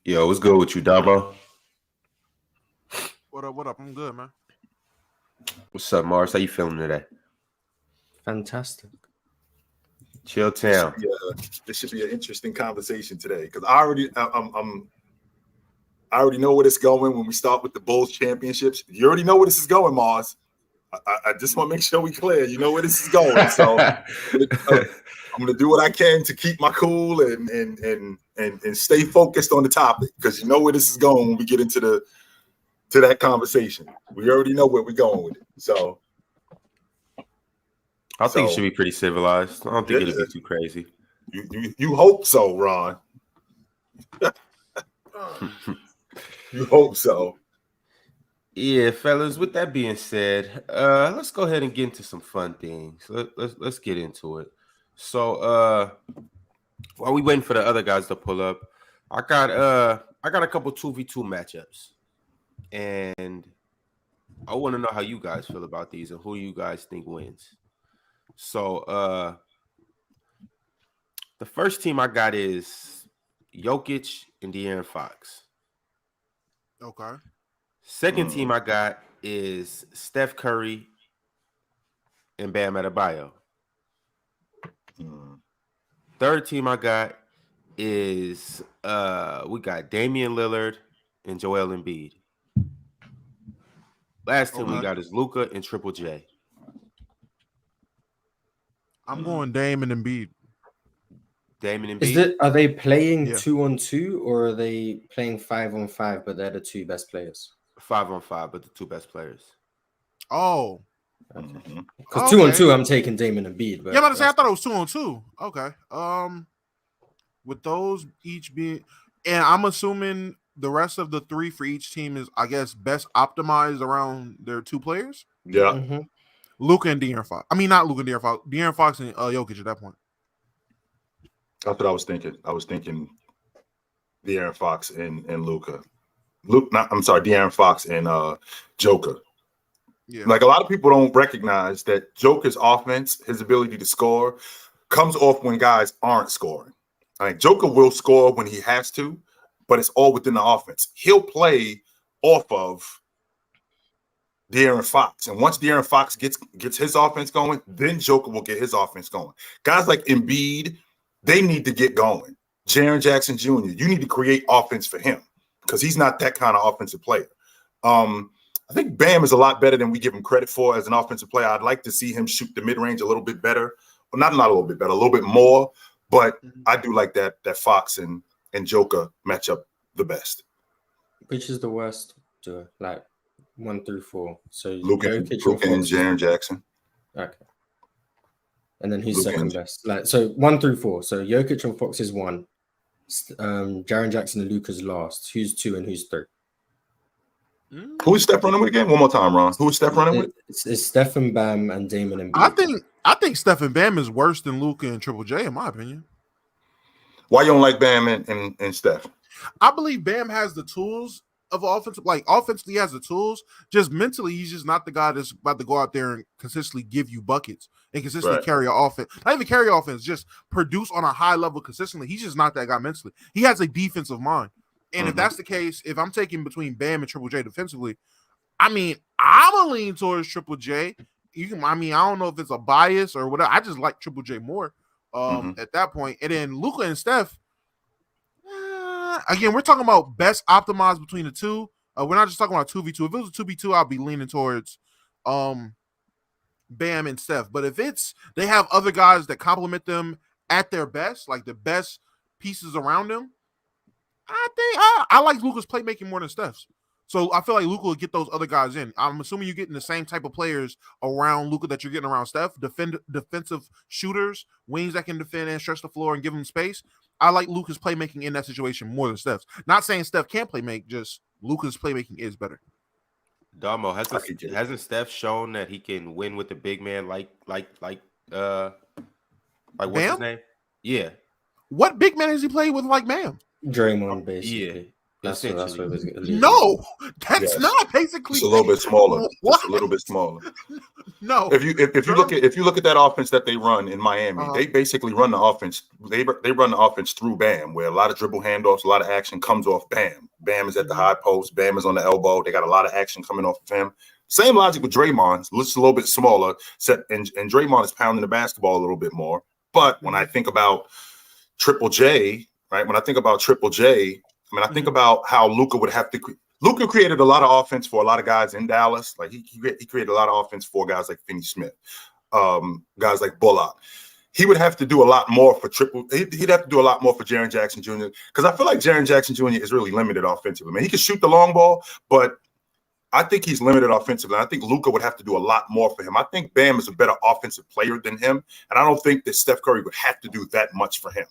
Yo, what's good with you, Damo? What up? What up? I'm good, man. What's up, Mars? How you feeling today? Fantastic. Chill town. This should be an interesting conversation today because I already know where it's going when we start with the Bulls championships. You already know where this is going, Mars. I just want to make sure we clear. You know where this is going, so I'm gonna do what I can to keep my cool and stay focused on the topic because you know where this is going when we get into that conversation. We already know where we're going with it, so. I think it should be pretty civilized. I don't think it'll be too crazy. You hope so, Ron. You hope so. Yeah, fellas. With that being said, let's go ahead and get into some fun things. Let's get into it. So, while we waiting for the other guys to pull up, I got a couple 2v2 matchups, and I want to know how you guys feel about these and who you guys think wins. So, the first team I got is Jokic and De'Aaron Fox. Okay. Second team I got is Steph Curry and Bam Adebayo. Third team I got is we got Damian Lillard and Joel Embiid. Last team we got is Luka and Triple J. I'm going Dame and Embiid. Dame and Embiid. Are they playing 2-on-2 or are they playing 5-on-5? But they're the two best players. 5-on-5, but the two best players. Oh, because 2-on-2, I'm taking Dame and Embiid. But yeah, I'm about to say I thought it was 2-on-2. Okay. With those each being, and I'm assuming the rest of the three for each team is, I guess, best optimized around their two players. Yeah. Mm-hmm. Luka and De'Aaron Fox. I mean, not Luka and De'Aaron Fox. De'Aaron Fox and Jokic at that point. That's what I was thinking. I was thinking De'Aaron Fox and Luka. De'Aaron Fox and Joker. Yeah. Like a lot of people don't recognize that Joker's offense, his ability to score, comes off when guys aren't scoring. Like Joker will score when he has to, but it's all within the offense. He'll play off of De'Aaron Fox. And once De'Aaron Fox gets his offense going, then Joker will get his offense going. Guys like Embiid, they need to get going. Jaren Jackson Jr., you need to create offense for him because he's not that kind of offensive player. I think Bam is a lot better than we give him credit for as an offensive player. I'd like to see him shoot the mid-range a little bit better. Well, not a little bit better, a little bit more. But I do like that Fox and Joker match up the best. Which is the worst duo? Like 1 through 4. So Luka and Jaren Jackson. Okay. And then who's second best? Like so 1 through 4. So Jokic and Fox is 1. Jaren Jackson and Luka's last. Who's 2 and who's 3? Who's Steph running with again? One more time, Ron. Who's Steph running with? It's Steph and Bam and Damon and Embiid. I think Steph and Bam is worse than Luka and Triple J, in my opinion. Why you don't like Bam and Steph? I believe Bam has the tools of offensive. Like offensively, he has the tools. Just mentally, he's just not the guy that's about to go out there and consistently give you buckets and consistently carry your offense. Not even carry offense, just produce on a high level consistently. He's just not that guy mentally. He has a defensive mind. And if that's the case, if I'm taking between Bam and Triple J defensively, I mean, I'm going to lean towards Triple J. I don't know if it's a bias or whatever. I just like Triple J more at that point. And then Luka and Steph, again, we're talking about best optimized between the two. We're not just talking about 2v2. If it was a 2v2, I'll be leaning towards Bam and Steph. But if they have other guys that complement them at their best, like the best pieces around them, I think I like Luka's playmaking more than Steph's. So I feel like Luka will get those other guys in. I'm assuming you're getting the same type of players around Luka that you're getting around Steph, defensive shooters, wings that can defend and stretch the floor and give them space. I like Luka's playmaking in that situation more than Steph's. Not saying Steph can't playmake, just Luka's playmaking is better. Damo, hasn't Steph shown that he can win with a big man like what's his name? Yeah. What big man has he played with like Bam? Draymond, basically. That's what essentially. it was alluding to. No, that's Yes. not basically. Just a little bit smaller. What? Just a little bit smaller. No. If you look at that offense that they run in Miami, they basically run the offense. They run the offense through Bam, where a lot of dribble handoffs, a lot of action comes off Bam. Bam is at the high post. Bam is on the elbow. They got a lot of action coming off of him. Same logic with Draymond. It's just a little bit smaller. And Draymond is pounding the basketball a little bit more. But when I think about Triple J, right? When I think about Triple J, I mean, I think about how Luka would have to. Luka created a lot of offense for a lot of guys in Dallas. Like he created a lot of offense for guys like Finney Smith, guys like Bullock. He would have to do a lot more for He'd have to do a lot more for Jaren Jackson Jr. Because I feel like Jaren Jackson Jr. is really limited offensively. Man, he can shoot the long ball, but I think he's limited offensively. I think Luka would have to do a lot more for him. I think Bam is a better offensive player than him, and I don't think that Steph Curry would have to do that much for him.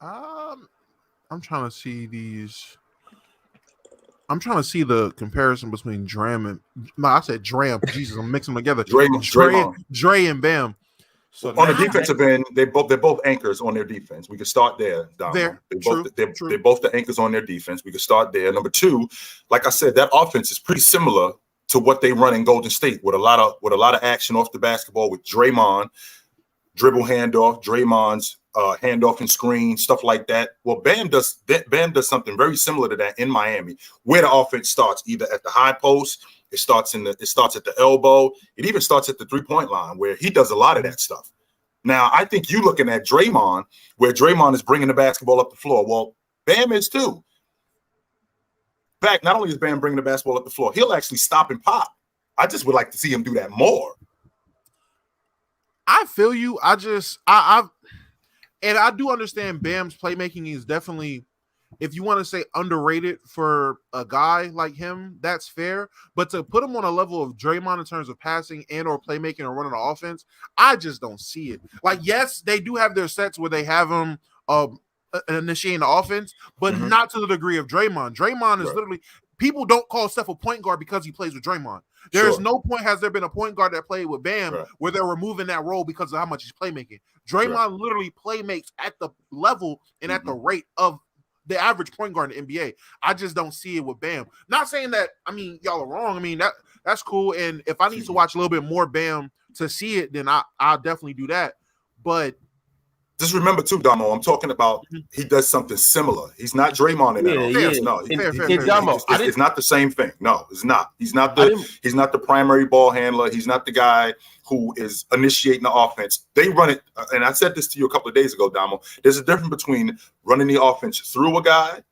I'm trying to see these. I'm trying to see the comparison between Dram and I said Dram. Jesus, I'm mixing them together. Dre and Bam. So on the defensive end, they're both anchors on their defense. We could start there, Dom. They're both the anchors on their defense. We could start there. Number two, like I said, that offense is pretty similar to what they run in Golden State with a lot of action off the basketball with Draymond, dribble handoff, Draymond's handoff and screen, stuff like that. Well, Bam does something very similar to that in Miami, where the offense starts either at the high post, it starts at the elbow, it even starts at the 3-point line, where he does a lot of that stuff. Now, I think you looking at Draymond, where Draymond is bringing the basketball up the floor. Well, Bam is too. In fact, not only is Bam bringing the basketball up the floor, he'll actually stop and pop. I just would like to see him do that more. I feel you. And I do understand Bam's playmaking is definitely, if you want to say underrated for a guy like him, that's fair. But to put him on a level of Draymond in terms of passing and or playmaking or running the offense, I just don't see it. Like, yes, they do have their sets where they have him initiating the offense, but not to the degree of Draymond. Draymond is literally, people don't call Steph a point guard because he plays with Draymond. There's no point has there been a point guard that played with Bam where they're removing that role because of how much he's playmaking. Draymond literally playmakes at the level and at the rate of the average point guard in the NBA. I just don't see it with Bam. Not saying that, I mean, y'all are wrong. I mean, that's cool. And if I need to watch a little bit more Bam to see it, then I'll definitely do that. But just remember too, Damo, I'm talking about he does something similar. He's not Draymond in that offense. No, it's not the same thing. No, it's not. He's not the primary ball handler. He's not the guy who is initiating the offense. They run it, and I said this to you a couple of days ago, Damo. There's a difference between running the offense through a guy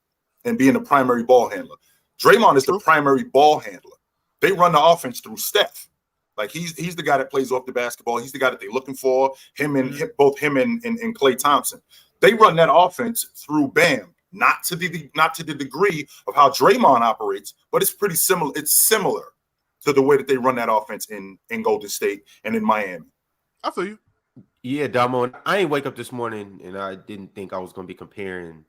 and being a primary ball handler. Draymond is the primary ball handler. They run the offense through Steph. Like he's the guy that plays off the basketball. He's the guy that they're looking for. Both him and Klay Thompson. They run that offense through Bam, not to the degree of how Draymond operates, but it's pretty similar. It's similar to the way that they run that offense in Golden State and in Miami. I feel you. Yeah, Damo. I ain't wake up this morning and I didn't think I was going to be comparing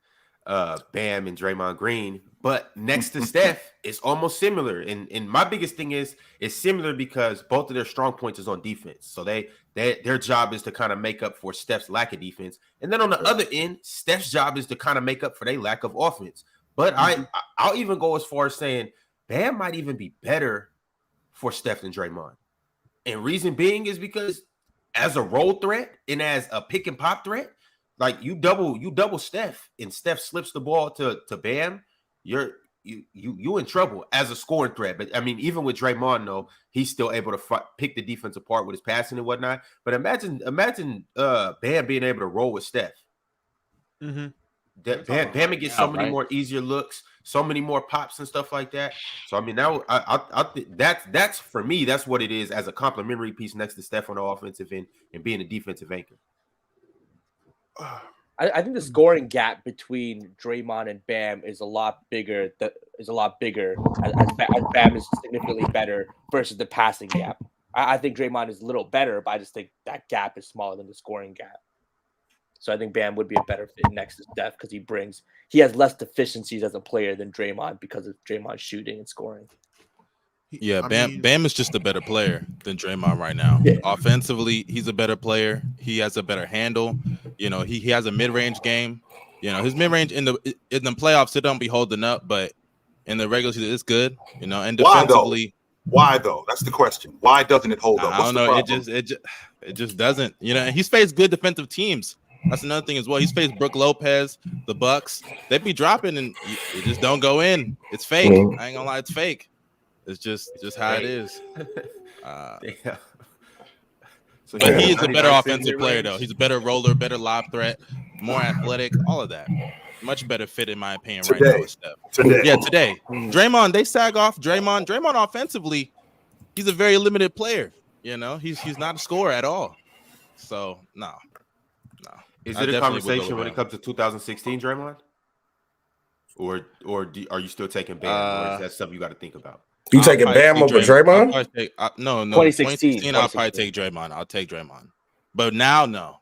Bam and Draymond Green, but next to Steph, it's almost similar. And my biggest thing is it's similar because both of their strong points is on defense. So their job is to kind of make up for Steph's lack of defense. And then on the other end, Steph's job is to kind of make up for their lack of offense. But I'll even go as far as saying Bam might even be better for Steph than Draymond. And reason being is because as a roll threat and as a pick and pop threat, like you double Steph and Steph slips the ball to Bam, you in trouble as a scoring threat. But I mean, even with Draymond, though, he's still able to pick the defense apart with his passing and whatnot. But imagine Bam being able to roll with Steph. Bam would get so many more easier looks, so many more pops and stuff like that. So I mean, I think that's for me. That's what it is as a complementary piece next to Steph on the offensive end and being a defensive anchor. I think the scoring gap between Draymond and Bam is a lot bigger. As Bam is significantly better versus the passing gap. I think Draymond is a little better, but I just think that gap is smaller than the scoring gap. So I think Bam would be a better fit next to Steph because he has less deficiencies as a player than Draymond because of Draymond's shooting and scoring. Yeah, Bam is just a better player than Draymond right now. Yeah. Offensively, he's a better player. He has a better handle. You know, he has a mid-range game. You know, his mid range in the playoffs, it don't be holding up, but in the regular season, it's good. You know, and defensively, why though? That's the question. Why doesn't it hold up? I don't know. It just doesn't. You know, and he's faced good defensive teams. That's another thing as well. He's faced Brook Lopez, the Bucks. They be dropping and it just don't go in. It's fake. I ain't gonna lie, it's fake. It's just how it is. Yeah. So But he is a better offensive player, though. He's a better roller, better lob threat, more athletic, all of that. Much better fit, in my opinion, right now with Steph. Today. Draymond, they sag off Draymond. Draymond offensively, he's a very limited player. You know, he's not a scorer at all. So, no. Is it a conversation when it comes to 2016, Draymond? Or are you still taking Bam? Or is that something you got to think about? You taking Bam over Draymond? No. 2016. I'll probably take Draymond. I'll take Draymond. But now, no.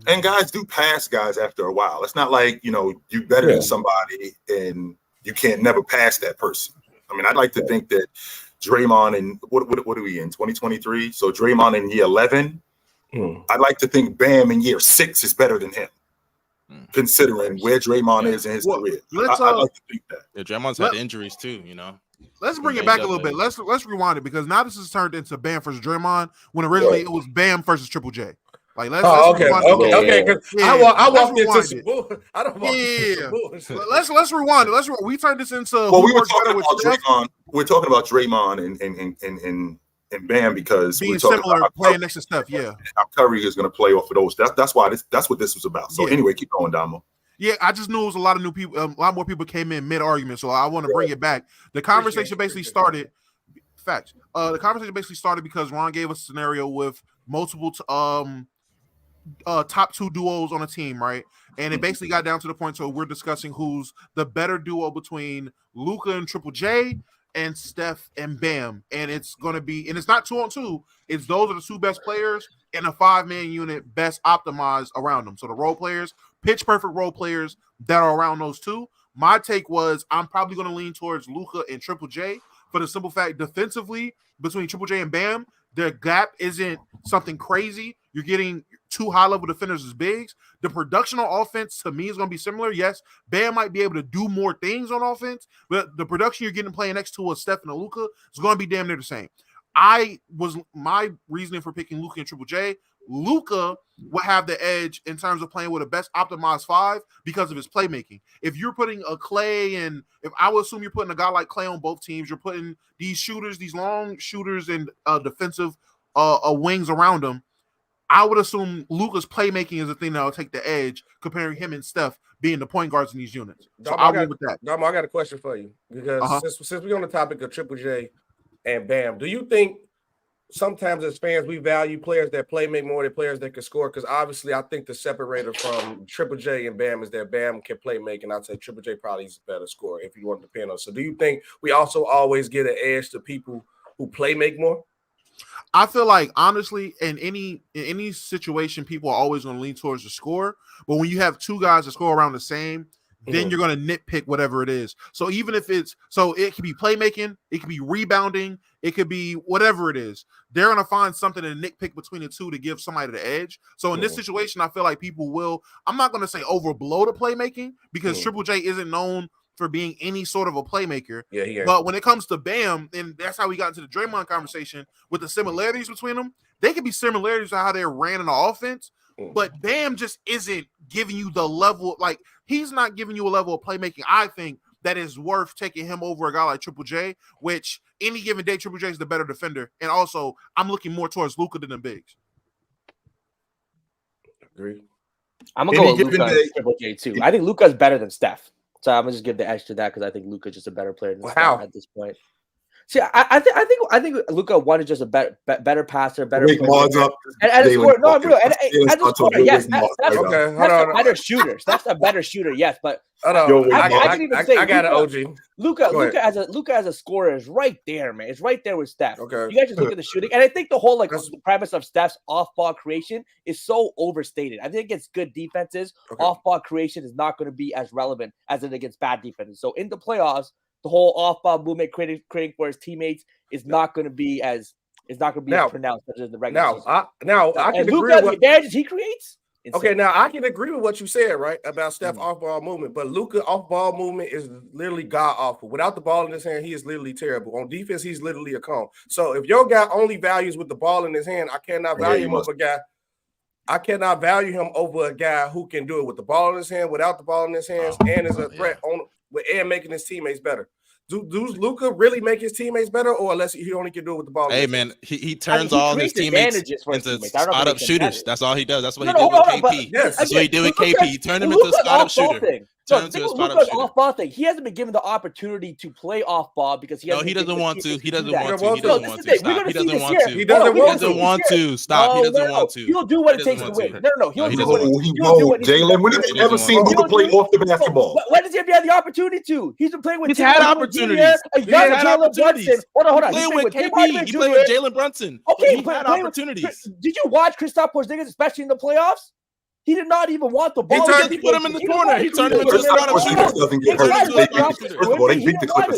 And guys do pass guys after a while. It's not like, you know, you better than somebody and you can't never pass that person. I mean, I'd like to think that Draymond in what are we in 2023? So Draymond in year 11. I'd like to think Bam in year 6 is better than him, considering where Draymond is in his career. I'd like to think that. Yeah, Draymond's had injuries too, you know. Let's bring it back a little bit. Let's rewind it because now this has turned into Bam versus Draymond when originally it was Bam versus Triple J. Like let's okay. I walked into some bull. I don't walk into bullshit. Let's rewind it. We turned this into we were talking about Draymond. We're talking about Draymond and Bam because being we're talking similar about playing next to Steph. Yeah, how Curry is going to play off of those. That's what this was about. So anyway, keep going, Damo. Yeah, I just knew it was a lot of new people. A lot more people came in mid argument, so I want to bring it back. The conversation basically started. Facts. The conversation basically started because Ron gave us a scenario with multiple top 2 duos on a team, right? And it basically got down to the point so we're discussing who's the better duo between Luka and Triple J and Steph and Bam. And it's going to be, and it's not 2-on-2. It's those are the 2 best players in a 5-man unit best optimized around them. So the role players, pitch perfect role players that are around those 2. My take was I'm probably going to lean towards Luka and Triple J for the simple fact defensively between Triple J and Bam, their gap isn't something crazy. You're getting 2 high-level defenders as bigs. The production on offense to me is going to be similar. Yes, Bam might be able to do more things on offense, but the production you're getting playing next to a Steph and a Luka is going to be damn near the same. My reasoning for picking Luka and Triple J. Luka will have the edge in terms of playing with a best optimized 5 because of his playmaking. If you're putting a Clay and if I would assume you're putting a guy like Clay on both teams, you're putting these shooters, these long shooters and defensive wings around them. I would assume Luka's playmaking is the thing that will take the edge, comparing him and Steph being the point guards in these units. So I'll go with that. Damo, I got a question for you because since we're on the topic of Triple J and Bam, do you think sometimes as fans we value players that make more than players that can score? Because obviously I think the separator from Triple J and Bam is that Bam can play make, and I'd say Triple J probably is a better scorer if you want to depend on. So do you think we also always get an edge to people who play make more? I feel like honestly, in any situation, people are always going to lean towards the score. But when you have 2 guys that score around the same, then you're going to nitpick whatever it is. So even if it could be playmaking, it could be rebounding, it could be whatever it is. They're going to find something to nitpick between the 2 to give somebody the edge. So in this situation, I feel like people will. I'm not going to say overblow the playmaking because Triple J isn't known for being any sort of a playmaker. Yeah, but when it comes to Bam, and that's how we got into the Draymond conversation with the similarities between them. They could be similarities to how they ran in the offense, but Bam just isn't giving you the level. Like he's not giving you a level of playmaking. I think that is worth taking him over a guy like Triple J, which any given day Triple J is the better defender. And also, I'm looking more towards Luka than the bigs. Agree. I'm gonna go with Luka and Triple J too. I think Luka's better than Steph. So I'm gonna just give the edge to that because I think Luka's just a better player than Steph at this point. See, I think Luka one is just a better passer, better player. And a scorer. No, I'm real. And as a scorer, yes, that's a better shooter. That's a better shooter, yes. But I can even say I got an OG. Luka as a scorer is right there, man. It's right there with Steph. Okay. You guys just look at the shooting, and I think the whole the premise of Steph's off-ball creation is so overstated. I think against good defenses, off-ball creation is not going to be as relevant as it against bad defenses. So in the playoffs, the whole off-ball movement creating for his teammates is not going to be as pronounced as in the regular season. I can agree Luka, with the advantages he creates. Okay, now I can agree with what you said, right, about Steph off-ball movement, but Luka off-ball movement is literally god-awful. Without the ball in his hand, he is literally terrible. On defense, he's literally a cone. So if your guy only values with the ball in his hand, I cannot value him over a guy. I cannot value him over a guy who can do it with the ball in his hand, without the ball in his hands, and is a threat and making his teammates better. Does Luka really make his teammates better, or unless he only can do it with the ball? Hey man, he turns all his teammates into spot-up shooters. That's all he does. That's what he did with KP. That's what he did with KP. He turned him into a spot-up shooter. Luka's off-ball thing. He hasn't been given the opportunity to play off-ball because he doesn't want to. He doesn't want to. Stop. He doesn't want to. He doesn't want to. Stop. He doesn't want to. He'll do what it takes to win. No. He'll do what Jalen, when have you ever seen Luka play off the basketball? When does he ever have the opportunity to? He's been playing with. He's had opportunities. He had opportunities. Hold on. He played with KP. He played with Jalen Brunson. Okay, he had opportunities. Did you watch Kristaps Porzingis, especially in the playoffs? He did not even want the ball. He put him in the corner. He turned him into a spot-up shooter.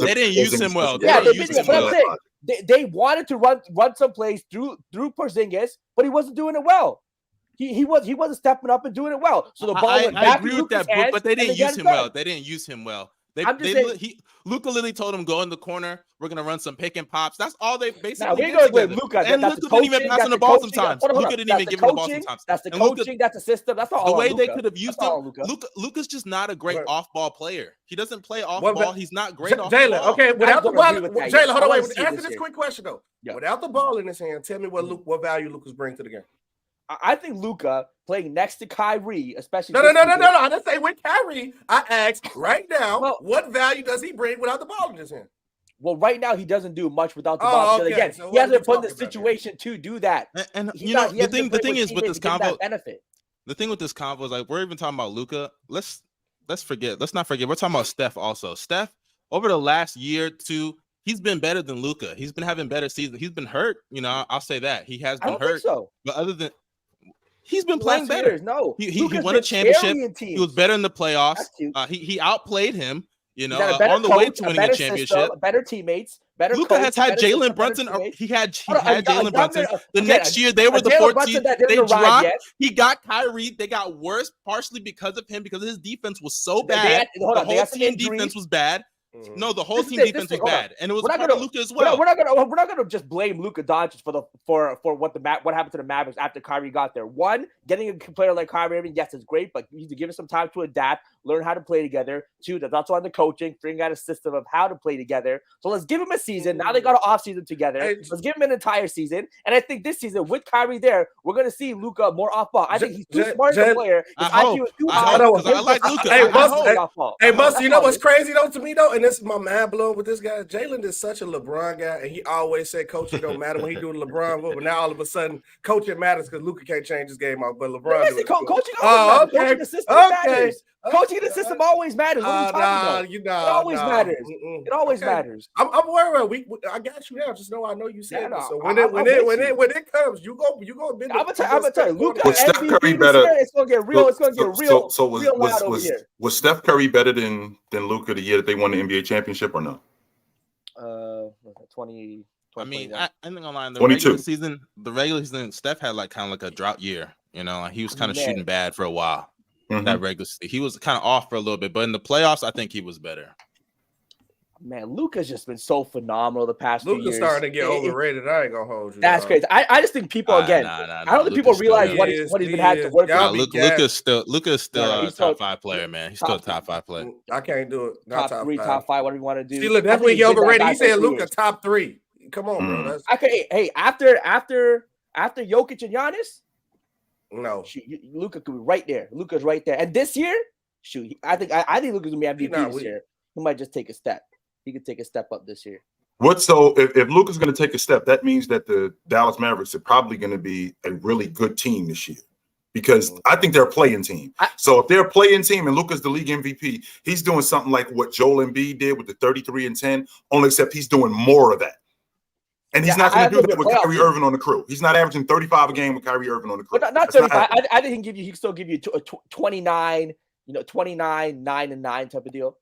They didn't use him well. They wanted to run some plays through Porzingis, but he wasn't doing it well. He wasn't stepping up and doing it well. So the ball went back. I agree with that, but they didn't use him well. They didn't use him well. Luka literally told him, go in the corner. We're going to run some pick and pops. That's all they basically did together. Luka. And Luka didn't even pass him the ball sometimes. Luka didn't even give him the ball sometimes. That's the coaching. That's the system. That's all. The way they could have used him. Luka's just not a great off-ball player. He doesn't play off-ball. He's not great off-ball. Jalen, okay, without the ball. Jalen, hold on, wait. Answer this quick question, though. Without the ball in his hand, tell me what value Luka's bring to the game. I think Luka playing next to Kyrie, especially. No. I didn't say with Kyrie. I asked right now, what value does he bring without the ball in his hand? Well, right now he doesn't do much without the ball. Okay. Again, so he hasn't put in the situation to do that. And the thing is with this convo, the thing with this convo is like we're even talking about Luka. Let's not forget. We're talking about Steph also. Steph over the last year or two, he's been better than Luka. He's been having better seasons. He's been hurt. I'll say that he has been hurt. But other than he's been playing better. He won a championship. He was better in the playoffs. He outplayed him. On the way to winning a championship. Better teammates. Better. Luka has had Jalen Brunson. He had Jalen Brunson. The next year they were the 14th. They dropped. He got Kyrie. They got worse partially because of him because his defense was so bad. The whole team defense was bad. No, the whole team defense was bad, and it was part of Luka as well. We're not gonna just blame Luka Doncic for what happened to the Mavericks after Kyrie got there. One, getting a player like Kyrie Irving, yes, it's great, but you need to give him some time to adapt, learn how to play together. Two, that's also on the coaching, figuring out a system of how to play together. So let's give him a season. Now they got an off season together. Let's give him an entire season, and I think this season with Kyrie there, we're gonna see Luka more off ball. I think he's too smart as a player. I like Luka. Hey, Buster, you know what's crazy though to me though, and this is my mind blown with this guy. Jalen is such a LeBron guy, and he always said coaching don't matter when he do the LeBron vote. But now all of a sudden, coaching matters because Luka can't change his game out. But LeBron, coaching always matters. Coaching the system matters. Coaching the system always matters. What are you talking about? It always matters. It always matters. I'm worried. I got you now. Just know I know you said it. So when it comes, you go. I'm gonna tell you, Luka. Was Steph Curry better? It's gonna get real. It's gonna get real. So was Steph Curry better than Luka the year that they won the NBA championship or not? 20. I mean, I think online the regular season, Steph had kind of a drought year. He was kind of shooting bad for a while. That regular season, he was kind of off for a little bit, but in the playoffs, I think he was better. Man, Luka's just been so phenomenal the past few years. Luka's starting to get overrated. I ain't gonna hold you. That's crazy. I just think people I don't think people realize what he's been had to work with. Luka's still a top 5 player, man. He's still a top 5 player. I can't do it. Not top 3, top 5, whatever you want to do. See, look, that's when he overrated. He said Luka top 3. Come on, bro. Hey, after Jokic and Giannis, no, Luka could be right there. Luka's right there. And this year, I think Luka's gonna be MVP this year. He might just take a step. He could take a step up this year. If Luka's going to take a step, that means that the Dallas Mavericks are probably going to be a really good team this year because I think they're a playing team. So if they're a playing team and Luka's the league MVP, he's doing something like what Joel Embiid did with the 33 and 10, only except he's doing more of that. And he's not going to do that with Kyrie Irving on the crew. He's not averaging 35 a game with Kyrie Irving on the crew. But not 35. I think he can still give you a 29, 29, 9 and 9 type of deal.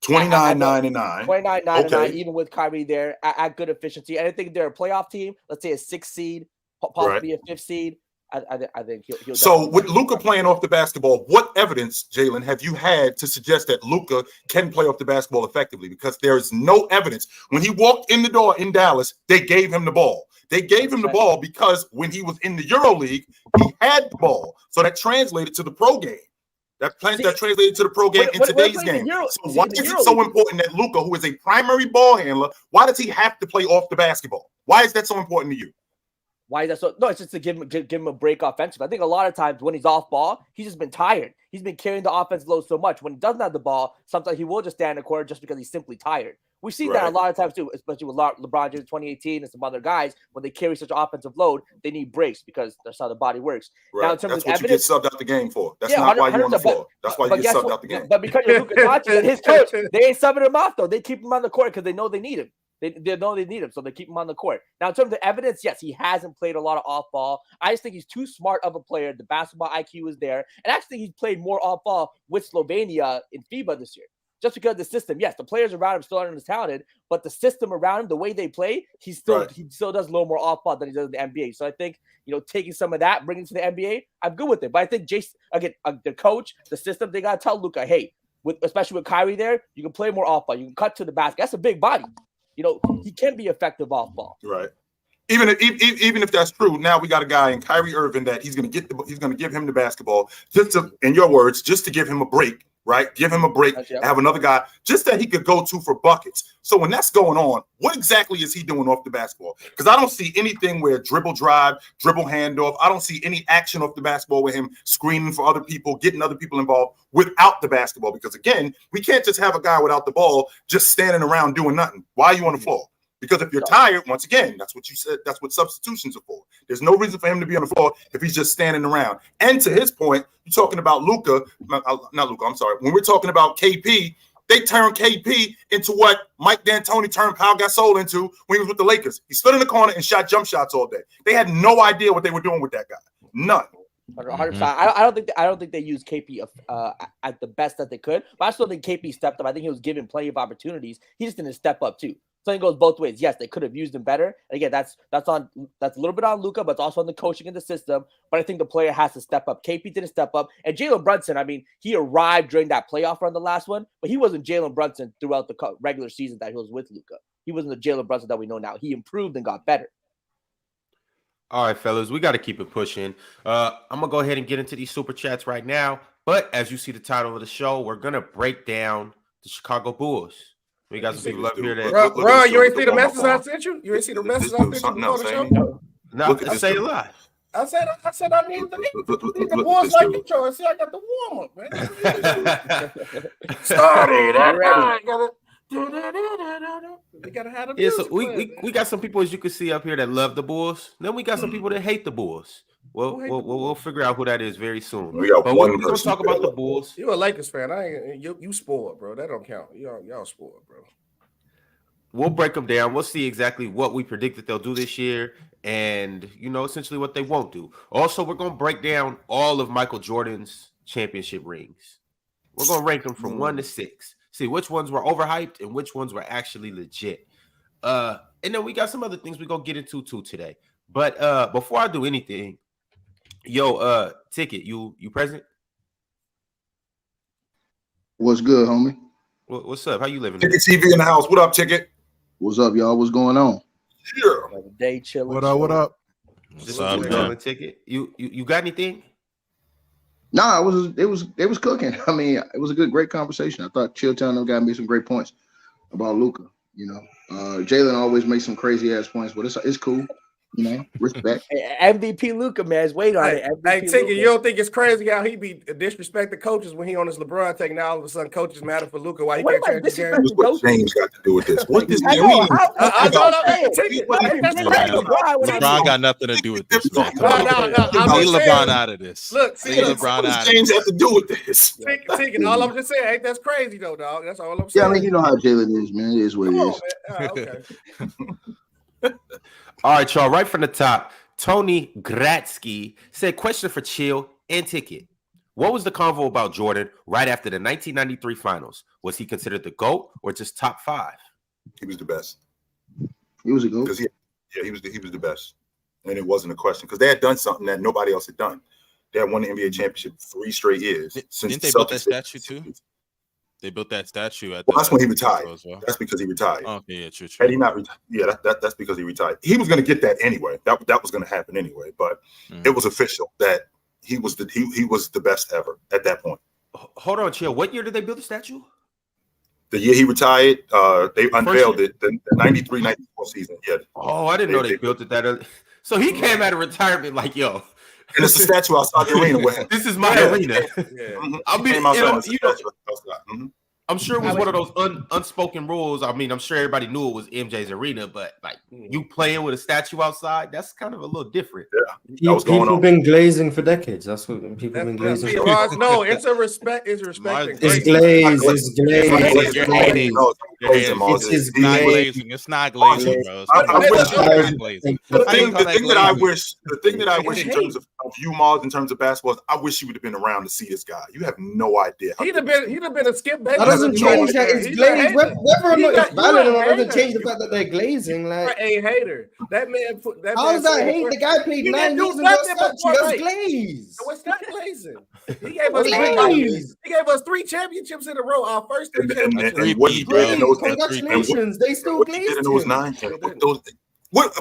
29, 9 and 9. 29, 9 and 9, even with Kyrie there at good efficiency. And I think they're a playoff team. Let's say a 6th seed, possibly a 5th seed. I think he'll. So with Luka playing off the basketball, what evidence, Jalen, have you had to suggest that Luka can play off the basketball effectively? Because there is no evidence. When he walked in the door in Dallas, they gave him the ball. They gave him the ball because when he was in the EuroLeague, he had the ball. So that translated to the pro game. That translated to the pro game in today's game. So why is it so important that Luka, who is a primary ball handler, why does he have to play off the basketball? Why is that so important to you? Why is that so? No, it's just to give him a break offensively. I think a lot of times when he's off ball, he's just been tired. He's been carrying the offensive load so much. When he doesn't have the ball, sometimes he will just stand in the corner just because he's simply tired. We've seen that a lot of times too, especially with LeBron James 2018 and some other guys. When they carry such offensive load, they need breaks because that's how the body works. Right. Now, in terms that's of what evidence, you get subbed out the game for. That's not why you're on the floor. That's why you get subbed out the game. But because you're Luka Doncic and his coach, they ain't subbing him off though. They keep him on the court because they know they need him. They know they need him, so they keep him on the court. Now, in terms of evidence, yes, he hasn't played a lot of off-ball. I just think he's too smart of a player. The basketball IQ is there. And actually, he's played more off-ball with Slovenia in FIBA this year. Just because the system, yes, the players around him still aren't as talented, but the system around him, the way they play, he still does a little more off-ball than he does in the NBA. So I think, taking some of that, bringing it to the NBA, I'm good with it. But I think, Jason, again, the coach, the system, they got to tell Luka, hey, especially with Kyrie there, you can play more off-ball. You can cut to the basket. That's a big body. He can be effective off ball. Right. Even if that's true, now we got a guy in Kyrie Irving that he's going to give him the basketball just to, in your words, just to give him a break, right? Give him a break, have another guy just that he could go to for buckets. So when that's going on, what exactly is he doing off the basketball? Because I don't see anything where dribble drive, dribble handoff. I don't see any action off the basketball with him screening for other people, getting other people involved without the basketball. Because again, we can't just have a guy without the ball just standing around doing nothing. Why are you on the floor? Because if you're tired, once again, that's what you said. That's what substitutions are for. There's no reason for him to be on the floor if he's just standing around. And to his point, you're talking about Luka, not Luka, I'm sorry. When we're talking about KP, they turned KP into what Mike D'Antoni turned Pau Gasol into when he was with the Lakers. He stood in the corner and shot jump shots all day. They had no idea what they were doing with that guy. None. 100%. I don't think they used KP at the best that they could, but I still think KP stepped up. I think he was given plenty of opportunities. He just didn't step up too. So it goes both ways. Yes, they could have used him better. And again, that's a little bit on Luka, but it's also on the coaching and the system. But I think the player has to step up. KP didn't step up, and Jalen Brunson. I mean, he arrived during that playoff run, the last one, but he wasn't Jalen Brunson throughout the regular season that he was with Luka. He wasn't the Jalen Brunson that we know now. He improved and got better. All right, fellas, we got to keep it pushing. I'm going to go ahead and get into these super chats right now. But as you see the title of the show, we're going to break down the Chicago Bulls. We got some people up here that... Bro, you ain't see the message I sent you? You ain't see the message I sent you before the show? No, say a lot. I said I need the boys like the choice. See, I got the warm up, man. Started at 9. We gotta have the music. So we got some people, as you can see up here, that love the Bulls. Then we got some people that hate the Bulls. Well, we'll figure out who that is very soon. We got one we're gonna talk about the Bulls. You a Lakers fan? You spoiled, bro. That don't count. Y'all spoiled, bro. We'll break them down. We'll see exactly what we predict that they'll do this year, and essentially what they won't do. Also, we're gonna break down all of Michael Jordan's championship rings. We're gonna rank them from 1 to 6. See which ones were overhyped and which ones were actually legit. And then we got some other things we're gonna get into too today. But before I do anything, Ticket, you present? What's good, homie? What's up? How you living? Ticket TV in the house. What up, Ticket? What's up, y'all? What's going on? Yeah. Day chilling. What up? What's up, Ticket? You got anything? Nah, it was cooking. I mean, it was a great conversation. I thought Chilltown them guy made some great points about Luka. Jalen always makes some crazy ass points, but it's cool. Respect. MVP Luka, man. Wait on it. Hey, Tinker, you don't think it's crazy how he be disrespecting coaches when he on his LeBron taking all of a sudden coaches matter for Luka? Why he can't change the game? What James got to do with this? What does I mean? LeBron got nothing to do with this. No. Leave LeBron out of this. Look, see, LeBron what does James have to do with this? Tinker, all I'm just saying, ain't that's crazy though, dog. That's all I'm saying. Yeah, I mean, you know how Jalen is, man. It is what it is. Okay. All right, y'all. Right from the top, Tony Gratsky said, question for Chill and Ticket. What was the convo about Jordan right after the 1993 finals? Was he considered the GOAT or just top 5? He was the best. He was a GOAT. He was the best. and it wasn't a question because they had done something that nobody else had done. They had won the NBA championship 3 straight years. Didn't they build that statue too? They built that statue at that's when he retired. Well. That's because he retired. Oh, yeah, true. Had he not retired, that's because he retired. He was going to get that anyway. That was going to happen anyway. But it was official that he was the best ever at that point. Hold on, Chill. What year did they build the statue? The year he retired, they unveiled it the 93-94 season. Yeah. Oh, I didn't know they built it that early. So he came out of retirement like, yo. And it's a statue outside the arena. This is my arena. I'm sure it was one of those unspoken rules. I mean, I'm sure everybody knew it was MJ's arena, but like you playing with a statue outside, that's kind of a little different. Yeah, people been glazing for decades. That's what people been glazing. No, it's a respect. It's respect. It's glazed. It's glazed. It's not glazing. It's not glazing, bro. The thing that I wish in terms of you, Mars, in terms of basketball, I wish you would have been around to see this guy. You have no idea. He'd have been a skip back. That doesn't change that it's glazed. Whether or not it's valid or not doesn't change the fact that they're glazing. Like a hater. That man put that. How's that hate? The guy played 9 years and got statue. That's glazed. No, it's not glazing. He gave us 3 championships in a row. Our first 3 championships. Congratulations. They still glazed. Those 9.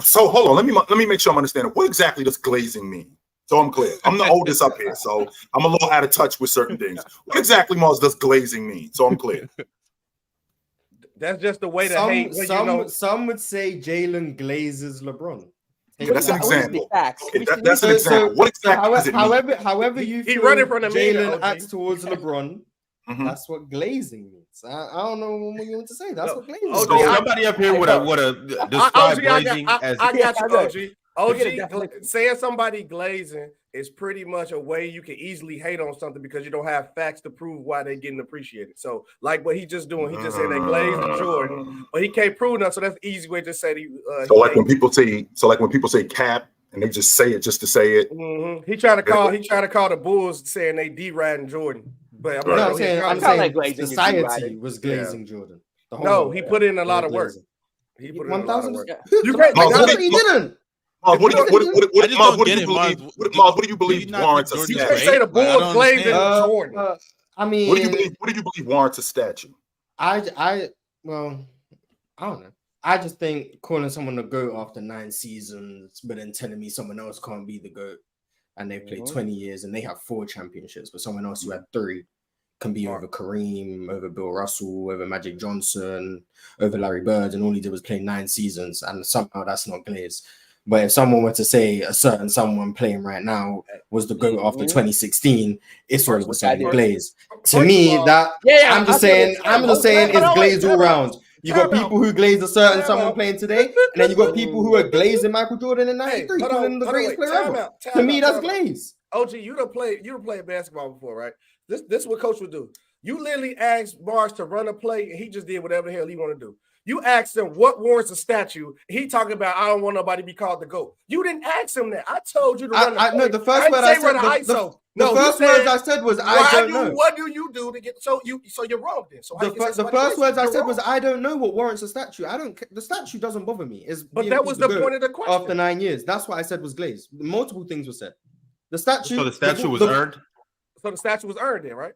So hold on. Let me make sure I'm understanding. What exactly does glazing mean? So I'm clear. I'm the oldest up here, so I'm a little out of touch with certain things. What exactly, Mars, does glazing mean? So I'm clear. That's just the way to hate. Some would say Jalen glazes LeBron. That's an example. That's an example. What exactly does it mean? However you feel running from the Jalen acts towards LeBron, that's what glazing means. I don't know what you want to say. That's what glazing means. So somebody up here would have described glazing as... I got you, OG, saying somebody glazing is pretty much a way you can easily hate on something because you don't have facts to prove why they're getting appreciated. So, like what he just doing, he just said they glazed Jordan, but he can't prove nothing. So that's the easy way to say. When people say cap and they just say it just to say it. He trying to call the Bulls saying they D-riding Jordan. But I'm saying society was glazing Jordan. No, he put in a lot of work. He put in 1,000. You can't. He didn't. What do you believe warrants a statue? You can't say the Bulls glazing Jordan. I mean, what do you believe warrants a statue? I don't know. I just think calling someone the GOAT after 9 seasons, but then telling me someone else can't be the GOAT, and they've played 20 years and they have 4 championships, but someone else who had 3 can be over Kareem, over Bill Russell, over Magic Johnson, over Larry Bird, and all he did was play 9 seasons, and somehow that's not glazed. But if someone were to say a certain someone playing right now was the GOAT after 2016, it's all of a sudden glazed. To me, I'm just saying it's glazed all round. You got people who glaze a certain someone playing today, and then you got people who are glazing Michael Jordan in '93, calling him the greatest player ever. To me, that's glazed. OG, you don't play basketball before, right? This is what coach would do. You literally asked Mars to run a play, and he just did whatever the hell he wanted to do. You asked him what warrants a statue. He talking about I don't want nobody to be called the GOAT. You didn't ask him that. I told you to run the play. No, the first word I said. The first words I said was I don't know. What do you do to get so you're wrong then? So the first words I said was I don't know what warrants a statue. I don't. The statue doesn't bother me. But that was the point of the question. After 9 years, that's what I said was glazed. Multiple things were said. The statue. So the statue was earned. So the statue was earned then, right?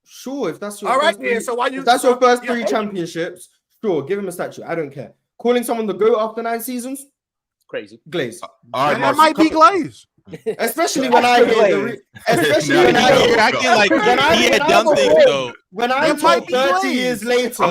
Sure. If that's your all right then. So why you? If that's your first 3 championships. Sure, give him a statue. I don't care. Calling someone the GOAT after 9 seasons, crazy. Glazed. All right, that might be glazed. Especially when I hear when he had done things though. When I'm told 30 years later,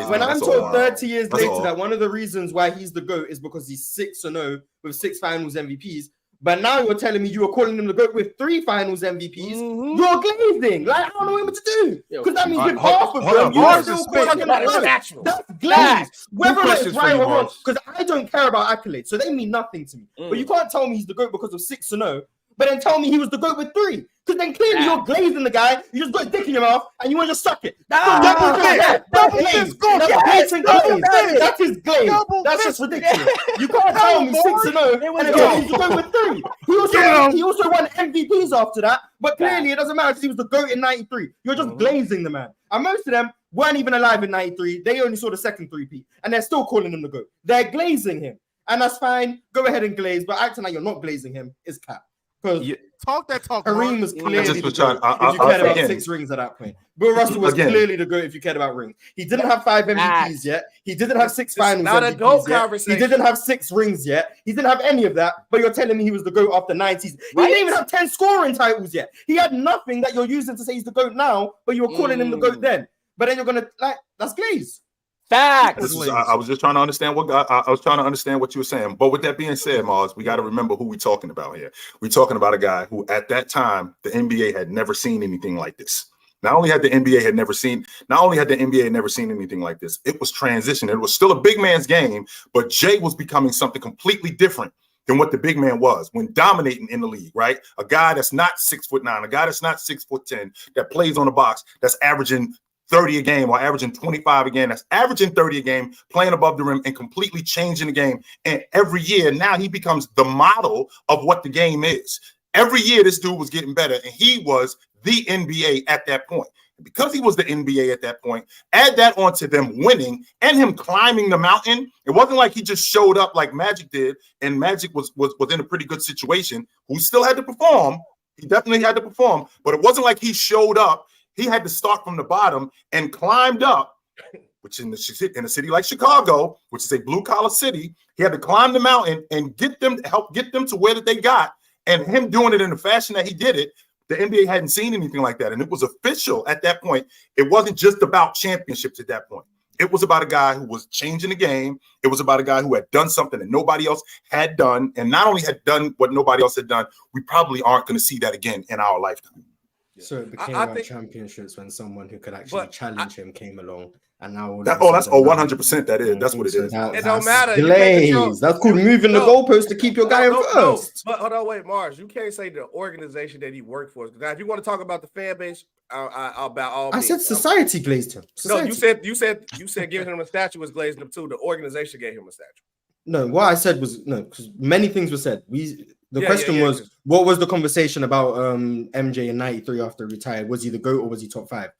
when I'm told 30 years later that one of the reasons why he's the GOAT is because he's 6-0 with 6 finals MVPs. But now you're telling me you were calling him the GOAT with 3 finals MVPs. You're glazing. Like, I don't know what to do. Because that means with half of them, you're still calling him the GOAT. That's glazed. Whether it's right or wrong. Because I don't care about accolades. So they mean nothing to me. But you can't tell me he's the GOAT because of 6-0. But then tell me he was the GOAT with 3. Because then clearly you're glazing the guy. You just got his dick in your mouth and you want to just suck it. That is glaze. That's just ridiculous. You can't tell me 6-0 and then tell me he's the GOAT with 3. He also won MVPs after that. But clearly it doesn't matter because he was the GOAT in 93. You're just glazing the man. And most of them weren't even alive in 93. They only saw the second 3-peat. And they're still calling him the GOAT. They're glazing him. and that's fine. Go ahead and glaze, but acting like you're not glazing him is cap. Because talk that talk. Kareem was clearly I just the was GOAT trying- if you cared about again. 6 rings at that point. Bill Russell was Again. clearly the GOAT if you cared about rings. He didn't have 5 MVPs yet. He didn't have 6 finals not a MVPs GOAT yet. conversation. He didn't have 6 rings yet. He didn't have any of that. But you're telling me he was the GOAT after 9 seasons. He didn't even have 10 scoring titles yet. He had nothing that you're using to say he's the GOAT now, but you were calling him the GOAT then. But then you're gonna that's glaze. Facts. I was just trying to understand what I was trying to understand what you were saying. But with that being said, Mars, we got to remember who we're talking about here. We're talking about a guy who, at that time, the NBA had never seen anything like this. Not only had the NBA never seen anything like this, it was transition. It was still a big man's game, but Jay was becoming something completely different than what the big man was when dominating in the league, right? A guy that's not 6'9", a guy that's not 6'10", that plays on the box, that's averaging 30 a game or averaging 25 a game, that's averaging 30 a game, playing above the rim and completely changing the game. And every year now he becomes the model of what the game is. Every year this dude was getting better, and he was the NBA at that point. And because he was the NBA at that point, add that onto them winning and him climbing the mountain. It wasn't like he just showed up like Magic did, and Magic was in a pretty good situation, who still had to perform. He definitely had to perform, but it wasn't like he showed up. He had to start from the bottom and climbed up, which in a city like Chicago, which is a blue-collar city, he had to climb the mountain and help get them to where that they got. And him doing it in the fashion that he did it, the NBA hadn't seen anything like that. And it was official at that point. It wasn't just about championships at that point. It was about a guy who was changing the game. It was about a guy who had done something that nobody else had done. And not only had done what nobody else had done, we probably aren't going to see that again in our lifetime. So it became about championships when someone who could actually challenge him came along, and now that's 100%. That's what it is. It don't matter. Glaze. That's called moving the goalpost to keep your guy in first. But hold on, wait, Mars. You can't say the organization that he worked for. Now, if you want to talk about the fan base, I'll bow all. I said society glazed him. No, you said giving him a statue was glazing him too. The organization gave him a statue. No, what I said was no, because many things were said. The question was, what was the conversation about MJ in '93 after he retired? Was he the GOAT or was he top 5?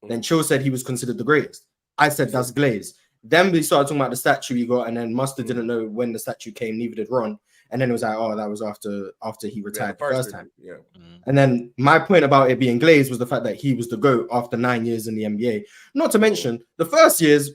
Then Chill said he was considered the greatest. I said that's glaze. Then we started talking about the statue he got, and then Mustard didn't know when the statue came, neither did Ron. And then it was like, oh, that was after he retired the first time. Yeah. And then my point about it being glazed was the fact that he was the GOAT after 9 years in the NBA. Not to mention the first years.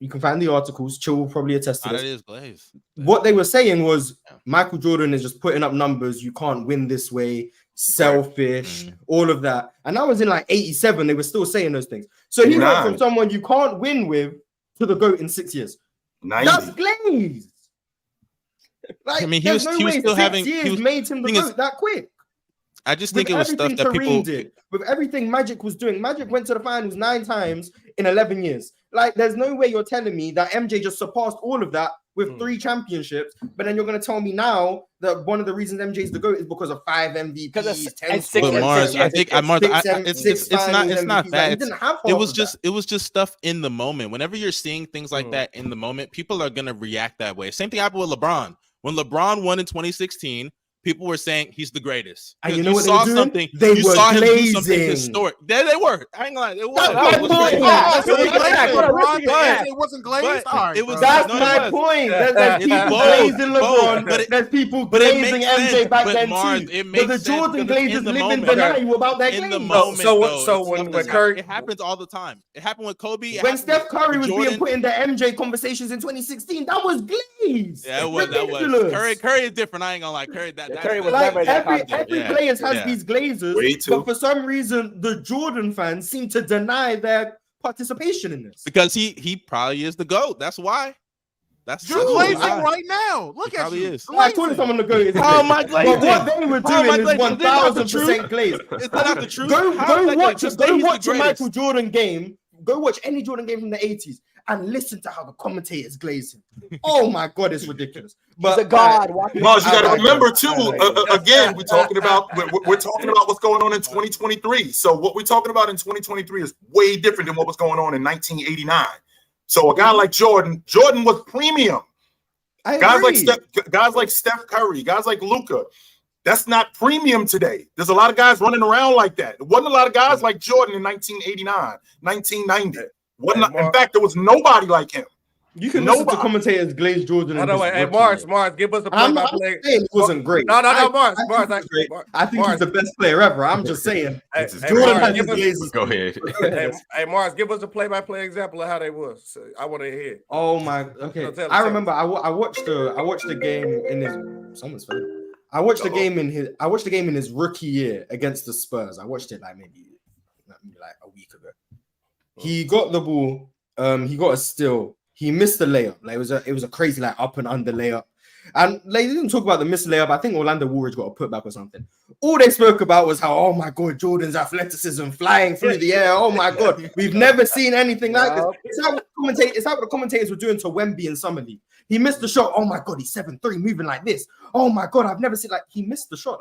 You can find the articles. Chill will probably attest to this. It is glazed. What they were saying was Michael Jordan is just putting up numbers. You can't win this way. Selfish, all of that. And that was in like 87. They were still saying those things. So he went from someone you can't win with to the GOAT in 6 years. 90. That's glazed. Like, I mean, he was still having. He was made him the GOAT that quick. I just think it was stuff that people did. With everything Magic was doing. Magic went to the finals 9 times in 11 years. Like, there's no way you're telling me that MJ just surpassed all of that with 3 championships, but then you're going to tell me now that one of the reasons MJ is the GOAT is because of 5 MVPs, 10 But Mars, I think it's not that. It was just stuff in the moment. Whenever you're seeing things like that in the moment, people are going to react that way. Same thing happened with LeBron. When LeBron won in 2016, people were saying he's the greatest. And you know what saw they were something. They you were saw him glazing. do something historic. There they were. I ain't gonna lie. It wasn't glazed. That's my point. There's people glazing LeBron. There's people glazing MJ back then too. But the Jordan glazers live in denial about that glaze. So when Curry, it happens all the time. It happened with Kobe. When Steph Curry was being put in the MJ conversations in 2016, that was glazed. Yeah, it was. That was Curry is different. I ain't gonna lie. Curry was like never every player has these glazers, but for some reason the Jordan fans seem to deny their participation in this. Because he probably is the GOAT. That's why. You're glazing right now. Look at you. Is. I told someone to go. How am I glazing? But what they were doing is 1,000% glazed. Is that not the truth? Go watch a Michael Jordan game. Go watch any Jordan game from the 80s and listen to how the commentators glaze him. Oh my God, it's ridiculous. But he's a god. Mars, you got to remember too. Again, we're talking about what's going on in 2023. So what we're talking about in 2023 is way different than what was going on in 1989. So a guy like Jordan was premium. Guys like Steph Curry, guys like Luka. That's not premium today. There's a lot of guys running around like that. There wasn't a lot of guys like Jordan in 1989, 1990. In fact, there was nobody like him. You can listen to commentators Glaze Jordan. Hey, Mars, give us a play-by-play. He wasn't great. No, Mars. I think he's the best player ever. I'm just saying. Jordan has his glazes. Go ahead. Hey, Mars, give us a play-by-play example of how they was. I want to hear. Oh my. Okay. I remember. I watched the game in his. Someone's phone. I watched the game in his rookie year against the Spurs. I watched it maybe a week ago. He got the ball. He got a steal. He missed the layup. Like it was a crazy up and under layup. And they didn't talk about the missed layup. I think Orlando Woolridge got a putback or something. All they spoke about was how, oh my God, Jordan's athleticism flying through the air. Oh my God, we've never seen anything like this. It's how the commentators were doing to Wemby in Summer League. He missed the shot. Oh my God, he's 7'3", moving like this. Oh my God, I've never seen he missed the shot.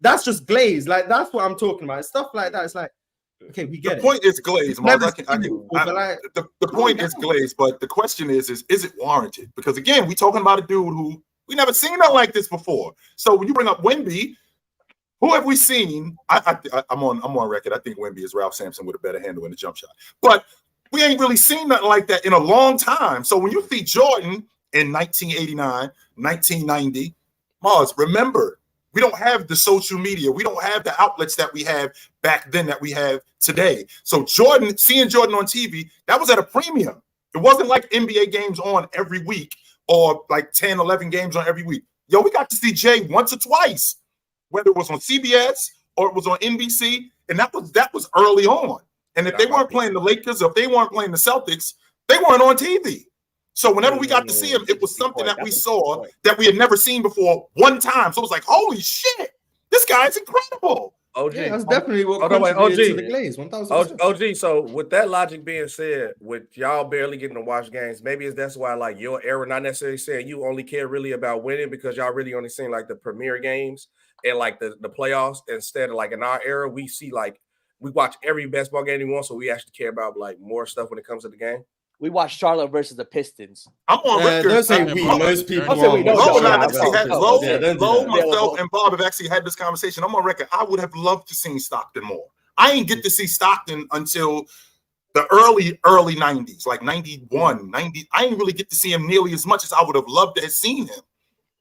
That's just glaze. That's what I'm talking about. It's stuff like that. It's okay, we get it. The point is glazed, Mark. The point is glazed, but the question is it warranted? Because again, we talking about a dude who we never seen nothing like this before. So when you bring up Wemby, who have we seen? I'm on record. I think Wemby is Ralph Sampson with a better handle in the jump shot. But we ain't really seen nothing like that in a long time. So when you see Jordan in 1989, 1990, Mars, remember, we don't have the social media. We don't have the outlets that we have back then that we have today. So seeing Jordan on TV, that was at a premium. It wasn't like NBA games on every week or 10, 11 games on every week. Yo, we got to see Jay once or twice, whether it was on CBS or it was on NBC, and that was early on. And if they weren't playing the Lakers or if they weren't playing the Celtics, they weren't on TV. So whenever we got to see him, it was something that we saw that we had never seen before one time. So it was like, holy shit, this guy's incredible. OG. Yeah, that's definitely what contributed to the glaze. 1000%. OG. So with that logic being said, with y'all barely getting to watch games, maybe that's why your era, not necessarily saying you only care really about winning because y'all really only seen the premier games and the playoffs instead of in our era, we see we watch every basketball game we want, so we actually care about more stuff when it comes to the game. We watched Charlotte versus the Pistons. I'm on record. Don't say we. Most people. Low, myself, and Bob have actually had this conversation. I'm on record. I would have loved to see Stockton more. I didn't get to see Stockton until the early 90s, 91, 90. I didn't really get to see him nearly as much as I would have loved to have seen him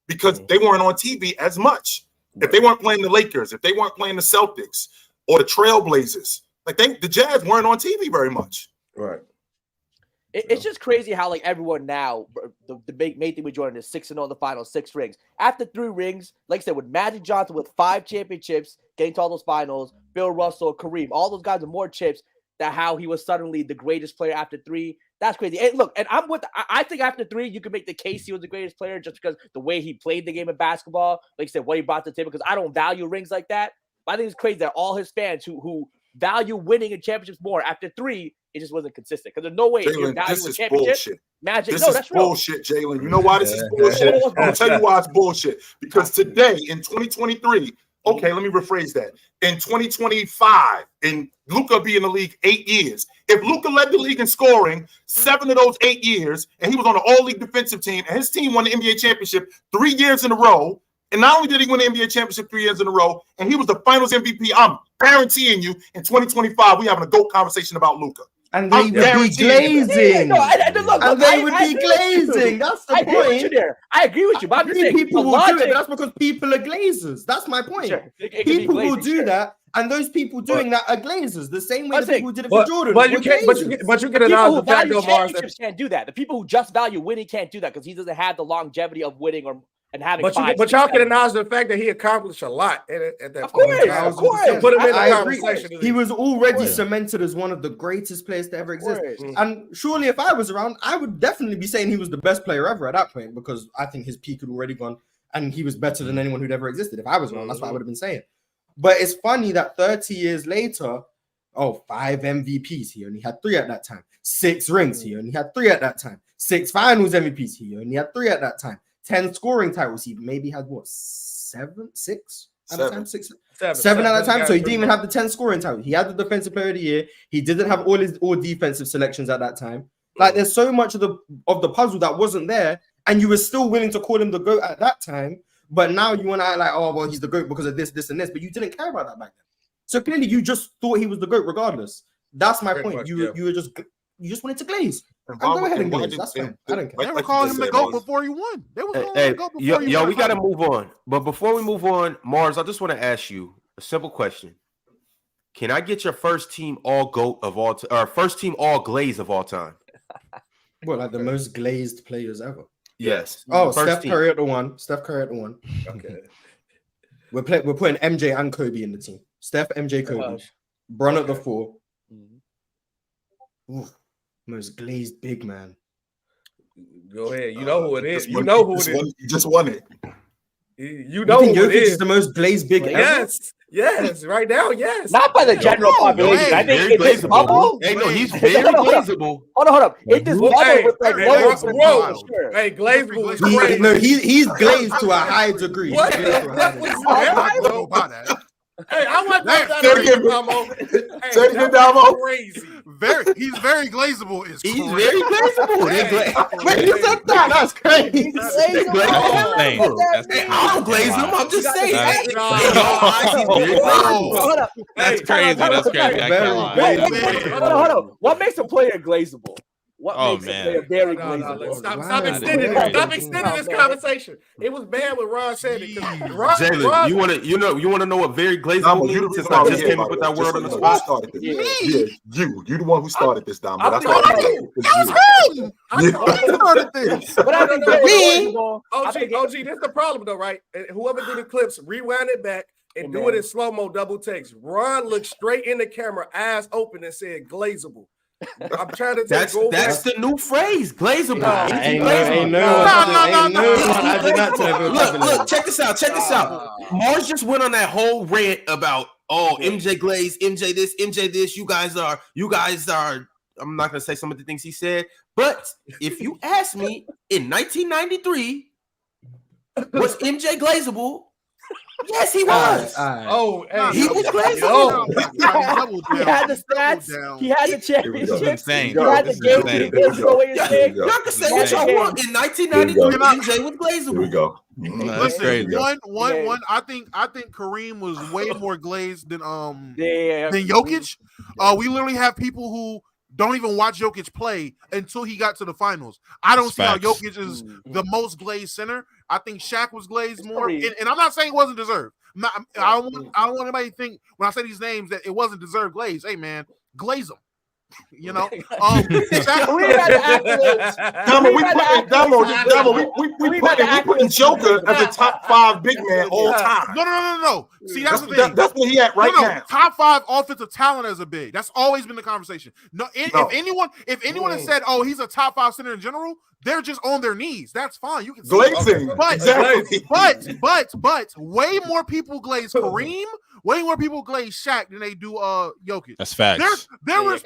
because they weren't on TV as much. If they weren't playing the Lakers, if they weren't playing the Celtics or the Trailblazers, the Jazz weren't on TV very much. Right. It's just crazy how everyone now the main thing with Jordan is 6-0 in the finals, 6 rings. After 3 rings, like I said, with Magic Johnson with 5 championships, getting to all those finals, Bill Russell, Kareem, all those guys with more chips. That how he was suddenly the greatest player after 3. That's crazy. And look, and I think after 3, you can make the case he was the greatest player just because the way he played the game of basketball, like I said, what he brought to the table. Because I don't value rings like that. But I think it's crazy that all his fans who value winning in championships more after 3. It just wasn't consistent because there's no way Jalen, this is bullshit. Magic. This is bullshit, Jalen. You know why this is bullshit? I'll tell you why it's bullshit. Because today in 2023, okay, let me rephrase that. In 2025, and Luka be in the league 8 years. If Luka led the league in scoring 7 of those 8 years, and he was on the all-league defensive team, and his team won the NBA championship 3 years in a row, and not only did he win the NBA championship 3 years in a row, and he was the finals MVP, I'm guaranteeing you in 2025, we having a GOAT conversation about Luka. And they would be glazing. And they would be glazing. That's the point. I agree with you there. I agree with you. But people will do it. That's because people are glazers. That's my point. Sure. People will do that, and those people doing that are glazers. The same way the people who did it for Jordan. But you get another fact, Mars. Can't do that. The people who just value winning can't do that because he doesn't have the longevity of winning and having. But y'all can acknowledge the fact that he accomplished a lot at that point. Of course. Put him in the conversation. He was already cemented as one of the greatest players to ever exist. And surely if I was around, I would definitely be saying he was the best player ever at that point because I think his peak had already gone and he was better than anyone who'd ever existed. If I was around, that's what I would have been saying. But it's funny that 30 years later, 5 MVPs. He only had 3 at that time. 6 rings. He only had 3 at that time. 6 finals MVPs. He only had 3 at that time. 10 scoring titles. He maybe had 7, 6 at the time, 6, 7 at the time. So he didn't even have the 10 scoring titles. He had the defensive player of the year. He didn't have all defensive selections at that time. There's so much of the puzzle that wasn't there, and you were still willing to call him the GOAT at that time. But now you want to act he's the GOAT because of this, and this. But you didn't care about that back then. So clearly, you just thought he was the GOAT regardless. That's my point. You were just You just wanted to glaze. I'll go ahead and glaze. That's fine. I don't care. They were calling him the GOAT before he won. They were calling him the GOAT before he won. We got to move on. But before we move on, Mars, I just want to ask you a simple question. Can I get your first team all GOAT of all time, or first team all glaze of all time? Well, like the most glazed players ever. Yes. Oh, Steph Curry at the one. Okay. We're putting MJ and Kobe in the team. Steph, MJ, Kobe. Bron at the 4. Ooh, most glazed big man. Go ahead. You know who it is. You know who it is. You just won it. You know who it is. The most glazed big ever? Yes. Right now, yes. Not by the general population. I think in this bubble. Hey, no, he's very glazable. Hold on. In this bubble with like Hey, glazable is crazy. No, he's glazed to a high degree. What? Hey, I want that. Say it again, Damo. Crazy. He's very glazable. He's very glazable. Who said that? That's crazy. I don't glaze him. I'm just saying. That's crazy. That's crazy. I can't lie. Hold on. What makes a player glazable? What makes a player very glazable? Stop extending this conversation. It was bad when Ron said it. Jalen, you want to know what very glazable means? Since I just came up with that word on the spot. You the one who started this, Dom. That's why I started this. But I think OG, this is the problem though, right? Whoever did the clips, rewind it back and do it in slow-mo double takes. Ron looked straight in the camera, eyes open, and said glazable. I'm trying to that's the new phrase, glazable. Look, check this out. Mars just went on that whole rant about MJ glaze, MJ this. You guys are. I'm not gonna say some of the things he said, but if you ask me, in 1993, was MJ glazable? Yes, he was. He was glazable. He had the stats. He had the championship. He had the game. Y'all can say what y'all want. In 1993, MJ was glazable. Here we go. Listen, one. I think Kareem was way more glazed than Jokic. We literally have people who don't even watch Jokic play until he got to the finals. I don't see how Jokic is the most glazed center. I think Shaq was glazed more, and I'm not saying it wasn't deserved. I don't want anybody to think when I say these names that it wasn't deserved glaze. Hey man, glaze them. You know, we putting Joker as a top 5 big man all time. No. See, that's the thing. That's where he at right now. Top 5 offensive talent as a big. That's always been the conversation. If anyone has said, "Oh, he's a top 5 center in general," they're just on their knees. That's fine. You can glazing, but way more people glaze Kareem. Way more people glaze Shaq than they do Jokic. That's facts. There were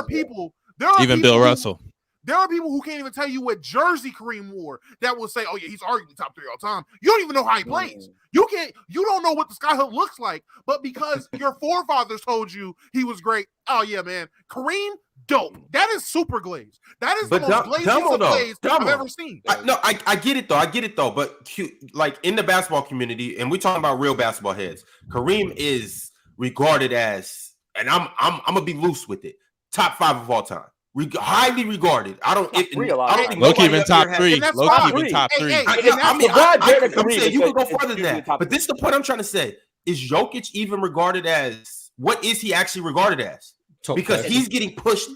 people. Even Bill Russell. There are people who can't even tell you what jersey Kareem wore that will say, "Oh yeah, he's arguably top 3 all time." You don't even know how he plays. You don't know what the skyhook looks like, but because your forefathers told you he was great. Oh yeah, man, Kareem, dope. That is super glazed. That is the most glazed I've ever seen. I get it though. But like in the basketball community, and we're talking about real basketball heads, Kareem is regarded as, and I'm gonna be loose with it, top 5 of all time. Highly regarded. I don't think Loki even top 3. Loki even top 3. I'm saying you can go further than that. But this is the point I'm trying to say. Is Jokic even regarded as, what is he actually regarded as? Because he's getting pushed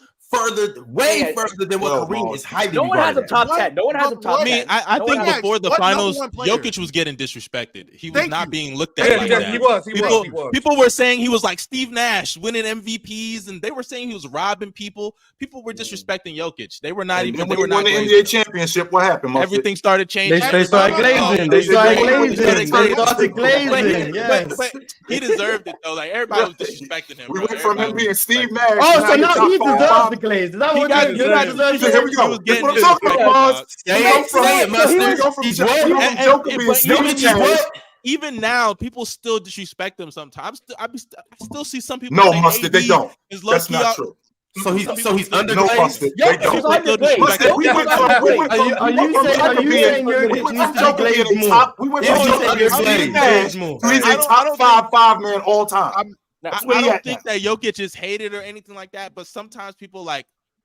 way further than what Kareem is highly regarded. No one has a top 10. No one has a top 10. I think before the finals, Jokic was getting disrespected. He was not being looked at like that. He was. People were saying he was like Steve Nash winning MVPs, and they were saying he was robbing people. People were disrespecting Jokic. They were not even. When he won the NBA championship, what happened? Everything started changing. They started glazing. They started glazing. Yes. But he deserved it though. Like everybody was disrespecting him. We went from him being Steve Nash. Oh, so now he deserves the glaze. Is that what here we go. That's what I'm talking about, Even now, people still disrespect him sometimes. I still see some people. No, Mustard, they don't. That's not true. So he's underglazed. No, Mustard, they don't. Are you saying Jokic needs to be glazed more? We went from he's a top 5 man all time. I don't think that Jokic is hated or anything like that, but sometimes people like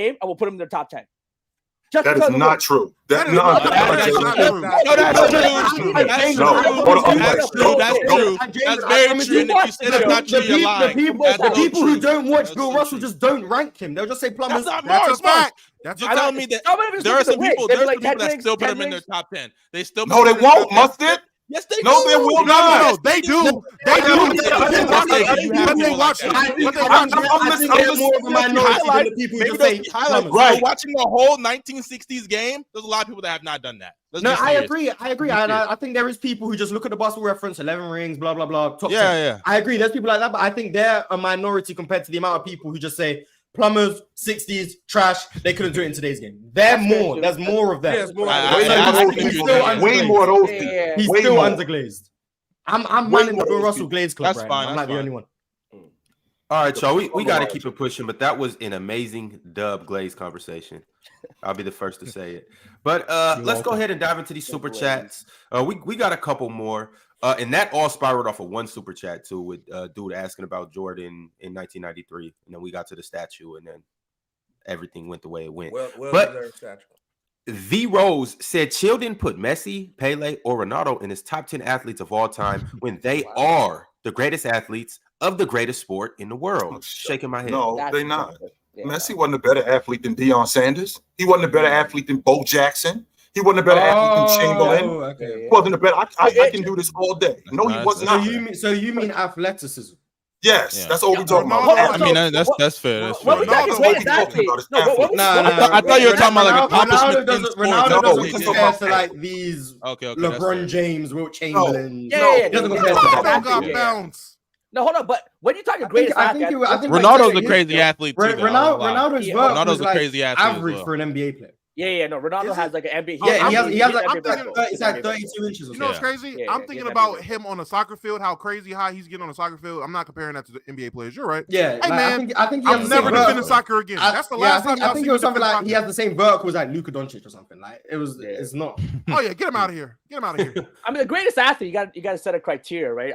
game, I will put him in their top 10. That is not true. That's true. No, that's true. That's very true. And if you say that's not true, you're lying. The people who don't watch Bill Russell just don't rank him. They'll just say Plumbers. That's a fact. You're telling me that there are some people that still put him in their top 10. They still no, they won't. Must it? Yes, they no, do. They will not. No, they do. They do. But they watch it. I think they're more of a minority than the people who just say Plumbers. Right. Watching the whole 1960s game, there's a lot of people that have not done that. No, I agree. And I think there is people who just look at the basketball reference, 11 rings, blah, blah, blah. Top 10. Yeah. I agree. There's people like that, but I think they're a minority compared to the amount of people who just say Plumbers, 60s, trash. They couldn't do it in today's game. There's more of them. Way more of those people. He's still underglazed. I'm manning the Bill Russell Glaze Club. That's fine. I'm not the only one. All right, y'all. We got to keep it pushing, but that was an amazing Dub Glaze conversation. I'll be the first to say it. But let's go ahead and dive into these super chats. We got a couple more. And that all spiraled off of one super chat too, with dude asking about Jordan in 1993, and then we got to the statue, and then everything went the way it went. But The Rose said Chill didn't put Messi, Pele, or Ronaldo in his top 10 athletes of all time when they are the greatest athletes of the greatest sport in the world. Shaking my head. No, they're not. Yeah. Messi wasn't a better athlete than Deion Sanders. He wasn't a better athlete than Bo Jackson. He wasn't a better athlete than Chamberlain. Okay. He wasn't a better. I can do this all day. No, he was not. So you mean athleticism? Yes, that's all we're talking about. I mean, that's fair. What we talking greatest athlete? I thought you were talking about like accomplishment. Ronaldo doesn't compare to like these LeBron James, Wilt Chamberlain. Yeah. Doesn't compare to that. No, hold on. But when you're talking greatest athlete, Ronaldo's a crazy athlete too. Ronaldo's a crazy athlete. Average for an NBA player. Yeah. No, Ronaldo has like an NBA. Yeah, he has like it's like 32 inches. You know what's crazy? I'm thinking about him on a soccer field. How crazy high he's getting on a soccer field. I'm not comparing that to the NBA players. You're right. Yeah. Hey man, I think I'm never defending soccer again. That's the last time. I think it was something like he has the same verticals like Luka Doncic or something. Like it was. It's not. Oh yeah, get him out of here. I mean, the greatest athlete, you got to set a criteria, right?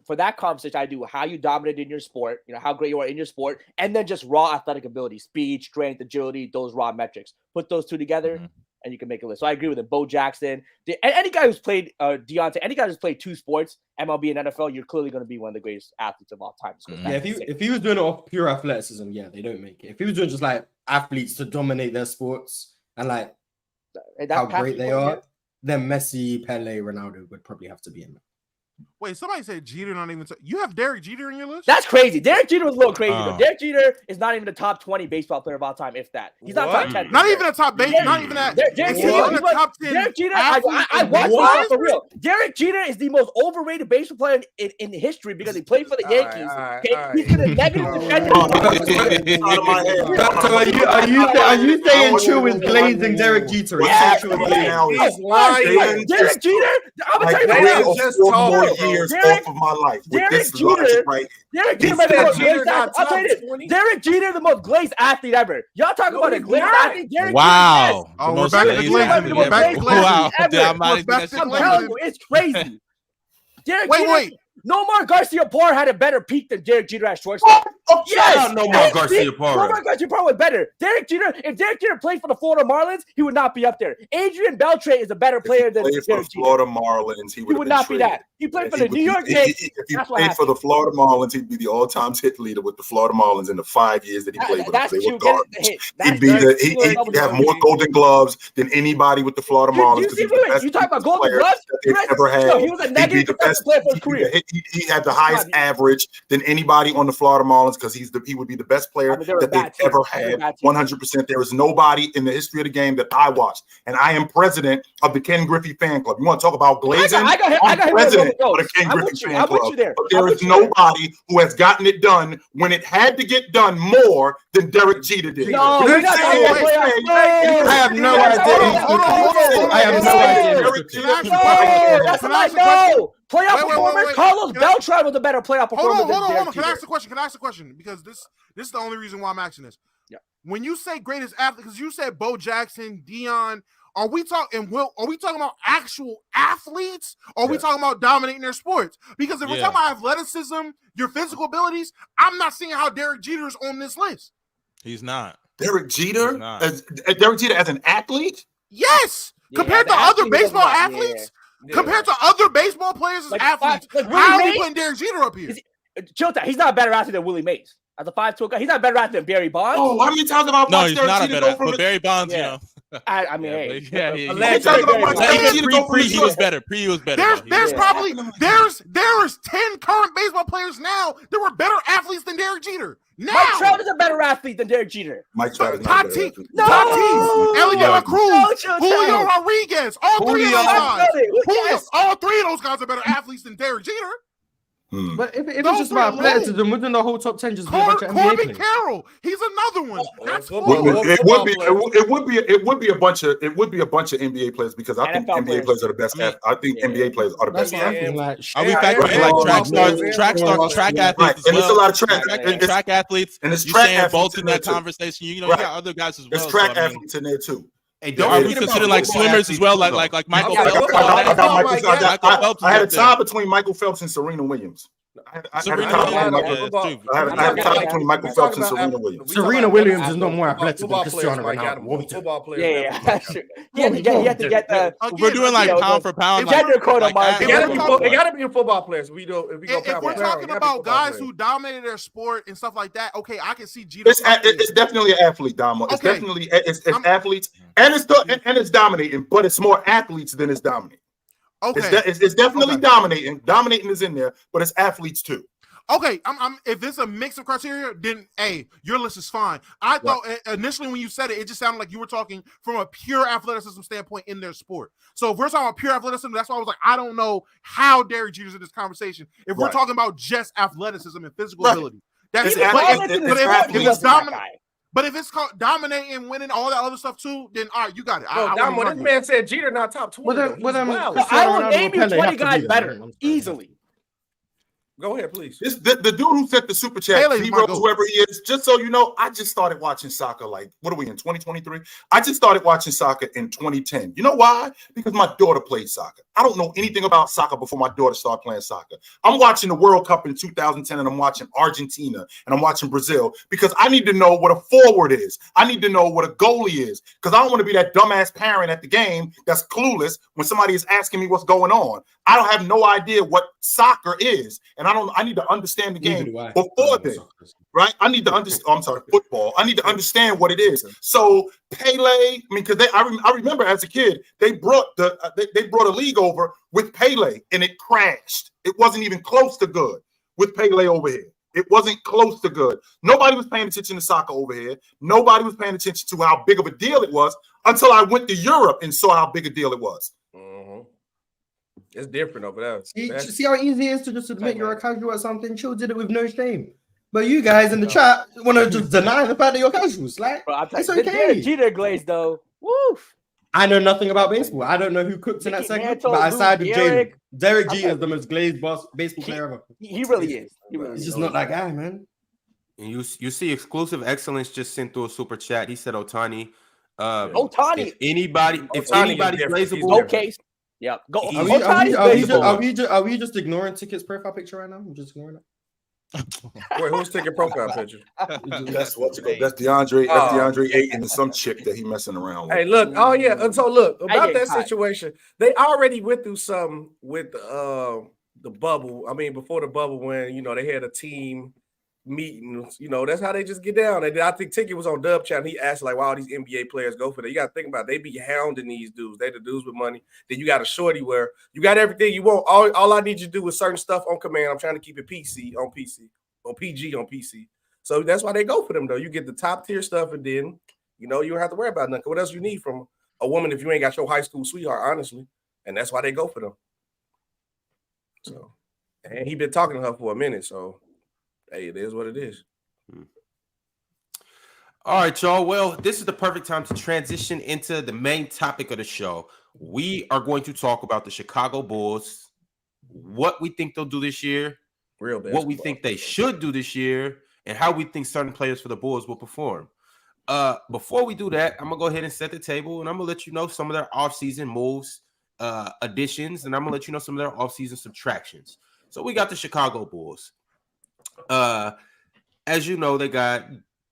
For that conversation, I do how you dominate in your sport, how great you are in your sport, and then just raw athletic ability, speed, strength, agility, those raw metrics. Put those two together, and you can make a list. So I agree with it. Bo Jackson, any guy who's played Deontay, any guy who's played two sports, MLB and NFL, you're clearly going to be one of the greatest athletes of all time. So if he was doing it off pure athleticism, they don't make it. If he was doing just like athletes to dominate their sports and like how great they are, then Messi, Pele, Ronaldo would probably have to be in there. Wait, somebody said Jeter not even. You have Derek Jeter in your list? That's crazy. Derek Jeter was a little crazy, but Derek Jeter is not even a top 20 baseball player of all time, if that. He's not top 10. Not even a top base. Not even that. Derek Jeter, I watched that for real. Derek Jeter is the most overrated baseball player in history because he played for the Yankees. He's been a negative defender. So are you saying True is glazing Derek Jeter? He's lying. Derek Jeter. I'm gonna tell you right now. Just 4 more years off of my life. Derek Jeter, Derek Jeter, I'll tell you this. Derek Jeter, the most glazed athlete ever. Y'all talking about a glazed athlete? Derek wow. Jeter, we're back to glazing. We're back to glazing. I'm telling you, it's crazy. Derek Jeter. Nomar Garcia-Parra had a better peak than Derek Jeter at shortstop. Yes, Nomar Garcia-Parra. Nomar Garcia-Parra was better. Derek Jeter, if Derek Jeter played for the Florida Marlins, he would not be up there. Adrian Beltre is a better player than Derek Jeter. Florida Marlins, he would not be that. He played for the New York Knicks. If he played for the Florida Marlins, he'd be the all-time hit leader with the Florida Marlins in the 5 years that he played with them. They were garbage. He'd have more Golden Gloves than anybody with the Florida Marlins. You talk about Golden Gloves? They've ever had. He was a negative player for his career. He had the highest average than anybody on the Florida Marlins because he would be the best player that they've ever had. 100%. There is nobody in the history of the game that I watched, and I am president of the Ken Griffey fan club. You want to talk about glazing? I'm president of the Ken Griffey fan club. But there is nobody who has gotten it done when it had to get done more than Derek Jeter did. No, I have no idea. I have no idea. That's what I know. Playoff performance. Carlos Beltran was a better playoff performer. Hold on. Can I ask a question? Because this is the only reason why I'm asking this. Yeah. When you say greatest athlete, because you said Bo Jackson, Deion, are we talking about actual athletes? Or are we talking about dominating their sports? Because if we're talking about athleticism, your physical abilities, I'm not seeing how Derek Jeter is on this list. He's not. Derek Jeter as an athlete? Yes. Compared to other baseball athletes? Compared to other baseball players as athletes, how are we putting Derek Jeter up here? He's not a better athlete than Willie Mays. As a 5'2" guy, he's not a better athlete than Barry Bonds. Oh, why are you talking about? No, he's not a better athlete. But Barry Bonds, I mean, he was better. He was better. There's probably 10 current baseball players now that were better athletes than Derek Jeter. Now, Mike Trout is a better athlete than Derek Jeter. Mike Trout is not Tatis, Elliot Cruz, Julio Rodriguez, all three of those guys. All three of those guys are better athletes than Derek Jeter. But if it's just about athleticism, wouldn't the whole top 10 just be a bunch of NBA Corbin players? Carroll, he's another one. It would be a bunch of NBA players because I think NBA players are the best. I think NBA players are the best. Are we factoring track athletes? And it's a lot of track athletes. And it's track athletes both in that too. conversation. You got other guys as well. There's track athletes in there too. Hey, are we considering like swimmers as well, like Michael Phelps? I had a tie between Michael Phelps and Serena Williams. I had a tie between Michael Phelps and Serena Williams. Serena Williams is no more athletic than Cristiano Ronaldo. Football players. You have to get the. We're doing like pound for pound. Gender code on my. It got to be football players. If we're talking about guys who dominated their sport and stuff like that, okay, I can see Jeter. It's definitely an athlete, Damo. It's definitely it's athletes and it's dominating, but it's more athletes than it's dominating. Okay, it's definitely dominating. Dominating is in there, but it's athletes too. Okay, if it's a mix of criteria, then your list is fine. I thought initially when you said it, it just sounded like you were talking from a pure athleticism standpoint in their sport. So if we're talking about pure athleticism, that's why I was like, I don't know how Derek Jeter's in this conversation. If we're talking about just athleticism and physical ability, that's But if it's called dominating, winning, all that other stuff too, then all right, you got it. This man said Jeter not top 20. I will name you 20 guys better easily. Go ahead, please. The dude who sent the super chat, whoever he is, just so you know, I just started watching soccer. Like, what are we in 2023? I just started watching soccer in 2010. You know why? Because my daughter played soccer. I don't know anything about soccer before my daughter started playing soccer. I'm watching the World Cup in 2010, and I'm watching Argentina, and I'm watching Brazil because I need to know what a forward is. I need to know what a goalie is because I don't want to be that dumbass parent at the game that's clueless when somebody is asking me what's going on. I don't have no idea what soccer is, and I need to understand the game before then, right? I need to understand. I'm sorry, football. I need to understand what it is. So Pele, because I remember as a kid they brought a league over with Pele and it crashed. It wasn't even close to good with Pele over here. It wasn't close to good. Nobody was paying attention to soccer over here. Nobody was paying attention to how big of a deal it was until I went to Europe and saw how big a deal it was. It's different over there. See how easy it is to just admit you're a casual at something? Chill did it with no shame. But you guys in the chat want to just deny the fact that you're casuals. Like, it's okay. Jeter glazed though. Woof. I know nothing about baseball. I don't know who cooked in that segment, but I side with Jalen. Derek Jeter is the most glazed baseball player ever. He really is. He's just not that guy, man. And you see Exclusive Excellence just sent through a super chat. He said Ohtani. Ohtani. If anybody's glazable, okay. Yeah, go. Are we just ignoring Ticket's profile picture right now? I'm just ignoring it. Wait, who's taking profile picture? That's DeAndre. That's DeAndre Ayton and some chick that he messing around with. Hey, look. Oh yeah. And so look about that situation. They already went through some with the bubble. I mean, before the bubble, when they had a team meetings, that's how they just get down. And I think Ticket was on Dub Chat and he asked like, why all these NBA players go for that? You got to think about it. They be hounding these dudes. They the dudes with money. Then you got a shorty where you got everything you want. All I need you to do is certain stuff on command. I'm trying to keep it PG on PC. So that's why they go for them though. You get the top tier stuff and then you don't have to worry about nothing. What else you need from a woman if you ain't got your high school sweetheart, honestly? And that's why they go for them. So, and he been talking to her for a minute, so hey, it is what it is. All right, y'all. Well, this is the perfect time to transition into the main topic of the show. We are going to talk about the Chicago Bulls, what we think they'll do this year, what we think they should do this year, and how we think certain players for the Bulls will perform. Before we do that, I'm going to go ahead and set the table, and I'm going to let you know some of their offseason moves, additions, and I'm going to let you know some of their offseason subtractions. So we got the Chicago Bulls. As you know, they got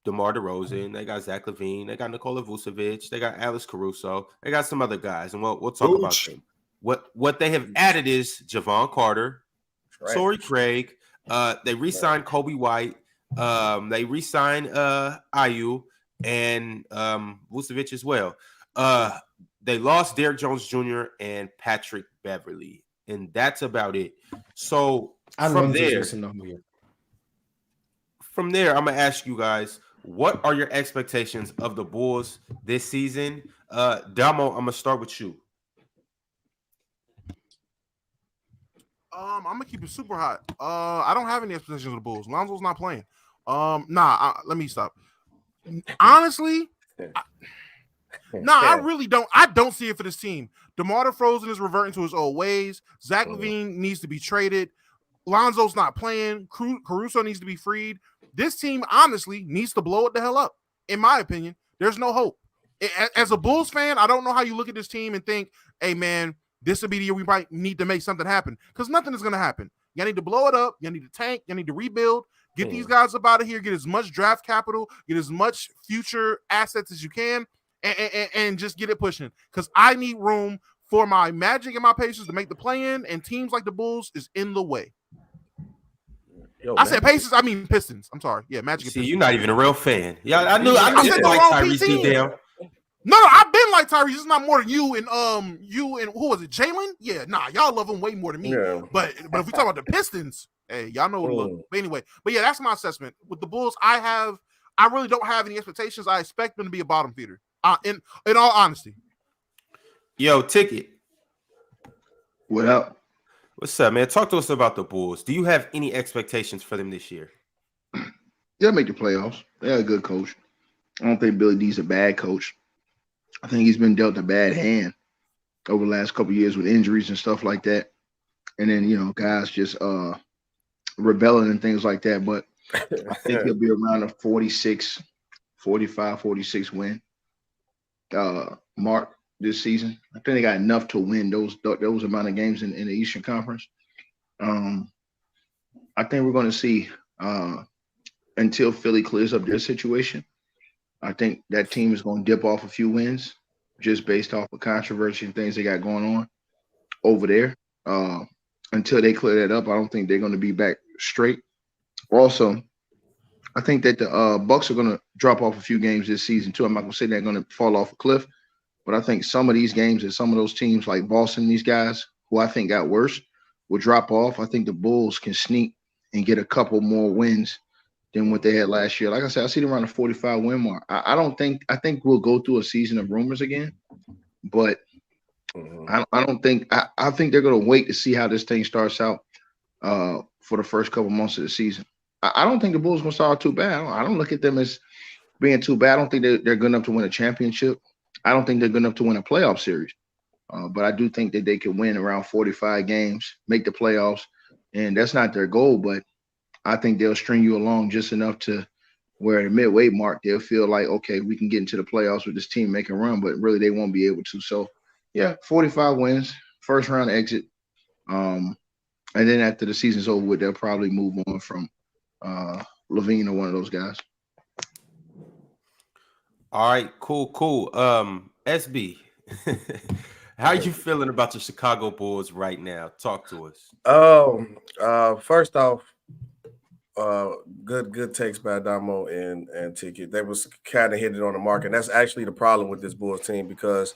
DeMar DeRozan. They got Zach LaVine. They got Nikola Vucevic. They got Alex Caruso. They got some other guys, and we'll talk about them. What they have added is Javon Carter, Torrey Craig. They re-signed Kobe White. They re-signed Ayu and Vucevic as well. They lost Derrick Jones Jr. and Patrick Beverly, and that's about it. So from there, I'm gonna ask you guys, what are your expectations of the Bulls this season? Damo, I'm gonna start with you. I'm gonna keep it super hot. I don't have any expectations of the Bulls. Lonzo's not playing. Let me stop. Honestly, I really don't. I don't see it for this team. DeMar DeRozan is reverting to his old ways. Zach LaVine needs to be traded. Lonzo's not playing. Caruso needs to be freed. This team, honestly, needs to blow it the hell up. In my opinion, there's no hope. As a Bulls fan, I don't know how you look at this team and think, hey, man, this will be the year we might need to make something happen, because nothing is going to happen. You need to blow it up. You need to tank. You need to rebuild. Get these guys up out of here. Get as much draft capital. Get as much future assets as you can, and just get it pushing. Because I need room for my Magic and my Pacers to make the play-in, and teams like the Bulls is in the way. I said Pacers. I mean Pistons. I'm sorry. Yeah, Magic. See, you're not even a real fan. Yeah, I knew you like Tyrese down. No, I've been like Tyrese. It's not more than you and who was it? Jalen? Yeah, y'all love him way more than me. Yeah. But if we talk about the Pistons, hey, y'all know what to look. But anyway, yeah, that's my assessment. With the Bulls, I really don't have any expectations. I expect them to be a bottom feeder. In all honesty. Yo, Ticket. What up? What's up, man? Talk to us about the Bulls. Do you have any expectations for them this year? They'll make the playoffs. They're a good coach. I don't think Billy D's a bad coach. I think he's been dealt a bad hand over the last couple of years with injuries and stuff like that. And then, guys just rebelling and things like that. But I think he'll be around a 46 win mark this season. I think they got enough to win those amount of games in the Eastern Conference. I think we're going to see until Philly clears up their situation. I think that team is going to dip off a few wins just based off of controversy and things they got going on over there. Until they clear that up, I don't think they're going to be back straight. Also, I think that the Bucks are going to drop off a few games this season too. I'm not going to say they're going to fall off a cliff, but I think some of these games and some of those teams like Boston, these guys who I think got worse, will drop off. I think the Bulls can sneak and get a couple more wins than what they had last year. Like I said, I see them around the 45 win mark. I think we'll go through a season of rumors again, but I think they're going to wait to see how this thing starts out for the first couple months of the season. I don't think the Bulls going to start too bad. I don't look at them as being too bad. I don't think they're good enough to win a championship. I don't think they're good enough to win a playoff series. But I do think that they can win around 45 games, make the playoffs, and that's not their goal, but I think they'll string you along just enough to where at the midway mark, they'll feel like, okay, we can get into the playoffs with this team, make a run, but really they won't be able to. So, yeah, 45 wins, first round exit. And then after the season's over with, they'll probably move on from LaVine or one of those guys. All right, cool. SB, how you feeling about the Chicago Bulls right now? Talk to us. First off, good takes by Damo and Ticket. They was kind of hitting on the mark, and that's actually the problem with this Bulls team, because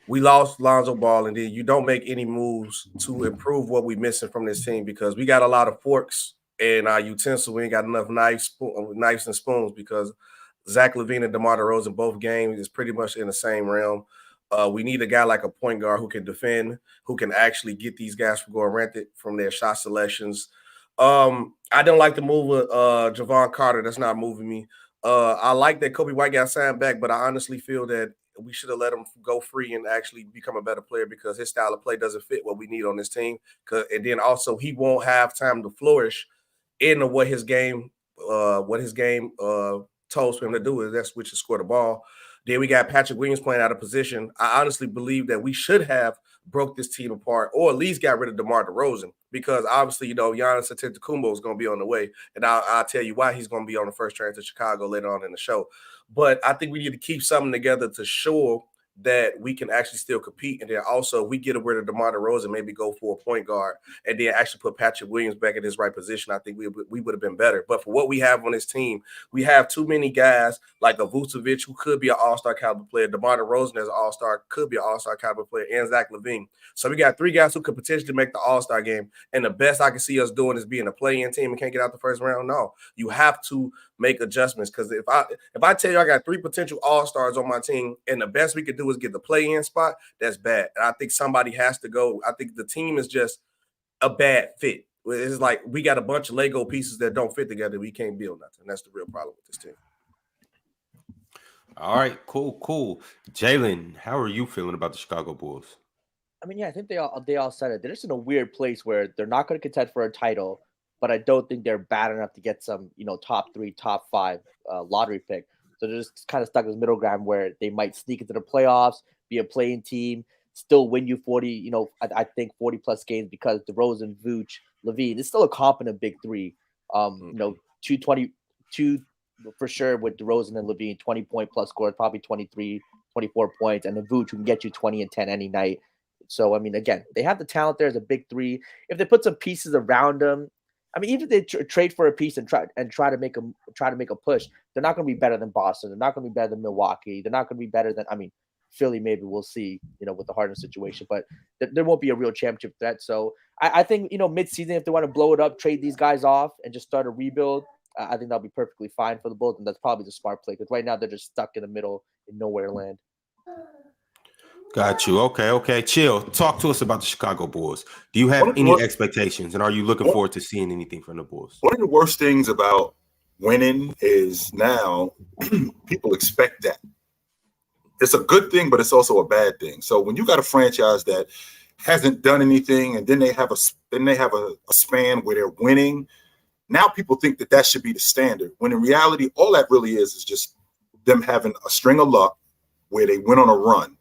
we lost Lonzo Ball, and then you don't make any moves to improve what we're missing from this team, because we got a lot of forks in our utensil. We ain't got enough knives and spoons, because Zach LaVine and DeMar DeRozan both games is pretty much in the same realm. We need a guy like a point guard who can defend, who can actually get these guys from going rented from their shot selections. I don't like the move with Javon Carter. That's not moving me. I like that Kobe White got signed back, but I honestly feel that we should have let him go free and actually become a better player, because his style of play doesn't fit what we need on this team. And then also he won't have time to flourish in what his game told him to do, is that's which is score the ball. Then we got Patrick Williams playing out of position. I honestly believe that we should have broke this team apart, or at least got rid of DeMar DeRozan because obviously, Giannis Antetokounmpo is going to be on the way, and I'll tell you why he's going to be on the first train to Chicago later on in the show. But I think we need to keep something together to show that we can actually still compete. And then also we get rid of DeMar DeRozan, maybe go for a point guard, and then actually put Patrick Williams back in his right position. I think we would have been better. But for what we have on this team, we have too many guys like a Vucevic, who could be an all-star caliber player. DeMar DeRozan as an all-star could be an all-star caliber player, and Zach LaVine. So we got 3 guys who could potentially make the all-star game. And the best I can see us doing is being a play-in team and can't get out the first round. No, you have to make adjustments, because if I tell you I got 3 potential all-stars on my team and the best we could do is get the play-in spot, that's bad. And I think somebody has to go. I think the team is just a bad fit. It's like we got a bunch of Lego pieces that don't fit together. We can't build nothing. That's the real problem with this team. All right, cool. Jalen, how are you feeling about the Chicago Bulls? I mean, yeah, I think they all said it. They're just in a weird place where they're not going to contend for a title, but I don't think they're bad enough to get some, top 3, top 5 lottery pick. So they're just kind of stuck in this middle ground where they might sneak into the playoffs, be a playing team, still win you 40, I think 40 plus games, because DeRozan, Vooch, LaVine, it's still a competent big 3. 222 for sure with DeRozan and LaVine, 20-point plus scores, probably 23, 24 points, and then Vooch who can get you 20 and 10 any night. So, I mean, again, they have the talent there as a big 3. If they put some pieces around them, I mean, even if they trade for a piece and try to make a push, they're not going to be better than Boston. They're not going to be better than Milwaukee. They're not going to be better than, Philly. Maybe we'll see, with the Harden situation, but there won't be a real championship threat. So I think, mid-season, if they want to blow it up, trade these guys off and just start a rebuild, I think that'll be perfectly fine for the Bulls, and that's probably the smart play, because right now they're just stuck in the middle in nowhere land. Got you. Okay. Chill. Talk to us about the Chicago Bulls. Do you have any expectations, and are you looking forward to seeing anything from the Bulls? One of the worst things about winning is now people expect that. It's a good thing, but it's also a bad thing. So when you got a franchise that hasn't done anything, and then they have a span where they're winning, now people think that should be the standard. When in reality, all that really is just them having a string of luck where they went on a run,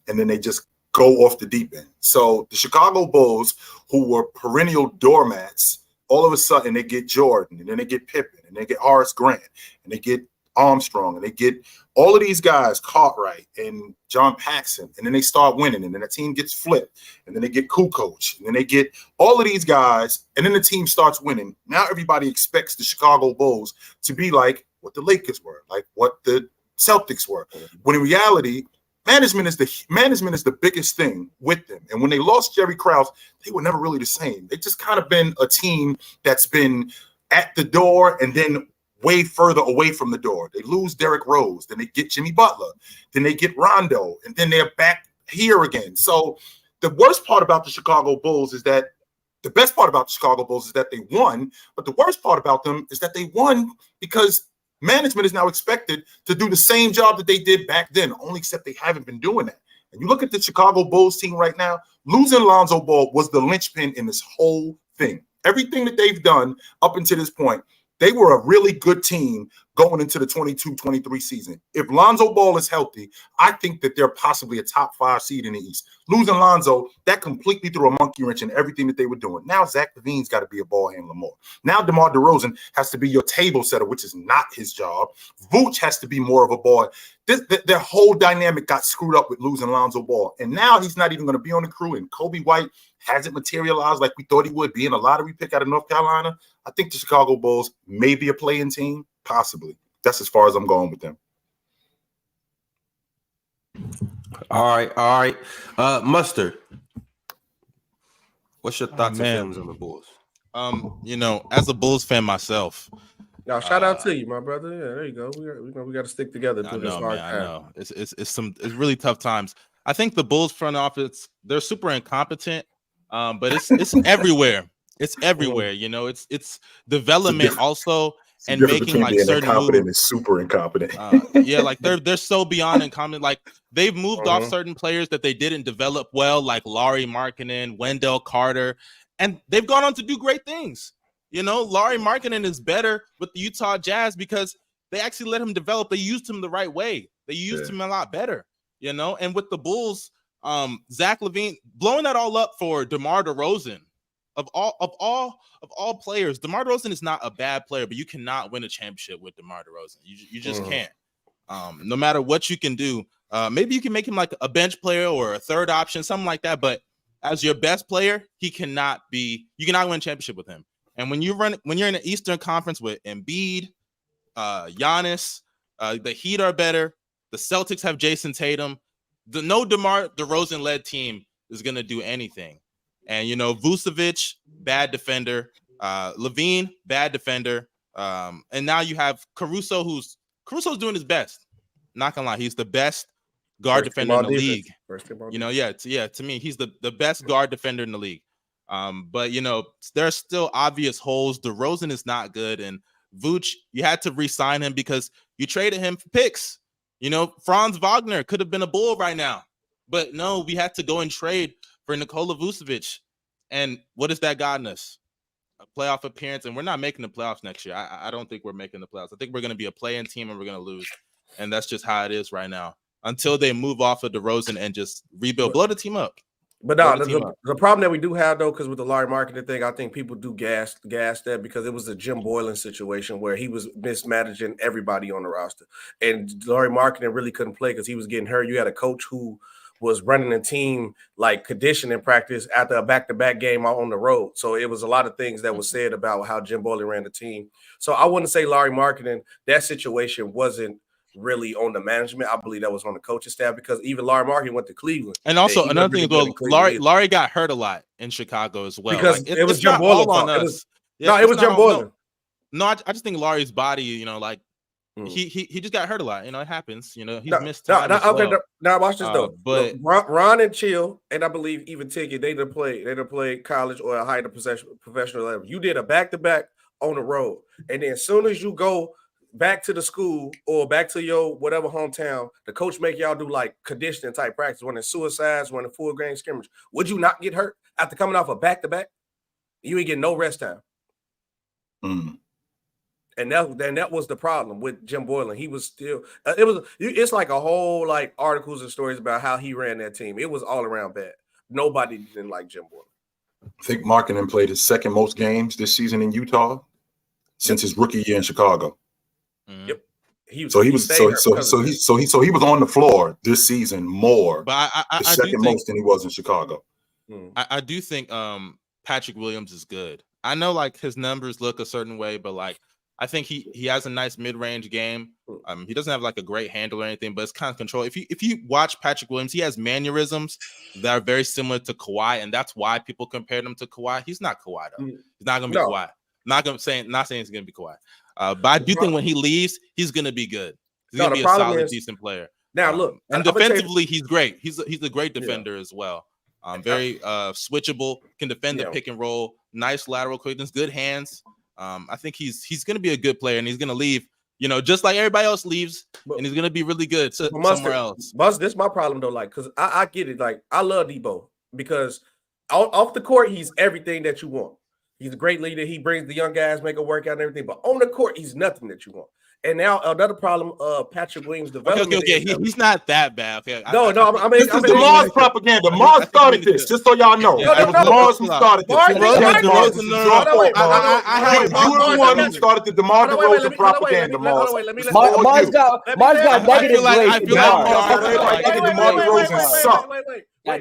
and then they just go off the deep end. So the Chicago Bulls, who were perennial doormats, all of a sudden they get Jordan, and then they get Pippen, and they get Horace Grant, and they get Armstrong, and they get all of these guys, Cartwright and John Paxson, and then they start winning, and then the team gets flipped, and then they get Kukoc, and then they get all of these guys, and then the team starts winning. Now everybody expects the Chicago Bulls to be like what the Lakers were, like what the Celtics were, when in reality, management is the biggest thing with them. And when they lost Jerry Krause, they were never really the same. They just kind of been a team that's been at the door and then way further away from the door. They lose Derrick Rose, then they get Jimmy Butler, then they get Rondo, and then they're back here again. So the worst part about the Chicago Bulls is that the best part about the Chicago Bulls is that they won, but the worst part about them is that they won because management is now expected to do the same job that they did back then, only except they haven't been doing that. And you look at the Chicago Bulls team right now, losing Lonzo Ball was the linchpin in this whole thing. Everything that they've done up until this point, they were a really good team going into the 22-23 season. If Lonzo Ball is healthy, I think that they're possibly a top 5 seed in the East. Losing Lonzo, that completely threw a monkey wrench in everything that they were doing. Now Zach LaVine's got to be a ball handler more. Now DeMar DeRozan has to be your table setter, which is not his job. Vooch has to be more of a ball. Their whole dynamic got screwed up with losing Lonzo Ball. And now he's not even going to be on the crew. And Kobe White hasn't materialized like we thought he would, being a lottery pick out of North Carolina. I think the Chicago Bulls may be a play-in team, possibly. That's as far as I'm going with them. All right. Mustard, what's your thoughts and feelings on the Bulls? As a Bulls fan myself. Now, shout out to you, my brother. Yeah, there you go. We got to stick together through this hard time. I know. It's really tough times. I think the Bulls front office, they're super incompetent, but it's everywhere. It's everywhere. It's development also, and making like certain moves. And super incompetent. Like they're so beyond incompetent. Like they've moved off certain players that they didn't develop well, like Lauri Markkanen, Wendell Carter, and they've gone on to do great things. Lauri Markkanen is better with the Utah Jazz because they actually let him develop. They used him the right way. They used him a lot better. And with the Bulls, Zach LaVine blowing that all up for DeMar DeRozan. of all players, DeMar DeRozan is not a bad player, but you cannot win a championship with DeMar DeRozan. You just can't. No matter what you can do, maybe you can make him like a bench player or a third option, something like that. But as your best player, you cannot win a championship with him. And when you're in the Eastern Conference with Embiid, Giannis, the Heat are better. The Celtics have Jason Tatum. No DeMar DeRozan led team is gonna do anything. And Vucevic, bad defender. Levine, bad defender. And now you have Caruso, Caruso's doing his best. Not gonna lie, he's the best guard defender in the league. To me, he's the best guard defender in the league. But there's still obvious holes. DeRozan is not good, and Vooch, you had to re-sign him because you traded him for picks. Franz Wagner could have been a Bull right now, but no, we had to go and trade for Nikola Vucevic. And what has that gotten us? A playoff appearance, and we're not making the playoffs next year. I don't think we're making the playoffs. I think we're going to be a play-in team, and we're going to lose. And that's just how it is right now. Until they move off of DeRozan and just rebuild, blow the team up. But no, the problem that we do have though, because with the Larry Marketing thing, I think people do gas that because it was a Jim Boylan situation where he was mismanaging everybody on the roster, and Larry Marketing really couldn't play because he was getting hurt. You had a coach who was running a team like conditioning practice after a back-to-back game on the road. So it was a lot of things that was said about how Jim Boylan ran the team. So I wouldn't say Larry Marketing, that situation wasn't really on the management. I believe that was on the coaching staff because even Larry Marketing went to Cleveland. And also another thing as well, Larry got hurt a lot in Chicago as well. Because it was Jim Boylan on us. It was Jim Boylan. No, I just think Larry's body, he just got hurt a lot. It happens. He's missed time. Now watch this though. But Ron and Chill, and I believe even Tiggy, they didn't play college or a higher professional level. You did a back-to-back on the road, and then as soon as you go back to the school or back to your whatever hometown, the coach make y'all do like conditioning type practice, running suicides, running full game scrimmage. Would you not get hurt after coming off a back-to-back? You ain't getting no rest time. And that was the problem with Jim Boylan. He was still it's like a whole like articles and stories about how he ran that team. It was all around bad. Nobody didn't like Jim Boylan. I think Markkanen played his second most games this season in Utah since his rookie year in Chicago. Yep. He was on the floor this season more, but I second most than he was in Chicago. I do think Patrick Williams is good. I know like his numbers look a certain way, but like I think he has a nice mid-range game. He doesn't have like a great handle or anything, but it's kind of control. If you watch Patrick Williams, he has mannerisms that are very similar to Kawhi, and that's why people compared him to Kawhi. He's not Kawhi though. He's not gonna be Kawhi. Not saying he's gonna be Kawhi. But I do think when he leaves, he's gonna be good. He's gonna be a solid, decent player. Now look, and defensively, he's great. He's a great defender as well. Very switchable, can defend the pick and roll, nice lateral quickness, good hands. I think he's gonna be a good player, and he's gonna leave, just like everybody else leaves, and he's gonna be really good somewhere else. This is my problem though, like, because I get it. Like, I love Debo because off the court, he's everything that you want. He's a great leader. He brings the young guys, make a workout and everything. But on the court, he's nothing that you want. And now another problem, Patrick Williams' development. Okay. He's not that bad. Okay. This is DeMar's propaganda. Mars started this, just so y'all know. It was Mars who started this. You were the one who started the DeMar DeRozan propaganda, Mars. Mars got negative grades. DeMar DeRozan sucked.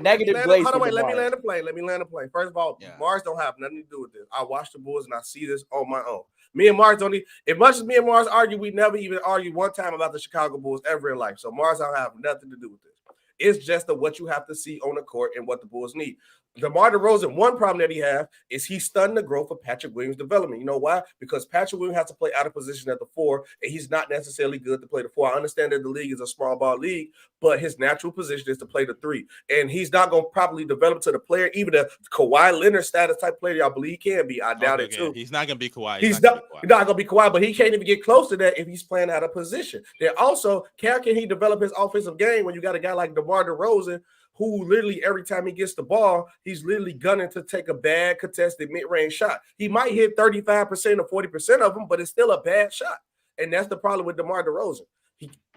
Negative grades. Let me land the plane. First of all, Mars don't have nothing to do with this. I watch the Bulls and I see this on my own. Me and Mars as much as me and Mars argue, we never even argued one time about the Chicago Bulls ever in life. So Mars don't have nothing to do with this. It's just what you have to see on the court and what the Bulls need. DeMar DeRozan, one problem that he has is he's stunning the growth of Patrick Williams' development. You know why? Because Patrick Williams has to play out of position at the 4, and he's not necessarily good to play the 4. I understand that the league is a small ball league, but his natural position is to play the 3. And he's not going to properly develop to the player, even a Kawhi Leonard status type player y'all believe he can be. I doubt it too. He's not going to be Kawhi. He's not going to be Kawhi, but he can't even get close to that if he's playing out of position. Then also, can he develop his offensive game when you got a guy like DeMar DeRozan, who literally every time he gets the ball, he's literally gunning to take a bad contested mid-range shot. He might hit 35% or 40% of them, but it's still a bad shot. And that's the problem with DeMar DeRozan.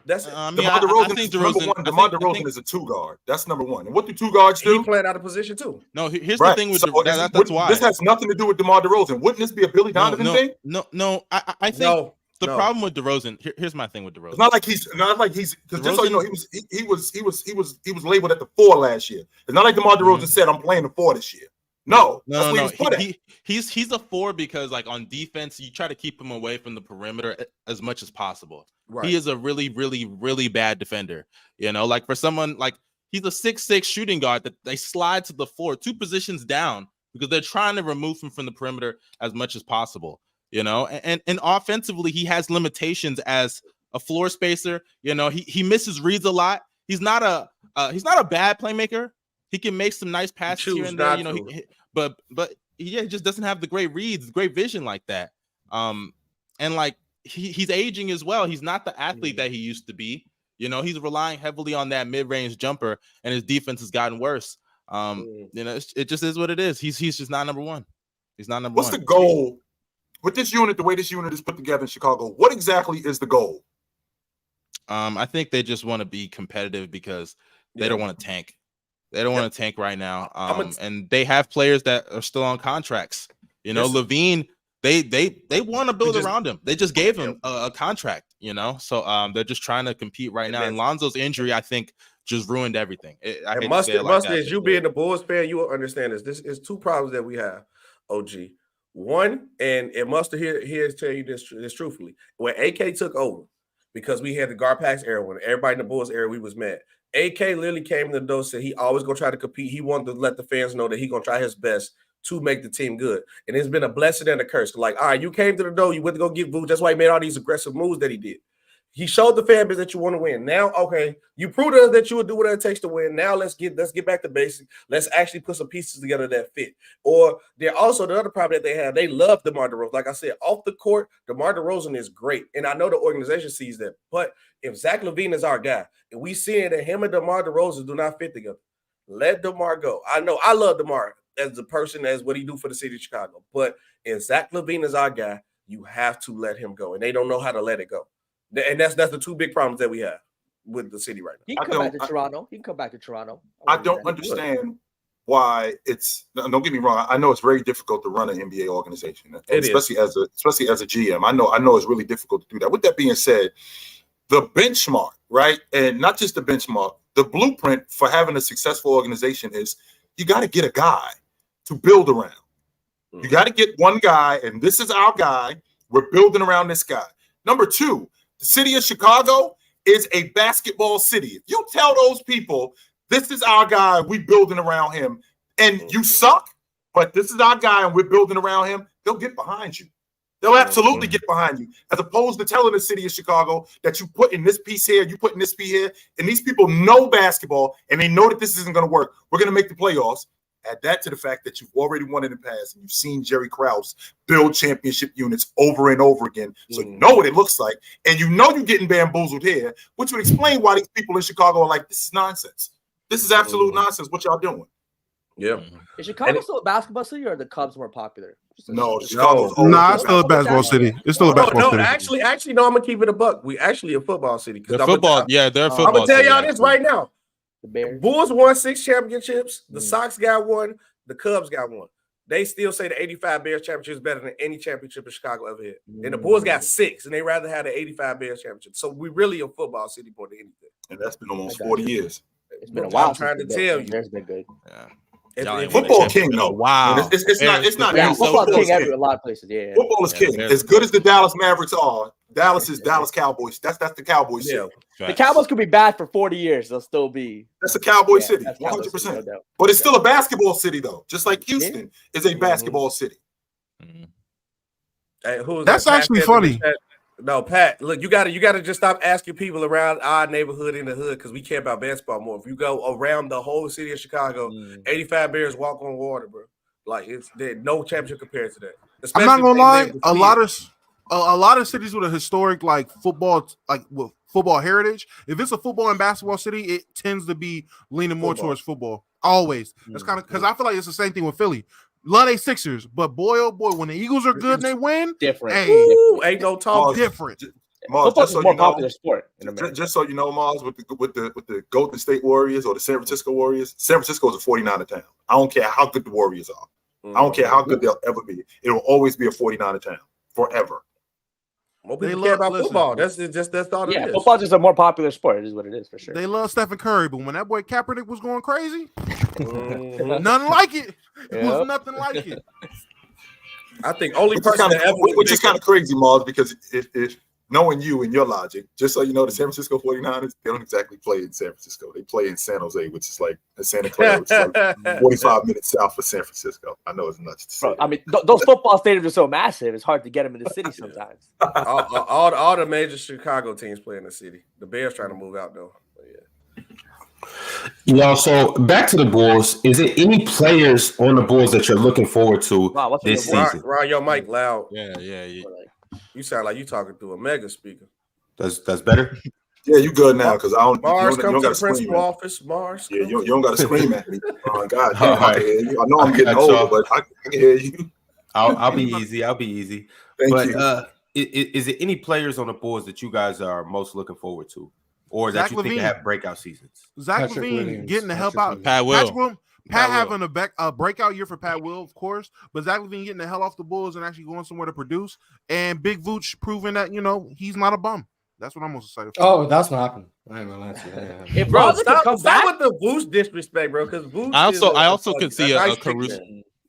That's I mean, DeMar I DeRozan think is number DeRozan. one. DeMar DeRozan is a 2 guard. That's number one. And what do 2 guards do? he playing out of position too. No, here's Right. the thing with So that's why this has nothing to do with DeMar DeRozan. Wouldn't this be a Billy Donovan thing? No. I think the problem with DeRozan. Here's my thing with DeRozan. It's not like he's because just so you know, he was labeled at the 4 last year. It's not like DeMar DeRozan said, "I'm playing the 4 this year." No. He's a 4 because like on defense, you try to keep him away from the perimeter as much as possible. Right. He is a really, really, really bad defender. You know, like for someone like he's a 6'6" shooting guard that they slide to the floor 2 positions down because they're trying to remove him from the perimeter as much as possible. You know, and offensively, he has limitations as a floor spacer. You know, he misses reads a lot. He's not a bad playmaker. He can make some nice passes here and there. You know, but he just doesn't have the great reads, great vision like that. And like he's aging as well. He's not the athlete that he used to be. You know, he's relying heavily on that mid-range jumper, and his defense has gotten worse. You know, it just is what it is. He's just not number one. He's not number one. What's the goal with this unit? The way this unit is put together in Chicago, what exactly is the goal? I think they just want to be competitive because they don't want to tank. They don't want to tank right now. And they have players that are still on contracts. You know, Levine, they want to build around him. They just gave him a contract, you know. So they're just trying to compete right now. And Lonzo's injury, I think, just ruined everything. Mustard, as you being the Bulls fan, you will understand this. This is 2 problems that we have, OG. One, and Mustard here tell you this truthfully. When AK took over, because we had the Garpax era, when everybody in the Bulls era, we was mad. AK literally came in the door, said he always gonna try to compete. He wanted to let the fans know that he gonna try his best to make the team good. And it's been a blessing and a curse. Like, all right, you came to the door, you went to go get Vooch. That's why he made all these aggressive moves that he did. He showed the fan base that you want to win. Now, okay, you proved to us that you would do whatever it takes to win. Now let's get back to basics. Let's actually put some pieces together that fit. Or they're also the other problem that they have. They love DeMar DeRozan. Like I said, off the court, DeMar DeRozan is great, and I know the organization sees that. But if Zach LaVine is our guy, and we seeing that him and DeMar DeRozan do not fit together, let DeMar go. I know I love DeMar as a person, as what he do for the city of Chicago. But if Zach LaVine is our guy, you have to let him go, and they don't know how to let it go. And that's the 2 big problems that we have with the city right now. He can come back to Toronto. He can come back to Toronto. I don't understand why it's. Don't get me wrong. I know it's very difficult to run an NBA organization, and especially as a GM. I know it's really difficult to do that. With that being said, the benchmark, right, and not just the benchmark, the blueprint for having a successful organization is you got to get a guy to build around. You got to get one guy, and this is our guy. We're building around this guy. Number 2. The city of Chicago is a basketball city. If you tell those people, this is our guy, we building around him, and you suck, but this is our guy and we're building around him, they'll get behind you. They'll absolutely get behind you. As opposed to telling the city of Chicago that you put in this piece here, you put in this piece here, and these people know basketball, and they know that this isn't going to work. We're going to make the playoffs. Add that to the fact that you've already won in the past, and you've seen Jerry Krause build championship units over and over again. So you know what it looks like, and you know you're getting bamboozled here, which would explain why these people in Chicago are like, this is nonsense. This is absolute nonsense. What y'all doing? Yeah. Is Chicago still a basketball city, or are the Cubs more popular? No, Chicago's it's still a basketball city. It's still a basketball city. Actually, no, I'm gonna keep it a buck. We actually a football city. They're football. They're a football. I'm gonna tell y'all city, this right now. The Bulls won 6 championships. The Sox got 1. The Cubs got 1. They still say the 85 Bears championship is better than any championship in Chicago ever had. And the Bulls got 6, and they rather have the 85 Bears championship. So we really a football city more than anything. And that's been almost 40 years. It's been a while. I'm trying to tell you. There's been good. Yeah. Football king, though. Wow. It's not. Yeah, football king every a lot of places. Yeah. Football is king. As good as the Dallas Mavericks are, Dallas is Dallas Cowboys. That's the Cowboys city. The Cowboys could be bad for 40 years. They'll still be. That's a Cowboy city, 100%. No, but it's still a basketball city, though. Just like Houston is a basketball city. Hey, that's actually funny. No, Pat, look, you gotta just stop asking people around our neighborhood in the hood, because we care about basketball more. If you go around the whole city of Chicago, 85 Bears walk on water, bro. Like, there's no championship compared to that. I'm not gonna lie, a lot of cities with a historic like football, like with football heritage, if it's a football and basketball city, it tends to be leaning more towards football. Always. That's kind of because I feel like it's the same thing with Philly. Love they Sixers, but boy, oh boy, when the Eagles are good and they win, different. Hey, ain't no talk. Different. Mars, Football's a more popular sport in America. Just so you know, Mars, with the Golden State Warriors or the San Francisco Warriors, San Francisco is a 49er town. I don't care how good the Warriors are. I don't care how good they'll ever be. It will always be a 49er town forever. More people care about football. That's all it is. Football's just a more popular sport. It is what it is for sure. They love Stephen Curry, but when that boy Kaepernick was going crazy, nothing like it. It was nothing like it. I think only person that ever, which is kind of crazy, Mars, because if knowing you and your logic, just so you know, the San Francisco 49ers, they don't exactly play in San Francisco. They play in San Jose, which is like Santa Clara, which is like 45 minutes south of San Francisco. I know it's nuts to say. I mean, those football stadiums are so massive, it's hard to get them in the city sometimes. all the major Chicago teams play in the city. The Bears trying to move out, though. So back to the Bulls. Is there any players on the Bulls that you're looking forward to this season? Ron, your mic loud. Yeah. You sound like you talking through a mega speaker. That's better. Yeah, you good now because I don't. Mars, you come don't to gotta the principal scream, office. Mars, yeah, you don't got to scream at me. Oh God, I can hear you. I know I'm getting older, but I can hear you. I'll be easy. I'll be easy. Thank you. Is there any players on the Bulls that you guys are most looking forward to, or that you think have breakout seasons? Zach LaVine getting the help out. Pat Will. Pat having a breakout year for Pat Will, of course, but Zach LaVine getting the hell off the Bulls and actually going somewhere to produce, and Big Vooch proving that he's not a bum. That's what I'm most excited for. Oh, that's not happening. I ain't gonna lie to you. If bro, stop with the Vooch disrespect, bro. Because Vooch. I also could see a Caruso.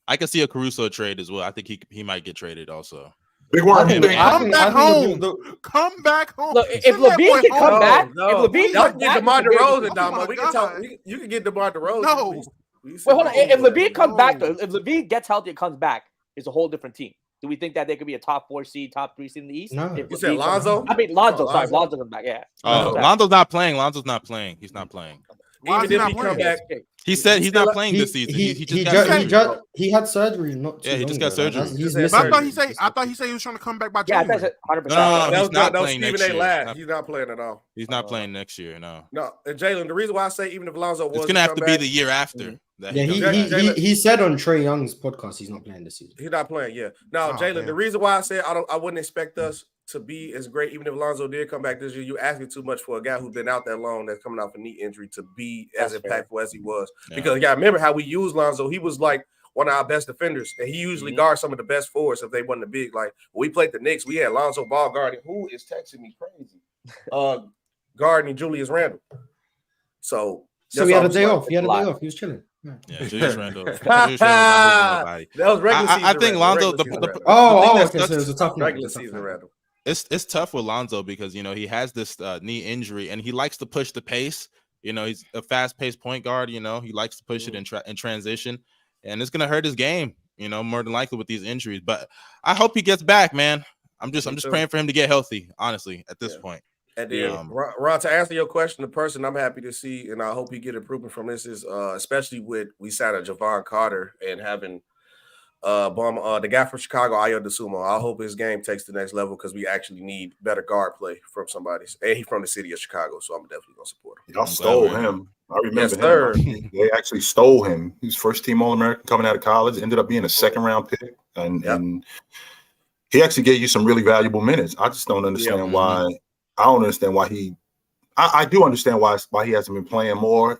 I can see a Caruso trade as well. I think he might get traded also. Big Worm, come back home. Come back home. Look, if LaVine can come back, if LaVine can get DeMar DeRozan, Damo. We can talk. You can get DeMar DeRozan. No. Wait, hold on. If LaVine comes back, though, if LaVine gets healthy and comes back, it's a whole different team. Do we think that they could be a top 4 seed, top 3 seed in the East? No. You said Lonzo? I mean, Lonzo. Sorry, Lonzo comes back. Yeah. Lonzo's not playing. He's not playing. Even if he come back, he said he's not playing this season. He had surgery. He just got surgery. I thought he said he was trying to come back by January. Yeah, 100%. No, he's not playing next year. He's not playing at all. He's not playing next year. No. And Jalen, the reason why I say even if Lonzo was, it's gonna have to be the year after. He said on Trae Young's podcast he's not playing this season. He's not playing. Yeah. Now, Jalen, the reason why I said I wouldn't expect us to be as great, even if Lonzo did come back this year, you're asking too much for a guy who's been out that long that's coming off a knee injury to be as impactful as he was. Yeah. Because remember how we used Lonzo. He was like one of our best defenders, and he usually guards some of the best forwards if they wasn't the big. Like when we played the Knicks, we had Lonzo Ball guarding. Who is texting me crazy? Guarding Julius Randle. So he had a day off. He was chilling. Yeah, Julius Randle. That was regular season. I think Lonzo. So it was a tough regular season Randle. It's tough with Lonzo because he has this knee injury and he likes to push the pace. He's a fast-paced point guard. He likes to push it in transition, and it's gonna hurt his game. More than likely with these injuries. But I hope he gets back, man. I'm just praying for him to get healthy. Honestly, at this point. And then, Ron, to answer your question, the person I'm happy to see, and I hope he get improvement from this is, especially with we signed a Javon Carter and having the guy from Chicago, Ayo DeSumo. I hope his game takes the next level because we actually need better guard play from somebody. And he's from the city of Chicago, so I'm definitely gonna support him. Y'all stole him. I remember him. They actually stole him. He was first team All-American coming out of college. Ended up being a second-round pick, and he actually gave you some really valuable minutes. I just don't understand why. I don't understand why I do understand why he hasn't been playing more.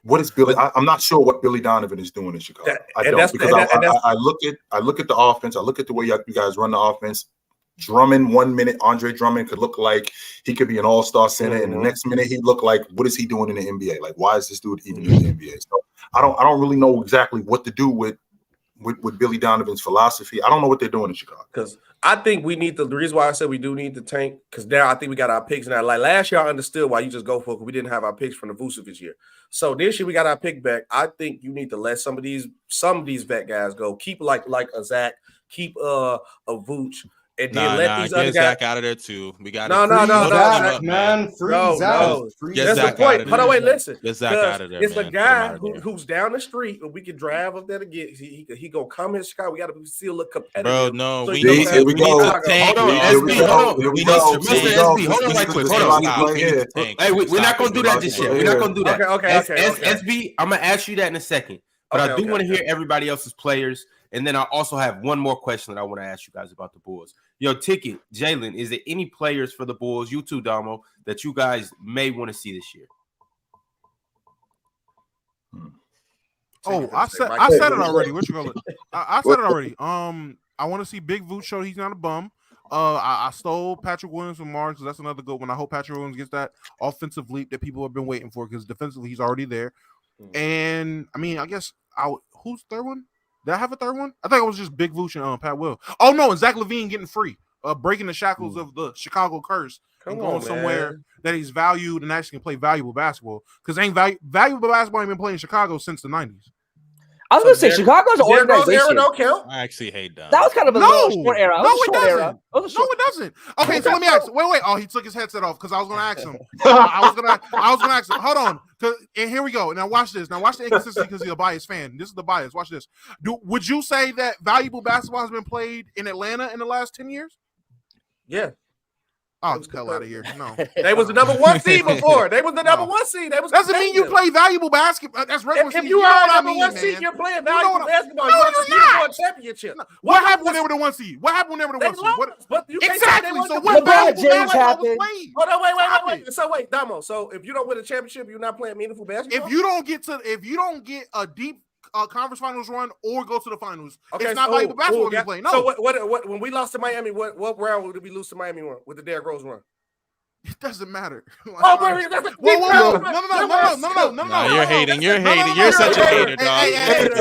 What is Billy? I'm not sure what Billy Donovan is doing in Chicago. I look at the offense. I look at the way you guys run the offense. Drummond, 1 minute, Andre Drummond could look like he could be an all-star center, and the next minute he looked like, what is he doing in the NBA? Like, why is this dude even in the NBA? So I don't really know exactly what to do with Billy Donovan's philosophy. I don't know what they're doing in Chicago. Because I think we need the reason why I said we do need the tank, because now I think we got our picks now. Like last year, I understood why you just go for it because we didn't have our picks from the Vucevic year. So this year we got our pick back. I think you need to let some of these vet guys go. Keep like a Zach, keep a Vooch. And then let these other guys Zach out of there too. We got no, man. Free Zach. That's the point. Hold on, wait, listen. Get Zach out of there. It's a guy who's down the street, and we can drive up there to get. He gonna come in Chicago. We got to still look competitive. Bro, no, so we need to tank. Hold on, SB. Hold on, right quick. Hold on. Hey, we're not gonna do that just yet. We're not gonna do that. Okay. SB, I'm gonna ask you that in a second, but I do want to hear everybody else's players. And then I also have one more question that I want to ask you guys about the Bulls. Yo, Ticket, Jalen, is there any players for the Bulls, you too, Damo, that you guys may want to see this year? Oh, I said it already. What you call it? I said it already. I want to see Big Vooch show he's not a bum. I stole Patrick Williams from Mars because that's another good one. I hope Patrick Williams gets that offensive leap that people have been waiting for because defensively he's already there. And I mean, I guess who's the third one? Did I have a third one? I think it was just Big Vooch and Pat Will. Oh no, and Zach LaVine getting free, breaking the shackles of the Chicago curse and going somewhere that he's valued and actually can play valuable basketball. Because valuable basketball ain't been playing in Chicago since the 90s. I was going to say Chicago's organization. Don't count. I actually hate that. That was kind of a short era. No, it doesn't. No, it doesn't. Okay, so let me ask. Wait. Oh, he took his headset off because I was going to ask him. I was going to ask him. Hold on. And here we go. Now watch this. Now watch the inconsistency because he's a biased fan. This is the bias. Watch this. Would you say that valuable basketball has been played in Atlanta in the last 10 years? Yeah. Oh, get the hell out of here. No. They was the number 1 seed before. They was the number 1 seed. Doesn't mean you play valuable basketball. That's regular season. If you are number 1 seed, you're playing valuable basketball. No, you're not. A championship. What happened when they were the 1 seed? What happened when they were the 1 seed? But you exactly. So LeBron what valuable James basketball happened. was played? Hold on, wait. So wait, Damo. So if you don't win a championship, you're not playing meaningful basketball? If you don't get a deep conference finals run or go to the finals, it's not valuable basketball you're playing. No. So what when we lost to Miami, what round would we lose to Miami with the Derrick Rose run? It doesn't matter. Oh, baby, that's a no. You're hating. You're such a hater, dog.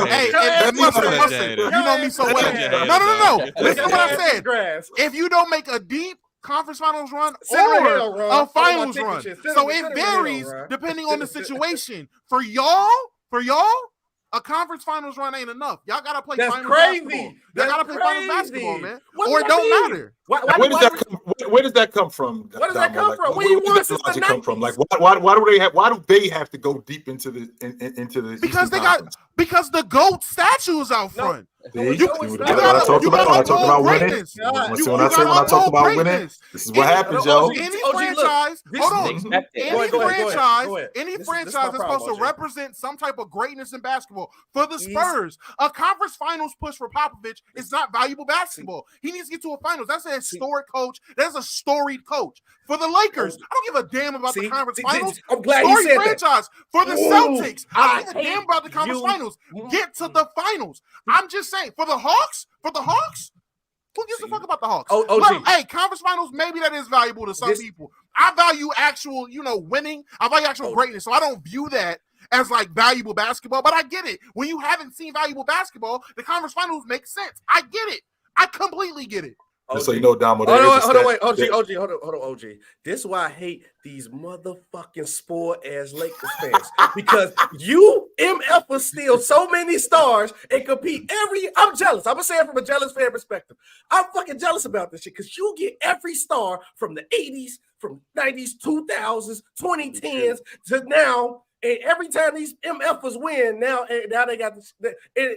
Hey, you know me so well. No. Listen to what I said. If you don't make a deep conference finals run or a finals run, so it varies depending on the situation. For y'all, a conference finals run ain't enough. Y'all gotta play finals basketball. Y'all gotta play finals basketball, man. Or it don't matter. Where does that come from? Where does that come from? Where does that logic come from? Like, why do they have to go deep into the because the GOAT statue is out front. When I talk about winning, this is what happens, yo. Any franchise is supposed to represent some type of greatness in basketball. For the Spurs, a conference finals push for Popovich is not valuable basketball. He needs to get to a finals. That's a historic coach. That's a storied coach. For the Lakers, I don't give a damn about the conference finals. I'm glad you said franchise. For the Celtics, I don't give a damn about the conference finals. Get to the finals. I'm just saying, for the Hawks, who gives a fuck about the Hawks? Look, hey, conference finals, maybe that is valuable to some people. I value actual, winning. I value actual greatness. So I don't view that as like valuable basketball, but I get it. When you haven't seen valuable basketball, the conference finals make sense. I get it. I completely get it. So you know, Damo. Hold on, OG. This is why I hate these motherfucking spoiled ass Lakers fans because you MFers steal so many stars and compete I'm jealous. I'm gonna say it from a jealous fan perspective. I'm fucking jealous about this shit because you get every star from the 80s, from 90s, 2000s, 2010s to now. And every time these MFers win, now they got this.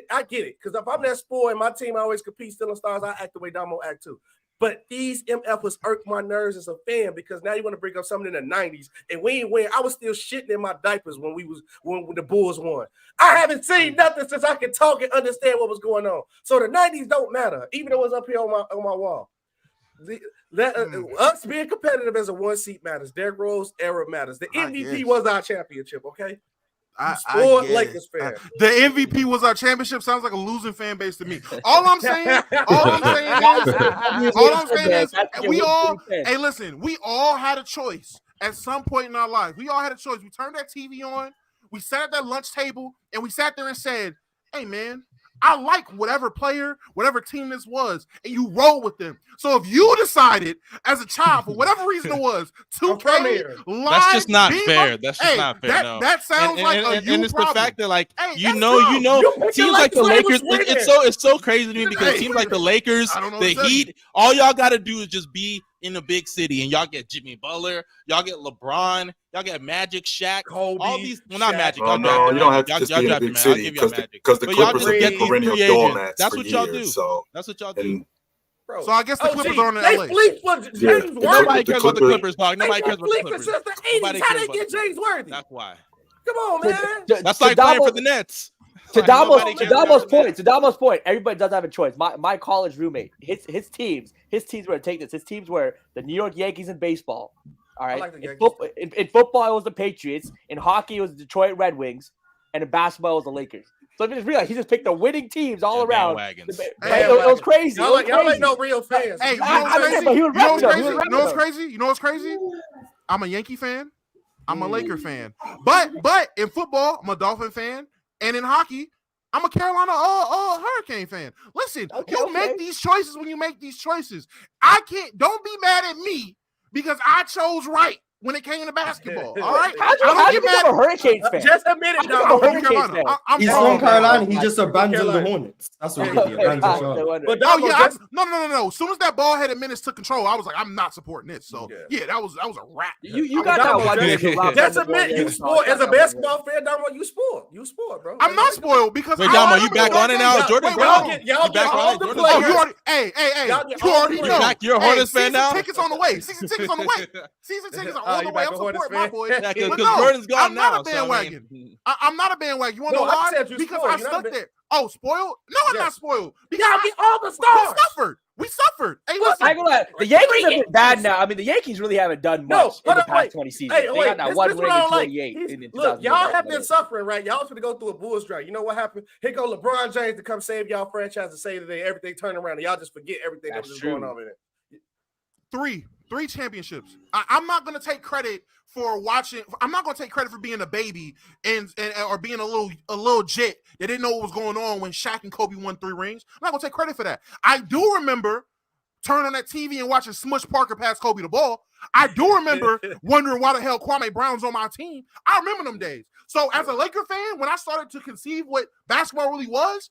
I get it, because if I'm that spoiled and my team always competes stealing stars, I act the way Damo act too. But these MFers irk my nerves as a fan because now you want to bring up something in the 90s and we ain't win. I was still shitting in my diapers when the Bulls won. I haven't seen nothing since I could talk and understand what was going on. So the 90s don't matter, even though it's up here on my wall. Us being competitive as a 1 seat matters. Derrick Rose era matters. The MVP was our championship, okay? Lakers fan. The MVP was our championship. Sounds like a losing fan base to me. All I'm saying is we all had a choice at some point in our life. We all had a choice. We turned that TV on, we sat at that lunch table, and we sat there and said, hey man, I like whatever player, whatever team this was, and you roll with them. So if you decided as a child, for whatever reason it was, 2K, that's just not fair. That's just not fair. That sounds like a you and it's problem. The fact that teams like the Lakers. It's so crazy to me because teams like the Lakers, the Heat, all y'all got to do is just be in a big city, and y'all get Jimmy Butler, y'all get LeBron, y'all get Magic, Shaq, Kobe, all these. Well, not Magic. You don't have to just be in a big city because the Clippers have been perennial doormats That's for what y'all years. do. So that's what y'all do. Bro. So I guess the Clippers are in LA. Nobody cares about the Clippers, dog. Nobody cares about the Clippers. Since the 80s, how they get James Worthy? That's why. Come on, man. That's like playing for the Nets. To Damo's point, everybody does have a choice. My college roommate, his teams were take this. His teams were the New York Yankees in baseball. All right. In football, it was the Patriots. In hockey, it was the Detroit Red Wings, and in basketball, it was the Lakers. So I just realized he just picked the winning teams all around. It was crazy. Y'all ain't no real fans. Hey, you know what's crazy? You know what's crazy? I'm a Yankee fan. I'm a Laker fan. But in football, I'm a Dolphin fan. And in hockey, I'm a Carolina Hurricane fan. Listen, make these choices when you make these choices. Don't be mad at me because I chose right when it came to basketball. All right? How do you become a Hurricanes fan? Just admit it, dog. He's from Carolina. He just abandoned the Hornets. That's what he did. But no. As soon as that ball-headed menace took control, I was like, I'm not supporting this. So yeah, that was a wrap. You got that one. Just admit you sport as a basketball fan, Damo. You sport, bro. I'm not spoiled because Damo, you back on it now, Jordan Brown. Y'all back on it. Oh, you already. Hey, you already know. You're a Hornets fan now. Season tickets on the way. Season tickets on the way. I'm supporting my boys. Because Jordan's gone now. I'm not a bandwagon. I'm not a bandwagon. You want to know why? Because I stuck there. Oh, spoiled? No, I'm not spoiled. Y'all get all the stars. We suffered. Hey, listen. I ain't gonna lie. The Yankees have been bad now. I mean, the Yankees really haven't done much in the past 20 seasons. They got that one ring in 28. Look, y'all have been suffering, right? Y'all finna go through a Bulls drought. You know what happened? Here go LeBron James to come save y'all franchise and say today everything turned around and y'all just forget everything that was going on in it. Three championships. I'm not going to take credit for watching. I'm not going to take credit for being a baby and or being a little jit that didn't know what was going on when Shaq and Kobe won 3 rings. I'm not going to take credit for that. I do remember turning on that TV and watching Smush Parker pass Kobe the ball. I do remember wondering why the hell Kwame Brown's on my team. I remember them days. So as a Laker fan, when I started to conceive what basketball really was,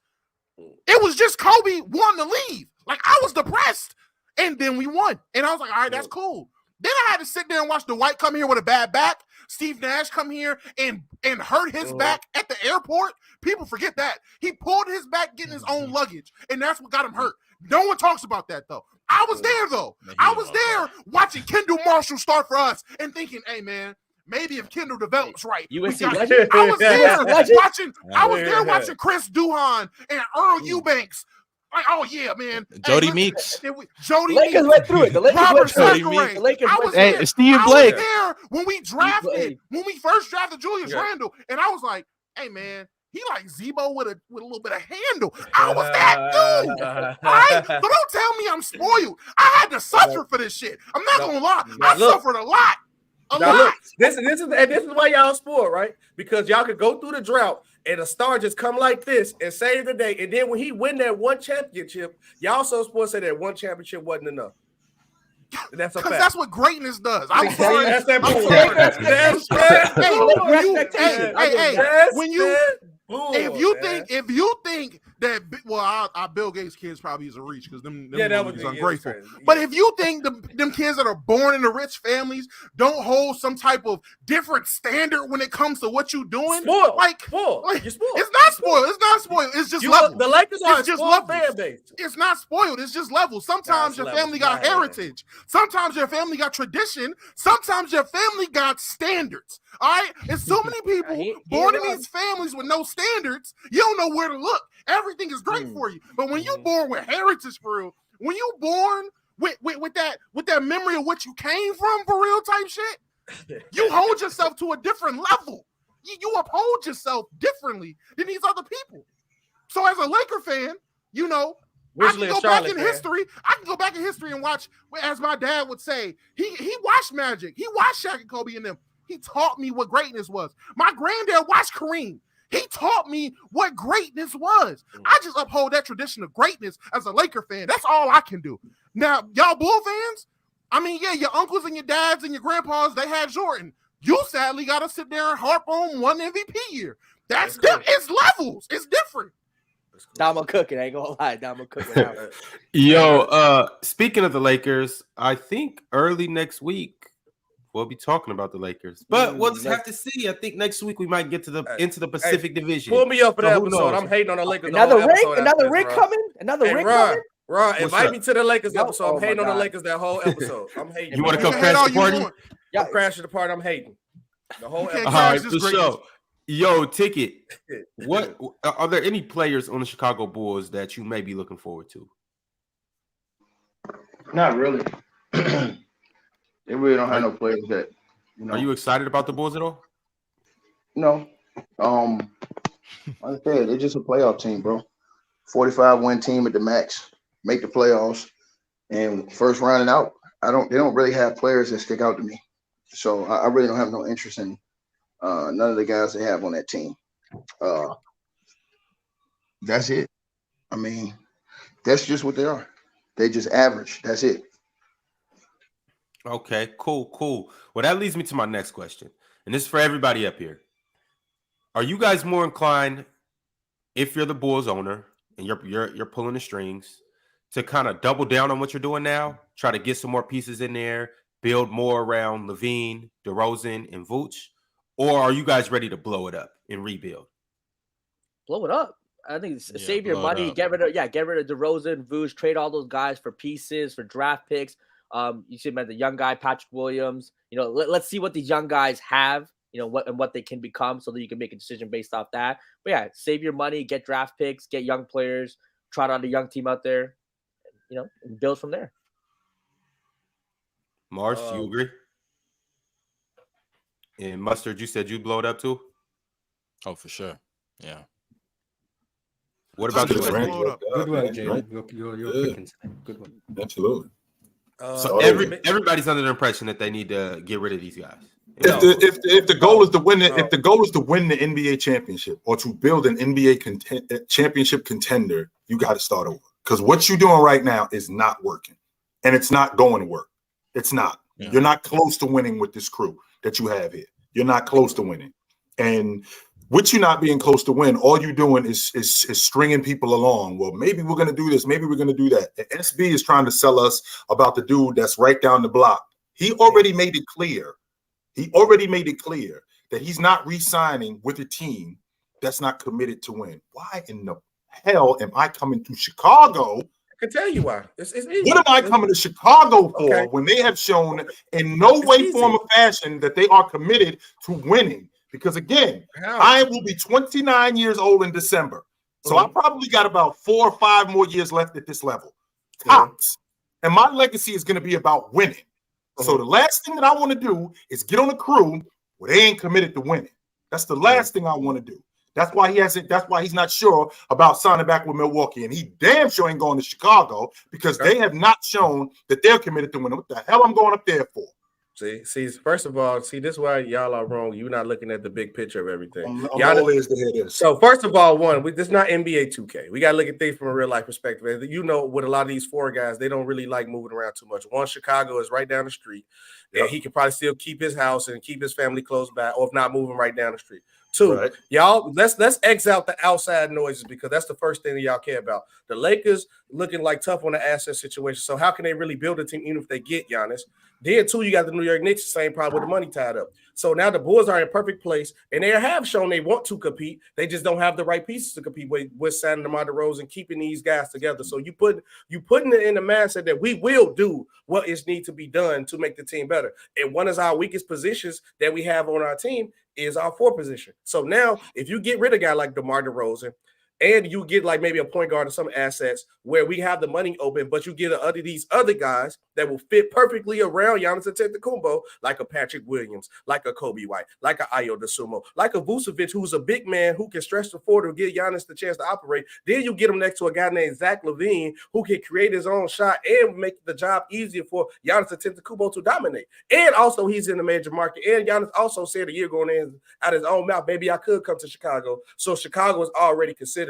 it was just Kobe wanting to leave. Like, I was depressed. And then we won. And I was like, all right, that's cool. Then I had to sit there and watch Dwight come here with a bad back. Steve Nash come here and hurt his back at the airport. People forget that. He pulled his back getting his own luggage. And that's what got him hurt. No one talks about that, though. I was there, though. I was there watching Kendall Marshall start for us and thinking, hey, man, maybe if Kendall develops right. I was there watching Chris Duhon and Earl Eubanks. Like, oh yeah, man. Jody Meeks. Lakers went through it. The Lakers went through it. I was there. Steve Blake. I was there when we first drafted Julius Randle, and I was like, hey man, he like Zebo with a little bit of handle. I was that dude. All right? So don't tell me I'm spoiled. I had to suffer for this shit. I'm not gonna lie. I suffered a lot. Look, this is why y'all spoiled, right? Because y'all could go through the drought and a star just come like this and save the day. And then when he win that one championship, y'all so supposed to say that one championship wasn't enough. That's a fact. That's what greatness does. I'm sorry. That's that if you think that, well, our Bill Gates kids probably is a reach because them is ungrateful. But if you think them kids that are born into rich families don't hold some type of different standard when it comes to what you're doing, spoiled. It's not spoiled. It's not spoiled. It's just levels. The Lakers are just levels. Fan base. It's not spoiled. It's just levels. Sometimes your family got heritage. Sometimes your family got tradition. Sometimes your family got standards. All right? And so many people born in these families with no standards, you don't know where to look. Everything is great for you. But when you're born with heritage for real, when you're born with that memory of what you came from for real type shit, you hold yourself to a different level. You uphold yourself differently than these other people. So as a Laker fan, you know, I can go back in history. I can go back in history and watch, as my dad would say, he watched Magic. He watched Shaq and Kobe and them. He taught me what greatness was. My granddad watched Kareem. He taught me what greatness was. I just uphold that tradition of greatness as a Laker fan. That's all I can do. Now, y'all Bull fans, I mean, yeah, your uncles and your dads and your grandpas, they had Jordan. You sadly got to sit there and harp on one MVP year. That's different. It's levels. It's different. Damo cooking. I ain't gonna lie. Damo cooking. Yo, speaking of the Lakers, I think early next week we'll be talking about the Lakers, but we'll just have to see. I think next week we might get to the into the Pacific Division. Pull me up for that episode. I'm hating on the Lakers. Another ring coming. Ron, invite me to the Lakers episode. I'm hating on the Lakers that whole episode. I'm hating. You want to come crash the party? I'm crashing the party. I'm hating the whole episode. All right, for sure. Yo, Ticket. What are there any players on the Chicago Bulls that you may be looking forward to? Not really. They really don't have no players that, you know. Are you excited about the Bulls at all? No. Like I said, they're just a playoff team, bro. 45-win team at the max, make the playoffs, and first round and out. They don't really have players that stick out to me. So I really don't have no interest in none of the guys they have on that team. That's it. I mean, that's just what they are. They just average. That's it. Okay, cool. Well, that leads me to my next question, and this is for everybody up here. Are you guys more inclined, if you're the Bulls owner and you're pulling the strings, to kind of double down on what you're doing now, try to get some more pieces in there, build more around Levine, DeRozan, and Vooch, or are you guys ready to blow it up and rebuild? Blow it up. I think save your money, get rid of DeRozan, Vooch, trade all those guys for pieces, for draft picks. You should mention the young guy, Patrick Williams. You know, let's see what these young guys have, you know, what they can become so that you can make a decision based off that. But yeah, save your money, get draft picks, get young players, trot out a young team out there, you know, and build from there. Mars, you agree? And Mustard, you said you'd blow it up too? Oh, for sure. Yeah. What about you? Good work, Jalen. You're picking today. Good one. Absolutely. So everybody's under the impression that they need to get rid of these guys. If the goal is to win if the goal is to win the NBA championship or to build an NBA championship contender, you got to start over. Because what you're doing right now is not working, and it's not going to work. It's not. Yeah. You're not close to winning with this crew that you have here. You're not close to winning, and with you not being close to win, all you're doing is stringing people along. Well, maybe we're going to do this. Maybe we're going to do that. And SB is trying to sell us about the dude that's right down the block. He already made it clear. That he's not re-signing with a team that's not committed to win. Why in the hell am I coming to Chicago? I can tell you why. It's easy. What am I coming to Chicago for when they have shown in no way, form, or fashion that they are committed to winning? Because again, I will be 29 years old in December. So I probably got about 4 or 5 more years left at this level. Tops. And my legacy is going to be about winning. So the last thing that I want to do is get on a crew where they ain't committed to winning. That's the last thing I want to do. That's why he's not sure about signing back with Milwaukee. And he damn sure ain't going to Chicago because they have not shown that they're committed to winning. What the hell I'm going up there for? See, first of all, this is why y'all are wrong. You're not looking at the big picture of everything. Y'all is to hear this. So first of all, this is not NBA 2K. We got to look at things from a real life perspective. You know, with a lot of these 4 guys, they don't really like moving around too much. One, Chicago is right down the street, and he can probably still keep his house and keep his family close by, or if not, moving right down the street. 2, y'all, let's X out the outside noises because that's the first thing that y'all care about. The Lakers looking like tough on the asset situation. So how can they really build a team even if they get Giannis? Then 2, you got the New York Knicks, same problem with the money tied up. So now the Bulls are in a perfect place, and they have shown they want to compete. They just don't have the right pieces to compete with signing DeMar DeRozan and keeping these guys together. So you putting it in the mindset that we will do what is need to be done to make the team better. And one of our weakest positions that we have on our team is our 4 position. So now if you get rid of a guy like DeMar DeRozan, and you get like maybe a point guard or some assets where we have the money open, but you get these other guys that will fit perfectly around Giannis Antetokounmpo, like a Patrick Williams, like a Kobe White, like a Ayo Dosunmu, like a Vucevic, who's a big man who can stretch the floor to give Giannis the chance to operate. Then you get him next to a guy named Zach LaVine who can create his own shot and make the job easier for Giannis Antetokounmpo to dominate. And also he's in the major market. And Giannis also said a year ago out his own mouth, maybe I could come to Chicago. So Chicago is already considered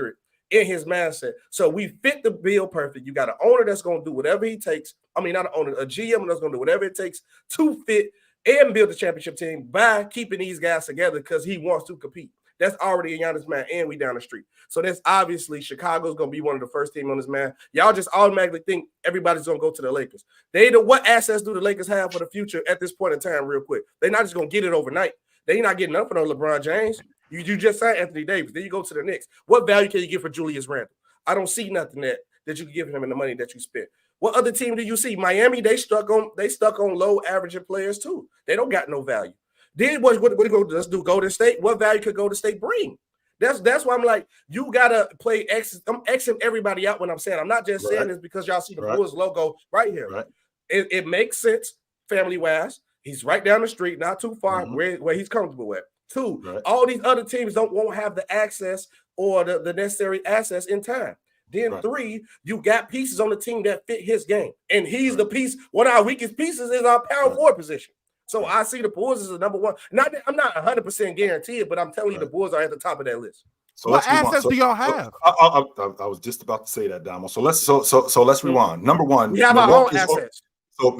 in his mindset. So we fit the bill perfect. You got an owner that's going to do whatever he takes. I mean, not an owner, a GM that's going to do whatever it takes to fit and build the championship team by keeping these guys together because he wants to compete. That's already in Giannis' man, and we down the street. So that's obviously Chicago's going to be one of the first team on this man. Y'all just automatically think everybody's going to go to the Lakers. What assets do the Lakers have for the future at this point in time real quick? They're not just going to get it overnight. They're not getting up for no LeBron James. You just signed Anthony Davis. Then you go to the Knicks. What value can you get for Julius Randle? I don't see nothing that you can give him in the money that you spent. What other team do you see? Miami, they stuck on low averaging players too. They don't got no value. Then what let's do Golden State. What value could Golden State bring? That's why I'm like, you gotta play X. I'm Xing everybody out when I'm saying. I'm not just saying this because y'all see the Bulls logo right here. Right. It makes sense family wise. He's right down the street, not too far where he's comfortable at. Two, all these other teams won't have the access or the necessary access in time. Then three, you got pieces on the team that fit his game. And he's the piece. One of our weakest pieces is our power forward position. So I see the Bulls as the number one. I'm not 100% guaranteed, but I'm telling you the Bulls are at the top of that list. So what assets do y'all have? I was just about to say that, Damo. So let's rewind. Number one, we have our own assets.